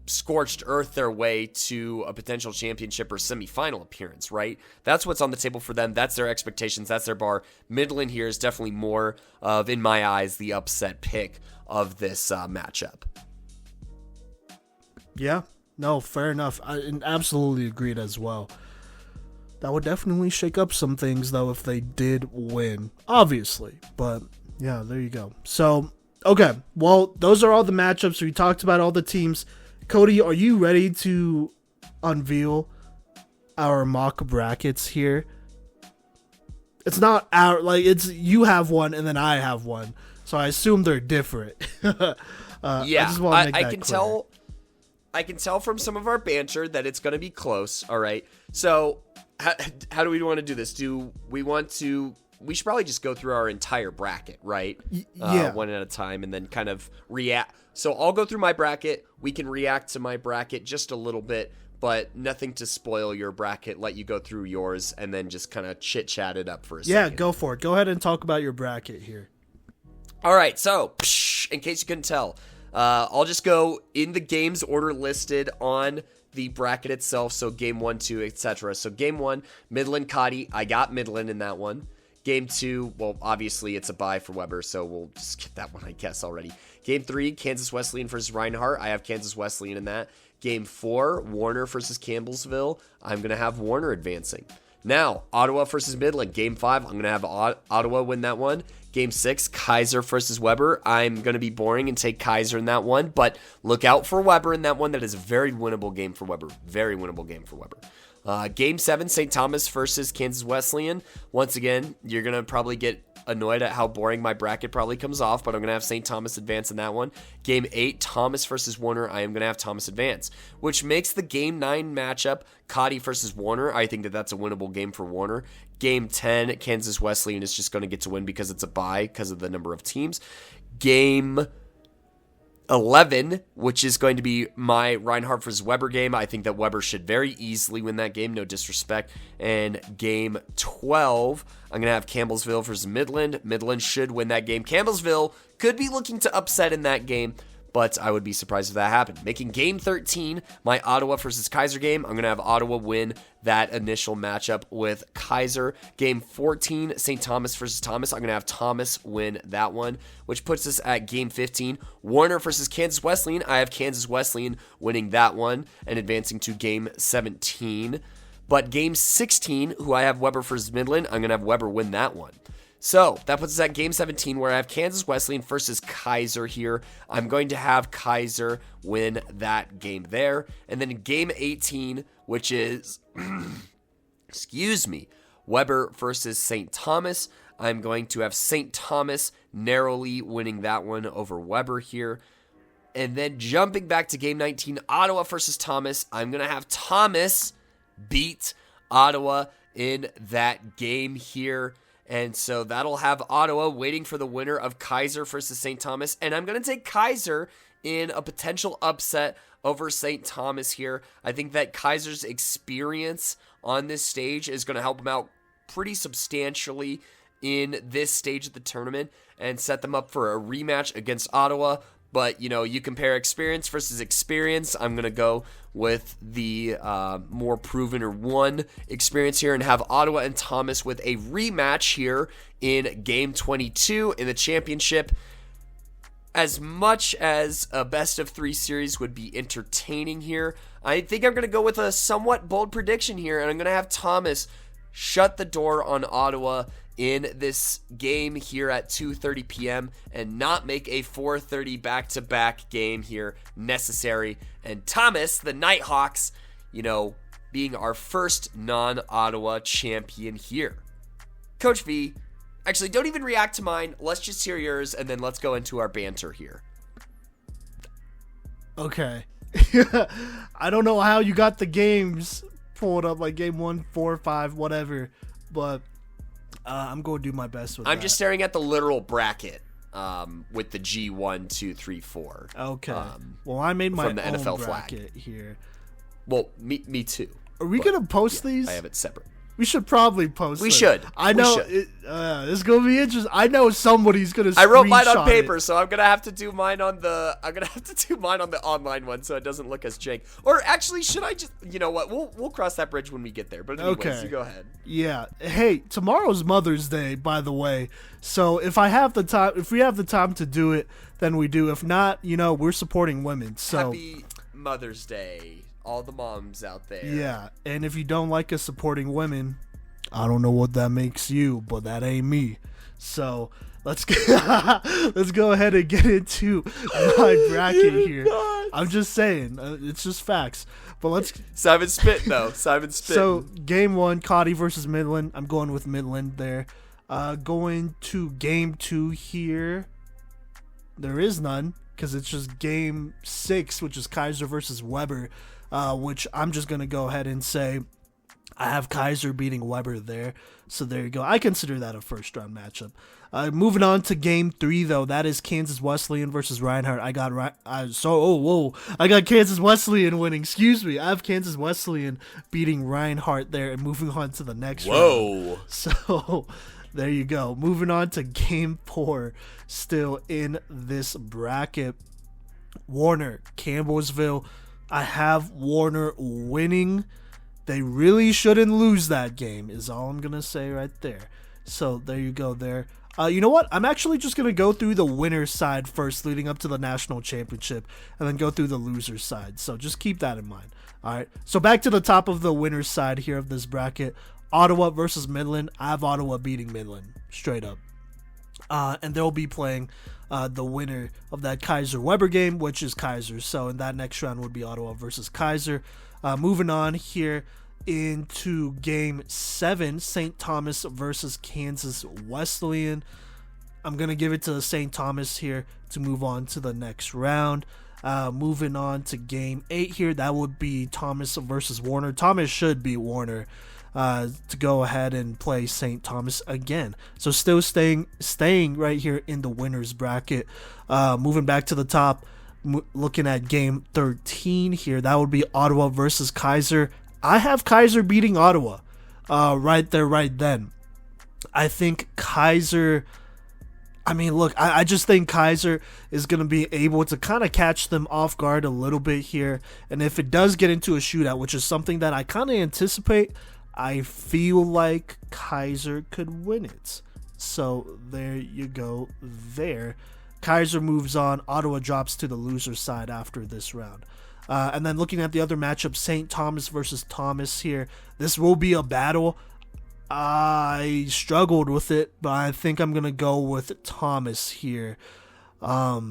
Speaker 2: scorched earth their way to a potential championship or semifinal appearance, right? That's what's on the table for them. That's their expectations. That's their bar. Midland here is definitely more of, in my eyes, the upset pick of this matchup.
Speaker 1: Yeah, no, fair enough. I absolutely agreed as well. That would definitely shake up some things, though, if they did win, obviously. But, yeah, there you go. So, okay, well, those are all the matchups. We talked about all the teams. Kodey, are you ready to unveil our mock brackets here? It's not it's you have one and then I have one. So I assume they're different.
Speaker 2: Yeah,
Speaker 1: I just want to make that
Speaker 2: can
Speaker 1: clear.
Speaker 2: I can tell from some of our banter that it's going to be close. All right. So how do we want to do this? We should probably just go through our entire bracket, right?
Speaker 1: Yeah.
Speaker 2: One at a time and then kind of react. So I'll go through my bracket. We can react to my bracket just a little bit, but nothing to spoil your bracket. Let you go through yours and then just kind of chit-chat it up for a second.
Speaker 1: Yeah, go for it. Go ahead and talk about your bracket here.
Speaker 2: All right. So, in case you couldn't tell, I'll just go in the games order listed on the bracket itself. So game 1, 2, etc. So game 1, Midland, Cottey. I got Midland in that one. Game 2, well, obviously it's a bye for Weber, so we'll just get that one, I guess, already. Game 3, Kansas Wesleyan versus Reinhardt. I have Kansas Wesleyan in that. Game 4, Warner versus Campbellsville. I'm going to have Warner advancing. Now, Ottawa versus Midland. Game 5, I'm going to have Ottawa win that one. Game 6, Keiser versus Weber. I'm going to be boring and take Keiser in that one, but look out for Weber in that one. That is a very winnable game for Weber. Very winnable game for Weber. Game 7, St. Thomas versus Kansas Wesleyan. Once again, you're going to probably get annoyed at how boring my bracket probably comes off, but I'm going to have St. Thomas advance in that one. Game 8, Thomas versus Warner. I am going to have Thomas advance, which makes the Game 9 matchup, Cottey versus Warner. I think that that's a winnable game for Warner. Game 10, Kansas Wesleyan is just going to get to win because it's a bye because of the number of teams. Game 11, which is going to be my Reinhardt versus Weber game. I think that Weber should very easily win that game, no disrespect. And game 12, I'm going to have Campbellsville versus Midland. Midland should win that game. Campbellsville could be looking to upset in that game, but I would be surprised if that happened. Making game 13, my Ottawa versus Keiser game. I'm going to have Ottawa win that initial matchup with Keiser. Game 14, St. Thomas versus Thomas. I'm going to have Thomas win that one, which puts us at game 15. Warner versus Kansas Wesleyan. I have Kansas Wesleyan winning that one and advancing to game 17. But game 16, who I have Weber versus Midland, I'm going to have Weber win that one. So that puts us at game 17, where I have Kansas Wesleyan versus Keiser here. I'm going to have Keiser win that game there. And then game 18, which is, Weber versus St. Thomas. I'm going to have St. Thomas narrowly winning that one over Weber here. And then jumping back to game 19, Ottawa versus Thomas. I'm going to have Thomas beat Ottawa in that game here. And so that'll have Ottawa waiting for the winner of Keiser versus St. Thomas. And I'm going to take Keiser in a potential upset over St. Thomas here. I think that Keiser's experience on this stage is going to help him out pretty substantially in this stage of the tournament and set them up for a rematch against Ottawa. But, you know, you compare experience versus experience. I'm going to go with the more proven or won experience here and have Ottawa and Thomas with a rematch here in game 22 in the championship. As much as a best of 3 series would be entertaining here, I think I'm going to go with a somewhat bold prediction here, and I'm going to have Thomas shut the door on Ottawa in this game here at 2:30 p.m. and not make a 4:30 back-to-back game here necessary. And Thomas, the Nighthawks, being our first non-Ottawa champion here. Coach V, actually, don't even react to mine. Let's just hear yours, and then let's go into our banter here.
Speaker 1: Okay. I don't know how you got the games pulled up, like game 1, 4, 5, whatever, but I'm going to do my best with that.
Speaker 2: I'm just staring at the literal bracket with the G1, 2, 3, 4.
Speaker 1: Okay. Well, I made my
Speaker 2: from the
Speaker 1: own
Speaker 2: NFL
Speaker 1: bracket
Speaker 2: flag
Speaker 1: here.
Speaker 2: Well, me too.
Speaker 1: Are we going to post these?
Speaker 2: I have it separate.
Speaker 1: We should probably post them.
Speaker 2: We should.
Speaker 1: I know. This is going to be interesting. I know somebody's going to
Speaker 2: I wrote mine on
Speaker 1: screenshot
Speaker 2: paper,
Speaker 1: it.
Speaker 2: so I'm going to have to do mine on the online one so it doesn't look as jank. Or actually, should I just, you know what? We'll cross that bridge when we get there. But anyways,
Speaker 1: Okay.
Speaker 2: You go ahead.
Speaker 1: Yeah. Hey, tomorrow's Mother's Day, by the way. So if we have the time to do it, then we do. If not, we're supporting women. So
Speaker 2: Happy Mother's Day, all the moms out there.
Speaker 1: yeah. And if you don't like us supporting women, I don't know what that makes you, but that ain't me. So let's go ahead and get into my bracket here. I'm just saying, it's just facts. But let's
Speaker 2: Simon spit though. Simon spit.
Speaker 1: So game 1, Cottey versus Midland. I'm going with Midland there. Going to game 2 here. There is none because it's just game 6, which is Keiser versus Weber. Which I'm just gonna go ahead and say I have Keiser beating Weber there. So there you go. I consider that a first round matchup. Moving on to game 3 though, that is Kansas Wesleyan versus Reinhardt. I got Kansas Wesleyan winning. Excuse me. I have Kansas Wesleyan beating Reinhardt there and moving on to the next round. So there you go. Moving on to game 4, still in this bracket. Warner, Campbellsville. I have Warner winning. They really shouldn't lose that game is all I'm going to say right there. So there you go there. You know what? I'm actually just going to go through the winner's side first leading up to the national championship and then go through the loser's side. So just keep that in mind. All right. So back to the top of the winner's side here of this bracket. Ottawa versus Midland. I have Ottawa beating Midland straight up. And they'll be playing the winner of that Keiser-Weber game, which is Keiser. So in that next round would be Ottawa versus Keiser. Moving on here into Game 7, St. Thomas versus Kansas Wesleyan. I'm going to give it to St. Thomas here to move on to the next round. Moving on to Game 8 here, that would be Thomas versus Warner. Thomas should beat Warner to go ahead and play St. Thomas again. So still staying right here in the winner's bracket. Moving back to the top, looking at Game 13 here, that would be Ottawa versus Keiser. I have Keiser beating Ottawa right there, right then. I think Keiser... I just think Keiser is going to be able to kind of catch them off guard a little bit here. And if it does get into a shootout, which is something that I kind of anticipate, I feel like Keiser could win it. So there you go there. Keiser moves on. Ottawa drops to the loser side after this round. And then looking at the other matchup, St. Thomas versus Thomas here. This will be a battle. I struggled with it, but I think I'm going to go with Thomas here. Yeah,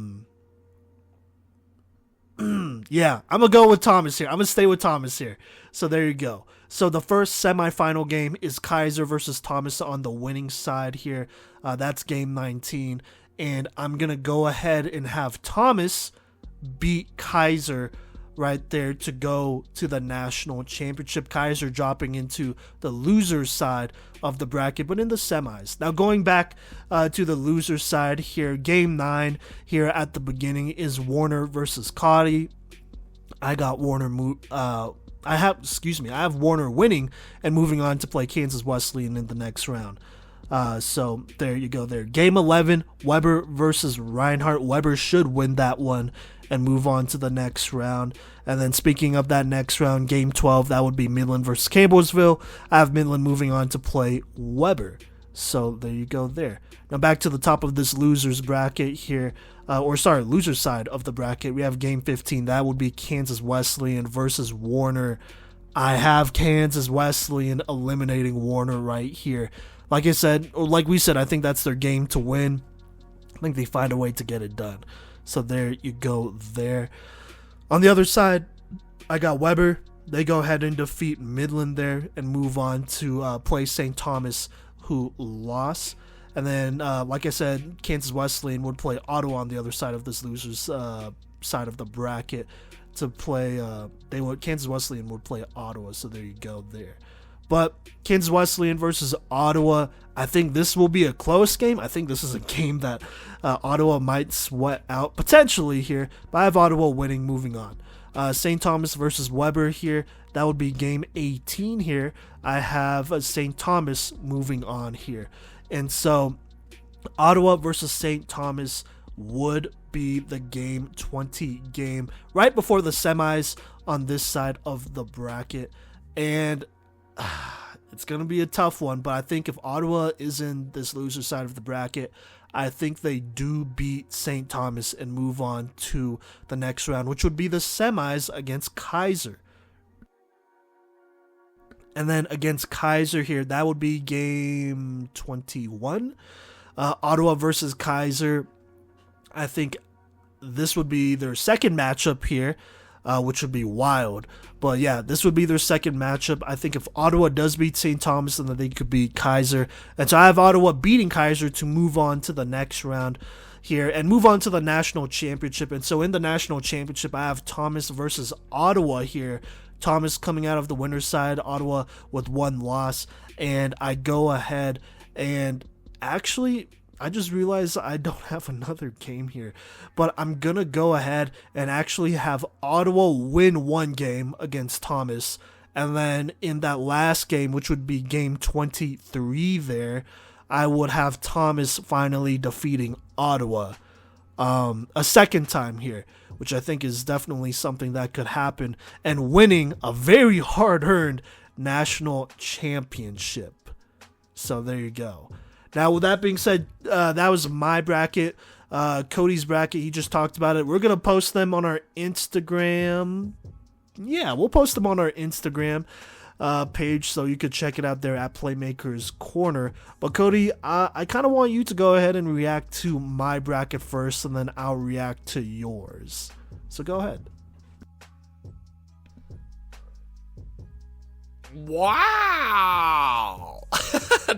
Speaker 1: I'm going to go with Thomas here. I'm going to stay with Thomas here. So there you go. So the first semifinal game is Keiser versus Thomas on the winning side here. That's game 19. And I'm going to go ahead and have Thomas beat Keiser right there to go to the national championship. Keiser dropping into the loser side of the bracket, but in the semis. Now going back to the loser side here, game 9 here at the beginning is Warner versus Cottey. I got Warner I have Warner winning and moving on to play Kansas Wesleyan in the next round. So there you go there. Game 11, Weber versus Reinhardt. Weber should win that one and move on to the next round. And then speaking of that next round, game 12, that would be Midland versus Campbellsville. I have Midland moving on to play Weber. So there you go there. Now back to the top of this losers bracket here. Loser side of the bracket. We have game 15. That would be Kansas Wesleyan versus Warner. I have Kansas Wesleyan eliminating Warner right here. Like we said, I think that's their game to win. I think they find a way to get it done. So there you go there. On the other side, I got Weber. They go ahead and defeat Midland there and move on to play St. Thomas, who lost. And then, like I said, Kansas Wesleyan would play Ottawa on the other side of this losers side of the bracket to play. Kansas Wesleyan would play Ottawa. So there you go there. But Kansas Wesleyan versus Ottawa, I think this will be a close game. I think this is a game that Ottawa might sweat out potentially here. But I have Ottawa winning, moving on. St. Thomas versus Weber here. That would be game 18 here. I have St. Thomas moving on here. And so Ottawa versus St. Thomas would be the game 20 game right before the semis on this side of the bracket. And it's going to be a tough one, but I think if Ottawa is in this loser side of the bracket, I think they do beat St. Thomas and move on to the next round, which would be the semis against Keiser. And then against Keiser here, that would be game 21. Ottawa versus Keiser. I think this would be their second matchup here, which would be wild. But yeah, this would be their second matchup. I think if Ottawa does beat St. Thomas, then they could beat Keiser. And so I have Ottawa beating Keiser to move on to the next round here and move on to the national championship. And so in the national championship, I have Thomas versus Ottawa here. Thomas coming out of the winner's side, Ottawa with one loss. And I go ahead and actually, I just realized I don't have another game here, but I'm going to go ahead and actually have Ottawa win one game against Thomas. And then in that last game, which would be game 23 there, I would have Thomas finally defeating Ottawa a second time here, which I think is definitely something that could happen, and winning a very hard-earned national championship. So there you go. Now, with that being said, that was my bracket. Kodey's bracket, he just talked about it. We're going to post them on our Instagram. Yeah, we'll post them on our Instagram. page, so you could check it out there at Playmakers Corner. But Kodey, I kind of want you to go ahead and react to my bracket first, and then I'll react to yours. So go ahead.
Speaker 2: Wow.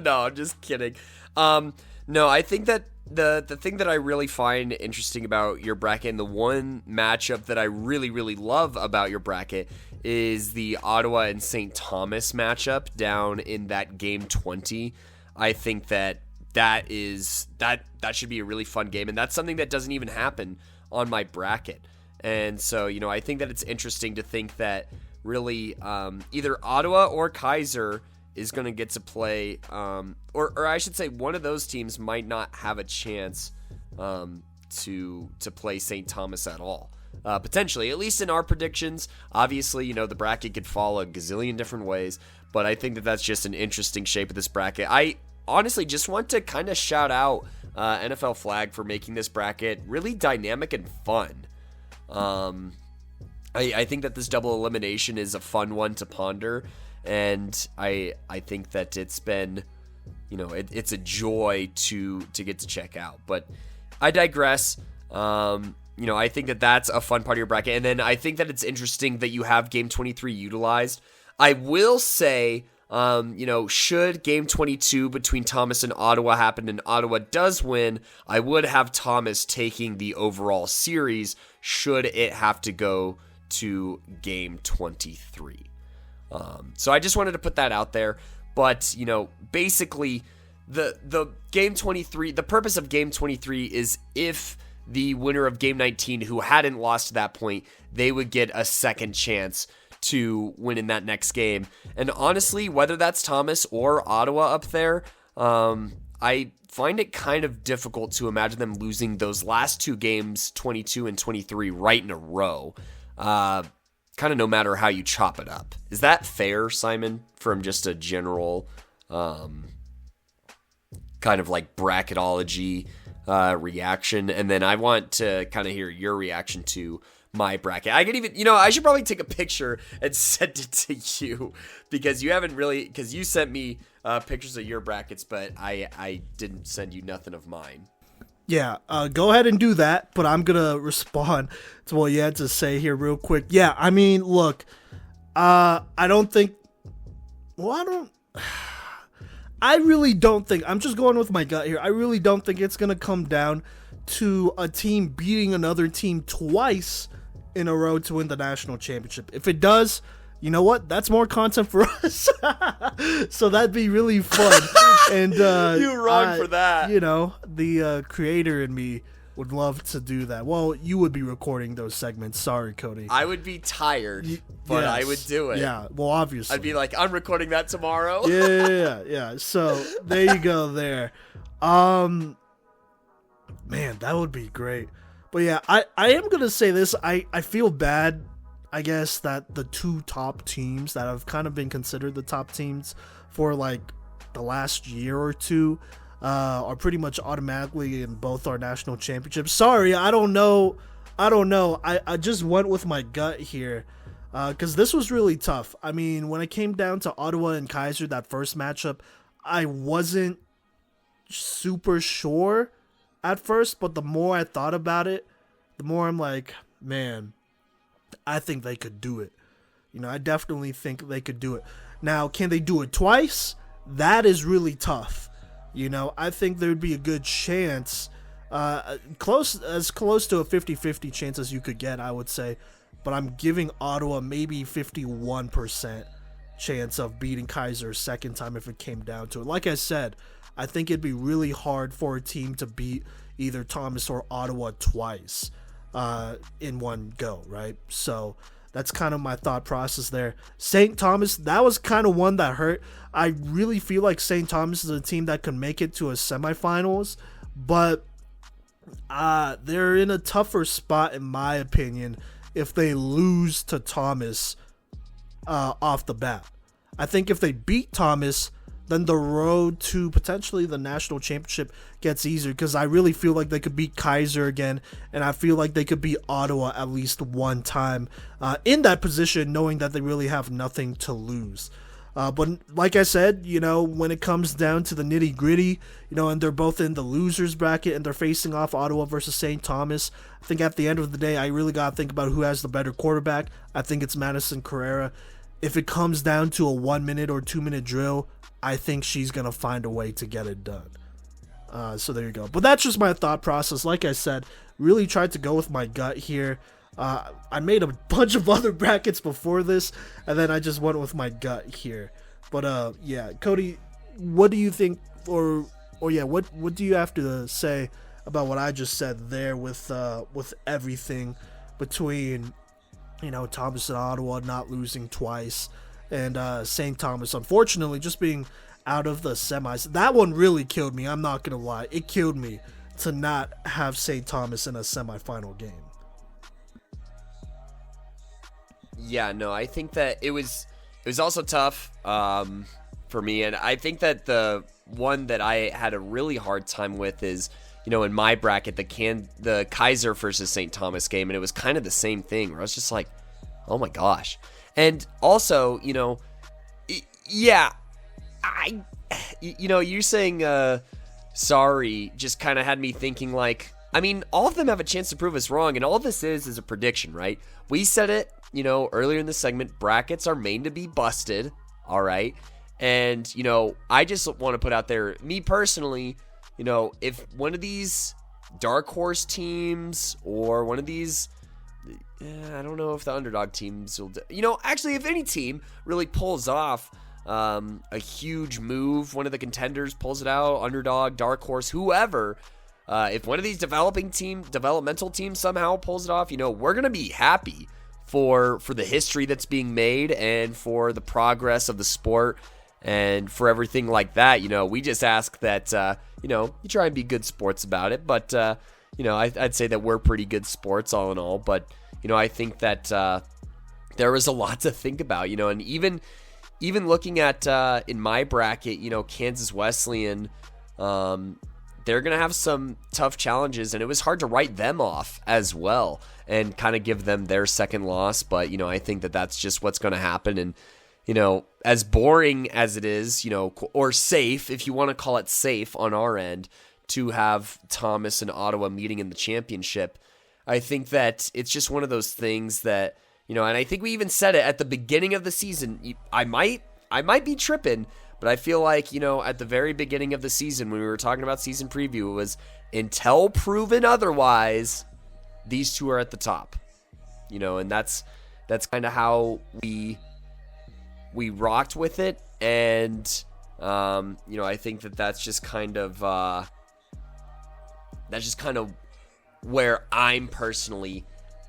Speaker 2: No, I'm just kidding. No, I think that the thing that I really find interesting about your bracket, and the one matchup that I really, really love about your bracket, is the Ottawa and St. Thomas matchup down in that game 20. I think that should be a really fun game, and that's something that doesn't even happen on my bracket. And so, I think that it's interesting to think that really either Ottawa or Keiser is going to get to play, or I should say one of those teams might not have a chance to play St. Thomas at all. Potentially, at least in our predictions. Obviously, the bracket could fall a gazillion different ways, but I think that that's just an interesting shape of this bracket. I honestly just want to kind of shout out NFL Flag for making this bracket really dynamic and fun. I think that this double elimination is a fun one to ponder, and I think that it's been, it's a joy to get to check out. But I digress. I think that that's a fun part of your bracket, and then I think that it's interesting that you have Game 23 utilized. I will say, should Game 22 between Thomas and Ottawa happen and Ottawa does win, I would have Thomas taking the overall series should it have to go to Game 23. So I just wanted to put that out there. But, basically, the Game 23, the purpose of Game 23 is if the winner of Game 19, who hadn't lost to that point, they would get a second chance to win in that next game. And honestly, whether that's Thomas or Ottawa up there, I find it kind of difficult to imagine them losing those last two games, 22 and 23, right in a row. Kind of no matter how you chop it up. Is that fair, Simon, from just a general kind of like bracketology reaction? And then I want to kind of hear your reaction to my bracket. I could even, I should probably take a picture and send it to you, because you haven't really, because you sent me pictures of your brackets, but I didn't send you nothing of mine.
Speaker 1: Yeah, go ahead and do that, but I'm going to respond to what you had to say here real quick. Yeah, I mean, look, I really don't think, I'm just going with my gut here, I really don't think it's going to come down to a team beating another team twice in a row to win the national championship. If it does, you know what? That's more content for us. So that'd be really fun. And
Speaker 2: you're wrong for that.
Speaker 1: The creator in me would love to do that. Well, you would be recording those segments. Sorry, Kodey.
Speaker 2: I would be tired, but yes, I would do it.
Speaker 1: Yeah, well, obviously.
Speaker 2: I'd be like, I'm recording that tomorrow.
Speaker 1: Yeah. So there you go there. Man, that would be great. But yeah, I am going to say this. I feel bad, I guess, that the two top teams that have kind of been considered the top teams for like the last year or two are pretty much automatically in both our national championships. Sorry, I don't know. I just went with my gut here because this was really tough. I mean, when it came down to Ottawa and Keiser, that first matchup, I wasn't super sure at first, but the more I thought about it, the more I'm like, man, I think they could do it. I definitely think they could do it. Now, can they do it twice? That is really tough. I think there'd be a good chance, close to a 50-50 chance as you could get, I would say. But I'm giving Ottawa maybe 51% chance of beating Keiser a second time if it came down to it. Like I said, I think it'd be really hard for a team to beat either Thomas or Ottawa twice in one go, right? So that's kind of my thought process there. St. Thomas, that was kind of one that hurt. I really feel like St. Thomas is a team that could make it to a semifinals, but they're in a tougher spot, in my opinion, if they lose to Thomas off the bat. I think if they beat Thomas, then the road to potentially the national championship gets easier, because I really feel like they could beat Keiser again, and I feel like they could beat Ottawa at least one time in that position, knowing that they really have nothing to lose. But like I said, when it comes down to the nitty gritty, and they're both in the losers bracket and they're facing off Ottawa versus St. Thomas, I think at the end of the day, I really got to think about who has the better quarterback. I think it's Madison Carrera. If it comes down to a 1 minute or 2 minute drill, I think she's going to find a way to get it done. So there you go. But that's just my thought process. Like I said, really tried to go with my gut here. I made a bunch of other brackets before this, and then I just went with my gut here. But yeah, Kodey, what do you think, or what do you have to say about what I just said there with everything between Thomas and Ottawa not losing twice, and St. Thomas unfortunately just being out of the semis? That one really killed me. I'm not gonna lie, it killed me to not have St. Thomas in a semifinal game.
Speaker 2: Yeah, no, I think that it was also tough for me, and I think that the one that I had a really hard time with is, in my bracket, the Keiser versus St. Thomas game, and it was kind of the same thing where I was just like, oh my gosh. And also, yeah, you're saying sorry just kind of had me thinking like, I mean, all of them have a chance to prove us wrong, and all this is a prediction, right? We said it, earlier in the segment, brackets are made to be busted, all right? And, I just want to put out there, me personally, if one of these dark horse teams or one of these, I don't know if the underdog teams will, actually, if any team really pulls off a huge move, one of the contenders pulls it out, underdog, dark horse, whoever, if one of these developmental teams somehow pulls it off, we're going to be happy for the history that's being made and for the progress of the sport and for everything like that. We just ask that, you try and be good sports about it. But, I'd say that we're pretty good sports all in all. But, I think that there was a lot to think about, and even looking at in my bracket, Kansas Wesleyan, they're going to have some tough challenges, and it was hard to write them off as well and kind of give them their second loss. But, I think that that's just what's going to happen. And, as boring as it is, or safe, if you want to call it safe on our end, to have Thomas and Ottawa meeting in the championship, I think that it's just one of those things that, and I think we even said it at the beginning of the season. I might be tripping, but I feel like, at the very beginning of the season when we were talking about season preview, it was until proven otherwise, these two are at the top, and that's kind of how we rocked with it. And, I think that that's just kind of where I'm personally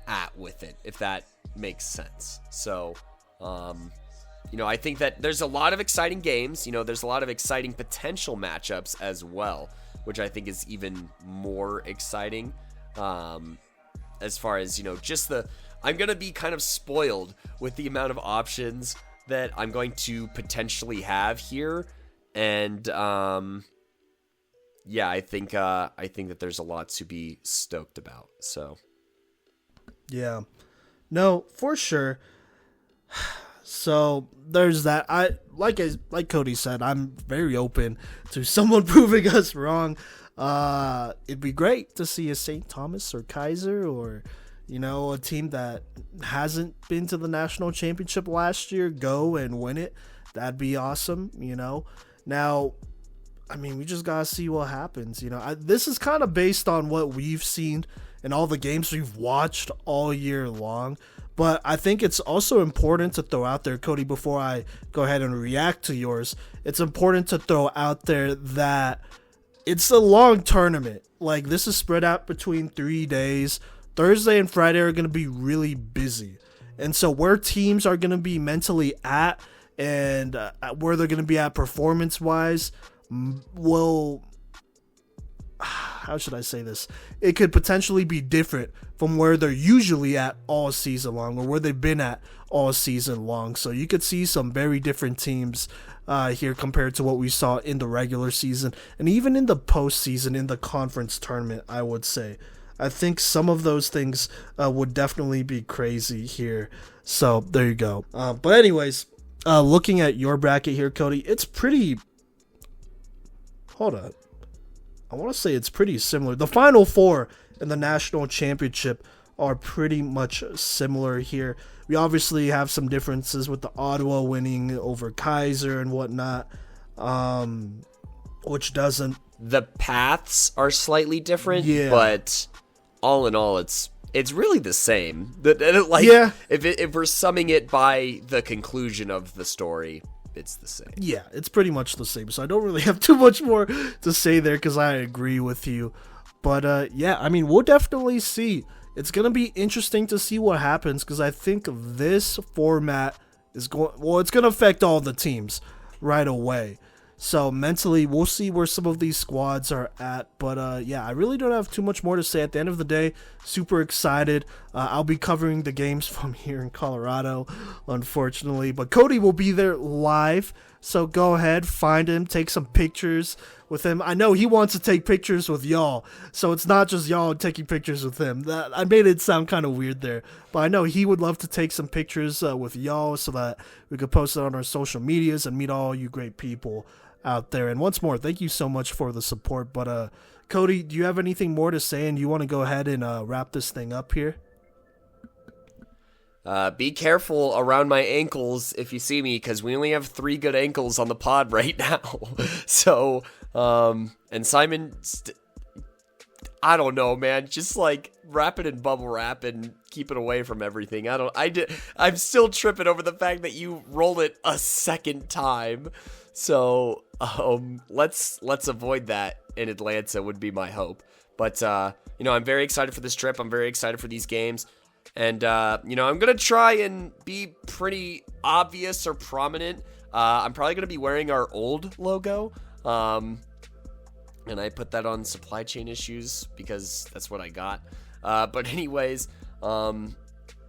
Speaker 2: at with it, if that makes sense. So, I think that there's a lot of exciting games. There's a lot of exciting potential matchups as well, which I think is even more exciting. As far as, I'm going to be kind of spoiled with the amount of options that I'm going to potentially have here. And, yeah, I think that there's a lot to be stoked about. So,
Speaker 1: yeah, no, for sure. So there's that. Like Kodey said, I'm very open to someone proving us wrong. It'd be great to see a St. Thomas or Keiser or, a team that hasn't been to the national championship last year go and win it. That'd be awesome. Now, I mean, we just gotta see what happens. This is kind of based on what we've seen in all the games we've watched all year long. But I think it's also important to throw out there, Kodey, before I go ahead and react to yours, it's important to throw out there that it's a long tournament. Like, this is spread out between 3 days. Thursday and Friday are going to be really busy. And so where teams are going to be mentally at and where they're going to be at performance-wise will... How should I say this? It could potentially be different from where they're usually at all season long or where they've been at all season long. So you could see some very different teams here compared to what we saw in the regular season and even in the postseason in the conference tournament, I would say. I think some of those things would definitely be crazy here. So there you go. But anyways, looking at your bracket here, Kodey, it's pretty. Hold on. I want to say it's pretty similar. The Final Four in the national championship are pretty much similar here. We obviously have some differences with the Ottawa winning over Keiser and whatnot, which doesn't.
Speaker 2: The paths are slightly different,
Speaker 1: Yeah.
Speaker 2: but all in all, it's really the same.
Speaker 1: Yeah.
Speaker 2: If we're summing it by the conclusion of the story, it's the same.
Speaker 1: Yeah, it's pretty much the same. So I don't really have too much more to say there because I agree with you. But yeah, I mean, we'll definitely see. It's going to be interesting to see what happens because I think this format is it's going to affect all the teams right away. So mentally, we'll see where some of these squads are at. But yeah, I really don't have too much more to say. At the end of the day, super excited. I'll be covering the games from here in Colorado, unfortunately. But Kodey will be there live. So go ahead, find him, take some pictures with him. I know he wants to take pictures with y'all. So it's not just y'all taking pictures with him. I made it sound kind of weird there. But I know he would love to take some pictures with y'all so that we could post it on our social medias and meet all you great people out there. And once more, thank you so much for the support. But Kodey, do you have anything more to say, and you want to go ahead and wrap this thing up here?
Speaker 2: Be careful around my ankles if you see me, because we only have 3 good ankles on the pod right now. So and Simon I don't know, man, just like wrap it in bubble wrap and keep it away from everything. I'm still tripping over the fact that you rolled it a second time. So let's avoid that in Atlanta would be my hope. But I'm very excited for this trip. I'm very excited for these games. And I'm gonna try and be pretty obvious or prominent. I'm probably gonna be wearing our old logo. And I put that on supply chain issues because that's what I got. But anyways, I'm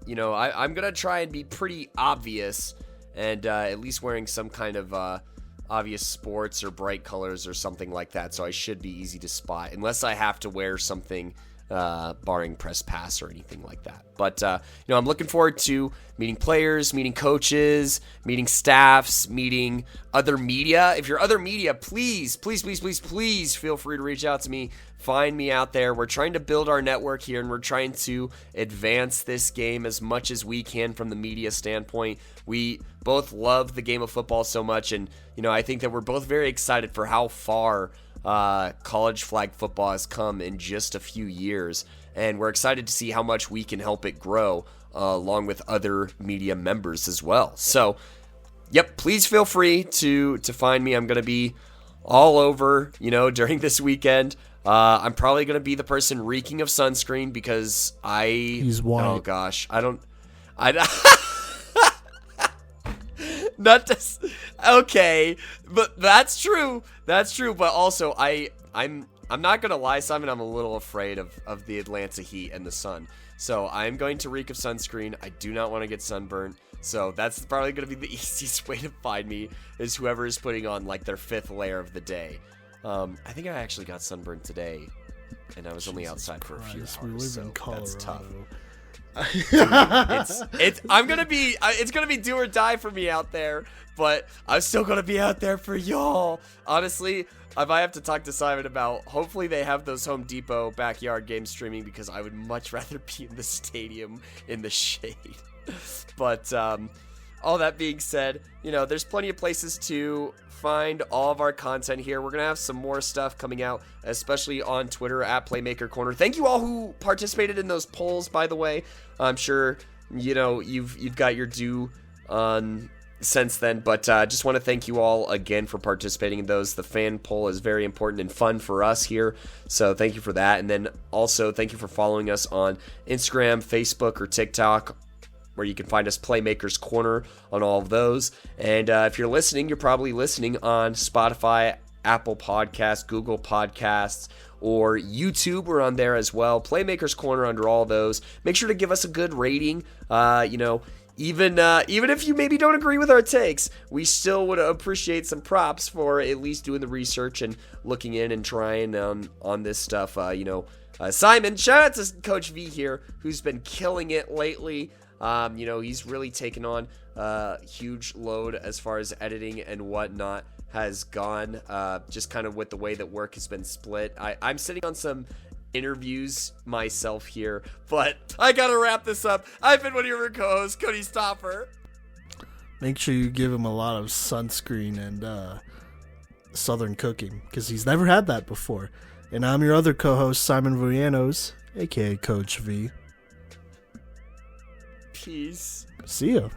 Speaker 2: gonna try and be pretty obvious and at least wearing some kind of obvious sports or bright colors or something like that. So I should be easy to spot unless I have to wear something barring press pass or anything like that. But I'm looking forward to meeting players, meeting coaches, meeting staffs, meeting other media. If you're other media, please feel free to reach out to me. Find me out there. We're trying to build our network here, and we're trying to advance this game as much as we can from the media standpoint. We both love the game of football so much, and I think that we're both very excited for how far college flag football has come in just a few years, and we're excited to see how much we can help it grow along with other media members as well. So yep, please feel free to find me. I'm going to be all over during this weekend. I'm probably going to be the person reeking of sunscreen because he's white. Oh gosh, not just okay, but that's true. But also, I'm not gonna lie, Simon. I'm a little afraid of the Atlanta heat and the sun. So I'm going to reek of sunscreen. I do not want to get sunburned. So that's probably gonna be the easiest way to find me is whoever is putting on like their 5th layer of the day. I think I actually got sunburned today, and I was only outside for a few hours.
Speaker 1: We live
Speaker 2: so
Speaker 1: in Colorado.
Speaker 2: That's tough. Dude, it's gonna be do or die for me out there, but I'm still gonna be out there for y'all. Honestly, I might have to talk to Simon about hopefully they have those Home Depot backyard games streaming because I would much rather be in the stadium in the shade. But all that being said, there's plenty of places to find all of our content here. We're gonna have some more stuff coming out, especially on Twitter at Playmaker Corner. Thank you all who participated in those polls, by the way. I'm sure you've got your due on since then, but just want to thank you all again for participating in those. The fan poll is very important and fun for us here, so thank you for that. And then also thank you for following us on Instagram, Facebook, or TikTok, where you can find us Playmakers Corner on all of those. And if you're listening, you're probably listening on Spotify, Apple Podcasts, Google Podcasts, or YouTube. We're on there as well. Playmakers Corner under all those. Make sure to give us a good rating. Even if you maybe don't agree with our takes, we still would appreciate some props for at least doing the research and looking in and trying on this stuff. Simon, shout out to Coach V here, who's been killing it lately. He's really taken on a huge load as far as editing and whatnot has gone, just kind of with the way that work has been split. I'm sitting on some interviews myself here, but I gotta wrap this up. I've been one of your co-hosts, Kodey Stauffer.
Speaker 1: Make sure you give him a lot of sunscreen and southern cooking, because he's never had that before. And I'm your other co-host, Simon Villanoz, aka Coach V.
Speaker 2: Peace.
Speaker 1: See ya.